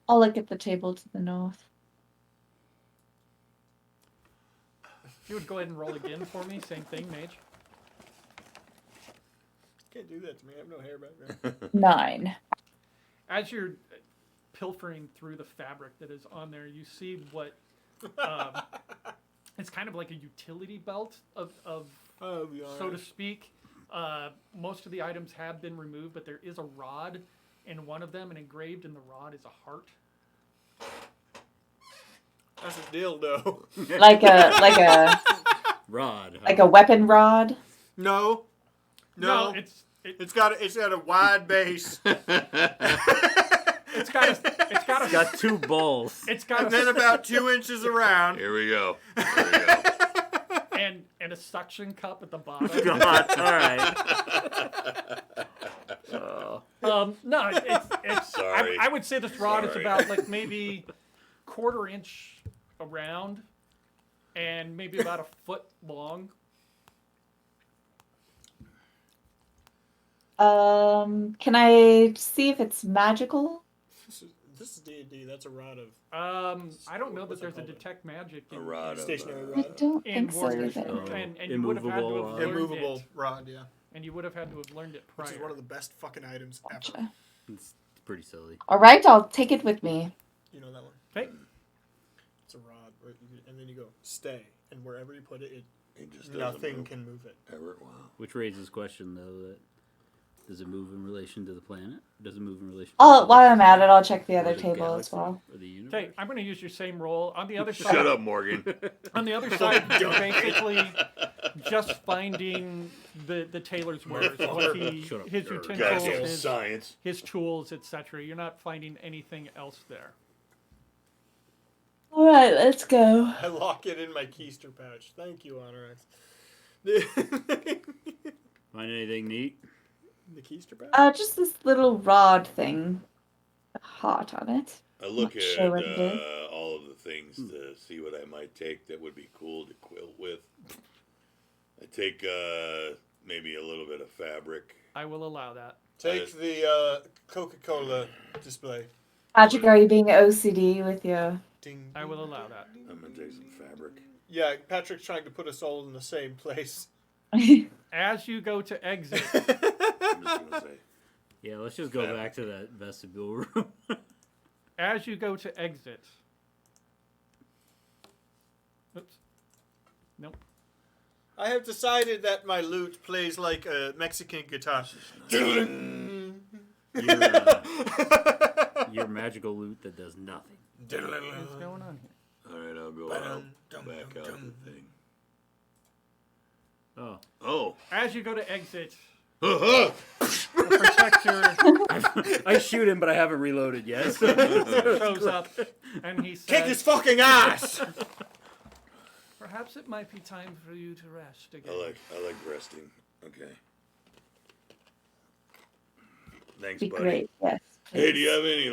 I'll look at the table to the north. You would go ahead and roll again for me. Same thing, mage. Can't do that to me. I have no hair background. 9. As you're pilfering through the fabric that is on there, you see what it's kind of like a utility belt of Oh, yeah. so to speak. Most of the items have been removed, but there is a rod in one of them, and engraved in the rod is a heart. That's a dildo. Like a rod. huh? like a weapon rod. No. No. It's got a wide base. It's got two balls. it's got And then about 2 inches around. Here we go. Here we go. and a suction cup at the bottom. God, all right. No, it's Sorry. I would say this rod is Sorry. about like maybe 1/4 inch around and maybe about a foot long. Can I see if it's magical? This is D&D. That's a rod of I don't know that What's that there's a called? detect magic A in, rod of stationary I rod. don't in think so. Warhammer Either. Oh. and you would have had to have Immovable rod. learned Immovable it, rod, yeah. and you would have had to have learned it prior. Which is one of the best fucking items ever. Gotcha. It's pretty silly. All right, I'll take it with me. You know that one? Okay. It's a rod, right? And then you go stay, and wherever you put it, It just doesn't nothing move. can move it. Ever. Wow. Which raises question though that does it move in relation to the planet? Does it move in relation? Oh, to while I'm at it, I'll check the or other the table as galaxy well. Or the universe? Okay, I'm going to use your same roll on the other side. Shut up, Morgan. On the other side, you're basically just finding the tailor's wares, what he, Shut up. his Nerd. utensils, Goddamn his, science. his tools, etc. You're not finding anything else there. All right, let's go. I lock it in my keister pouch. Thank you, Honorax. Find anything neat? The keister pouch? Just this little rod thing, a heart on it. I look Not at sure what it is. all of the things to see what I might take that would be cool to quilt with. I take maybe a little bit of fabric. I will allow that. Take the Coca-Cola display. Patrick, are you being OCD with your? Ding, I will ding, allow ding, that. ding, I'm gonna ding, take some ding, fabric. ding. Yeah, Patrick's trying to put us all in the same place. As you go to exit, I'm just gonna say. Yeah, let's just go back to that vestibule room. as you go to exit. Oops. Nope. I have decided that my lute plays like a Mexican guitar. Your magical loot that does nothing. What's going on here? All right, I'll go out, back out the thing. Oh, Oh, As you go to exit, Uh-huh. The protector I shoot him, but I haven't reloaded yet. shows up, and he Kick his says, fucking ass! "Perhaps it might be time for you to rest again." I like resting. Okay. Thanks, Be buddy. great. Yes. Hey, do you have any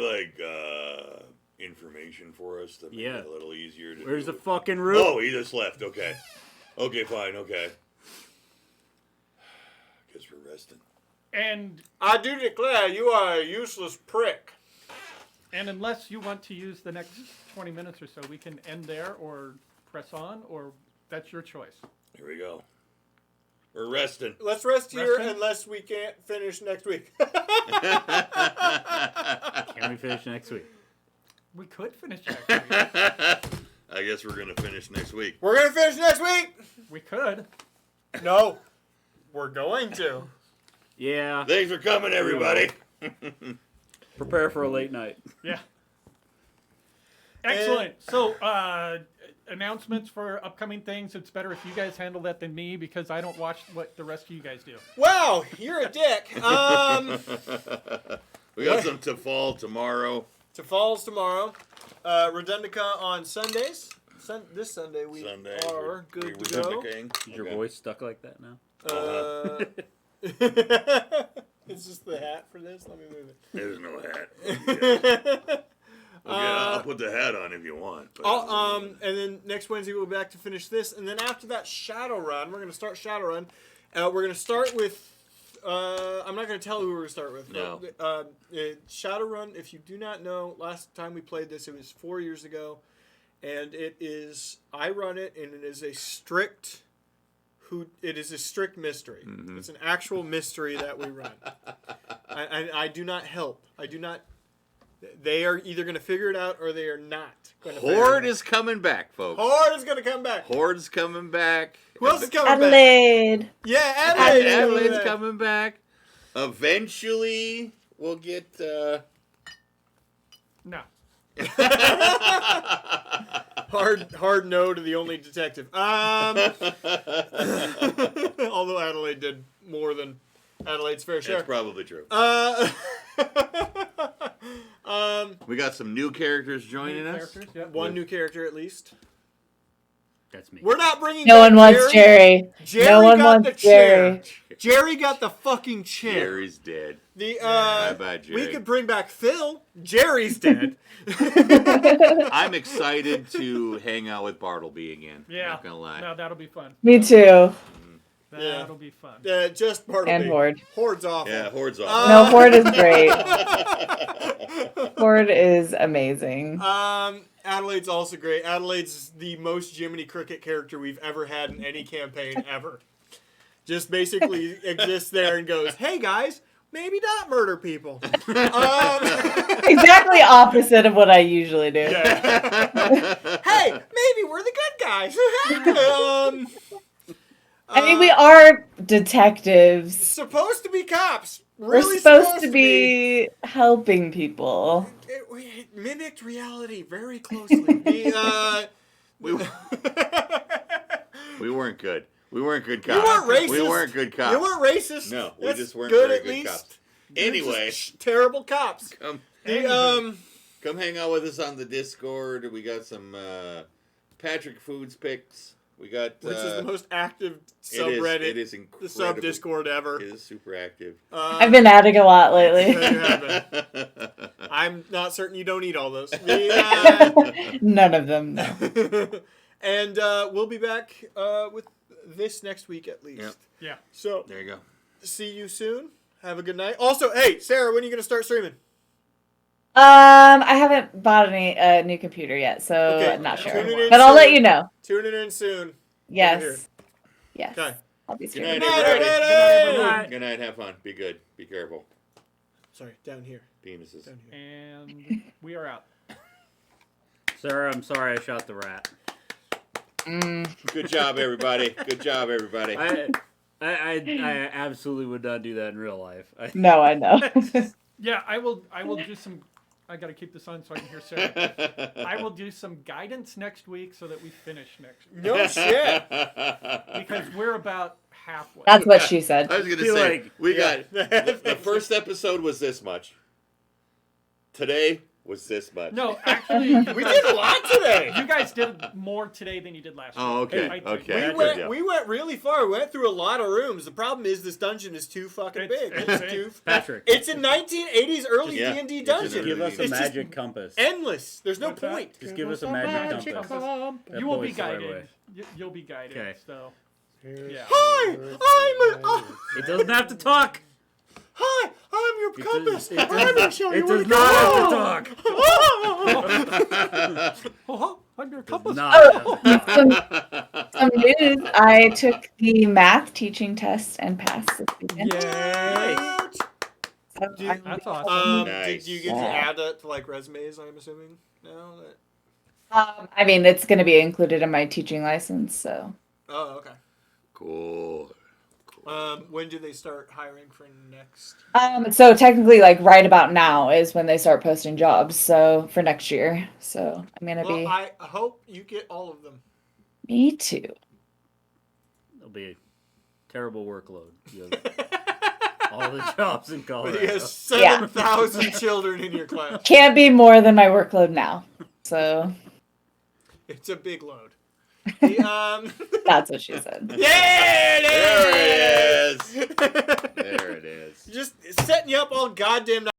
information for us to make Yeah. it a little easier to Where's do the it? fucking room? Oh, he just left. Okay. Okay, fine. Okay. Guess we're resting. And I do declare you are a useless prick. unless you want to use the next 20 minutes or so, we can end there or press on, or that's your choice. Here we go. We're resting. Let's rest here Resting? unless we can't finish next week. Can we finish next week? We could finish next week. I guess we're gonna finish next week. We're gonna finish next week. We could. No, we're going to. Yeah. Thanks for coming, everybody. Prepare for a late night. Yeah. Excellent. So, announcements for upcoming things. It's better if you guys handle that than me because I don't watch what the rest of you guys do. Wow, you're a dick. We got some to fall tomorrow. To Falls tomorrow. Redundica on Sundays. This Sunday we Sunday. are good we're to go. King. Is your Okay. voice stuck like that now? It's just the hat for this. Let me move There's no hat. it. Okay, I'll put the hat on if you want. But And then next Wednesday we'll be back to finish this, and then after that Shadowrun, we're gonna start Shadowrun. We're gonna start with. I'm not gonna tell who we're gonna start with. No. Shadowrun. If you do not know, last time we played this, it was 4 years ago, and it is I run it, and it is a strict. It is a strict mystery. Mm-hmm. It's an actual mystery that we run. I do not help. I do not. They are either going to figure it out or they are not going to. Horde is coming back, folks. Horde is going to come back. Horde's coming back. Who else is coming back? Adelaide. Yeah, Adelaide. Adelaide's coming back. Eventually, we'll get. No. Hard no to the only detective. Although Adelaide did more than Adelaide's fair share. That's probably true. We got some new characters joining New us. characters, yep. One new character at least. That's me. We're not bringing. No back one wants Jerry. Jerry No one got wants the chair. Jerry. Jerry got the fucking chair. Jerry's dead. The Bye-bye, Jerry. we could bring back Phil. Jerry's dead. I'm excited to hang out with Bartleby again. Yeah. Not gonna lie. No, that'll be fun. Me too. That'll be fun. Just Bartleby. And Horde. Horde's awful. Yeah, Horde's off. No, Horde is great. Horde is amazing. Adelaide's also great. Adelaide's the most Jiminy Cricket character we've ever had in any campaign ever. Just basically exists there and goes, "Hey guys, maybe not murder people." Exactly opposite of what I usually do. Hey, maybe we're the good guys. I mean, we are detectives. Supposed to be cops. We're Really supposed to be helping people. It mimicked reality very closely. We weren't good. We weren't good cops. You weren't racist. We weren't good cops. You weren't racist. No, we That's just weren't good very at good least. cops. You're Anyway, just terrible cops. come The, hang out with us on the Discord. We got some Patrick Foods picks. We got which is the most active it subreddit, is the incredible. sub Discord ever. It is super active. I've been adding a lot lately. There you have it. I'm not certain you don't eat all those. The, None of them, no. and we'll be back with this next week at least. Yep. Yeah. So There you go. see you soon. Have a good night. Also, hey Sarah, when are you gonna start streaming? I haven't bought a new computer yet, so Okay, I'm not tune sure. it in But I'll let soon. you know. Tune it in soon. here. Yes. Yes. Okay. I'll be Good streaming. night, Good night, everybody. everybody. Good night. Have fun. Be good. Be careful. Sorry, down here. Penises. Down here. And we are out. Sarah, I'm sorry I shot the rat. Good job, everybody. Good job, everybody. I absolutely would not do that in real life. No, I know. Yeah, I will do some I got to keep this on so I can hear Sarah. I will do some guidance next week so that we finish next week No shit. because we're about halfway. That's what she said. I was gonna Feel say like- we got the first episode was this much. Today was this much. No, actually, We did a lot today. you guys did more today than you did last Oh, week. okay, I think. okay. We went really far. We went through a lot of rooms. The problem is this dungeon is too fucking It's- big. it's- It's too. Patrick, It's a 1980s early Yeah, D&D it's an dungeon. give us a It's just magic compass. endless. There's no What's that? point. Just give us a magic compass. That You will be points the right guided. way. You'll be guided. Okay. So, yeah. Hi, It doesn't have to talk. I'm your It compass. does- it I'm does- gonna show you It where does to not have to go. talk. Oh, I'm your compass. Not. Some news. I took the math teaching test and passed this weekend. Yay. So Dude, I'm- That's awesome. Nice. Did you get to Yeah. add that to like resumes? I'm assuming now. That... I mean, it's going to be included in my teaching license, so. Oh, okay. Cool. When do they start hiring for next? So technically, like right about now is when they start posting jobs. So for next year. So I'm gonna Well, be. I hope you get all of them. Me too. It'll be a terrible workload. You have all the jobs in But Colorado. you have 7,000 children in your class. Can't be more than my workload now. So It's a big load. that's what she said. Yeah, There it is. There it is. Just setting you up all goddamn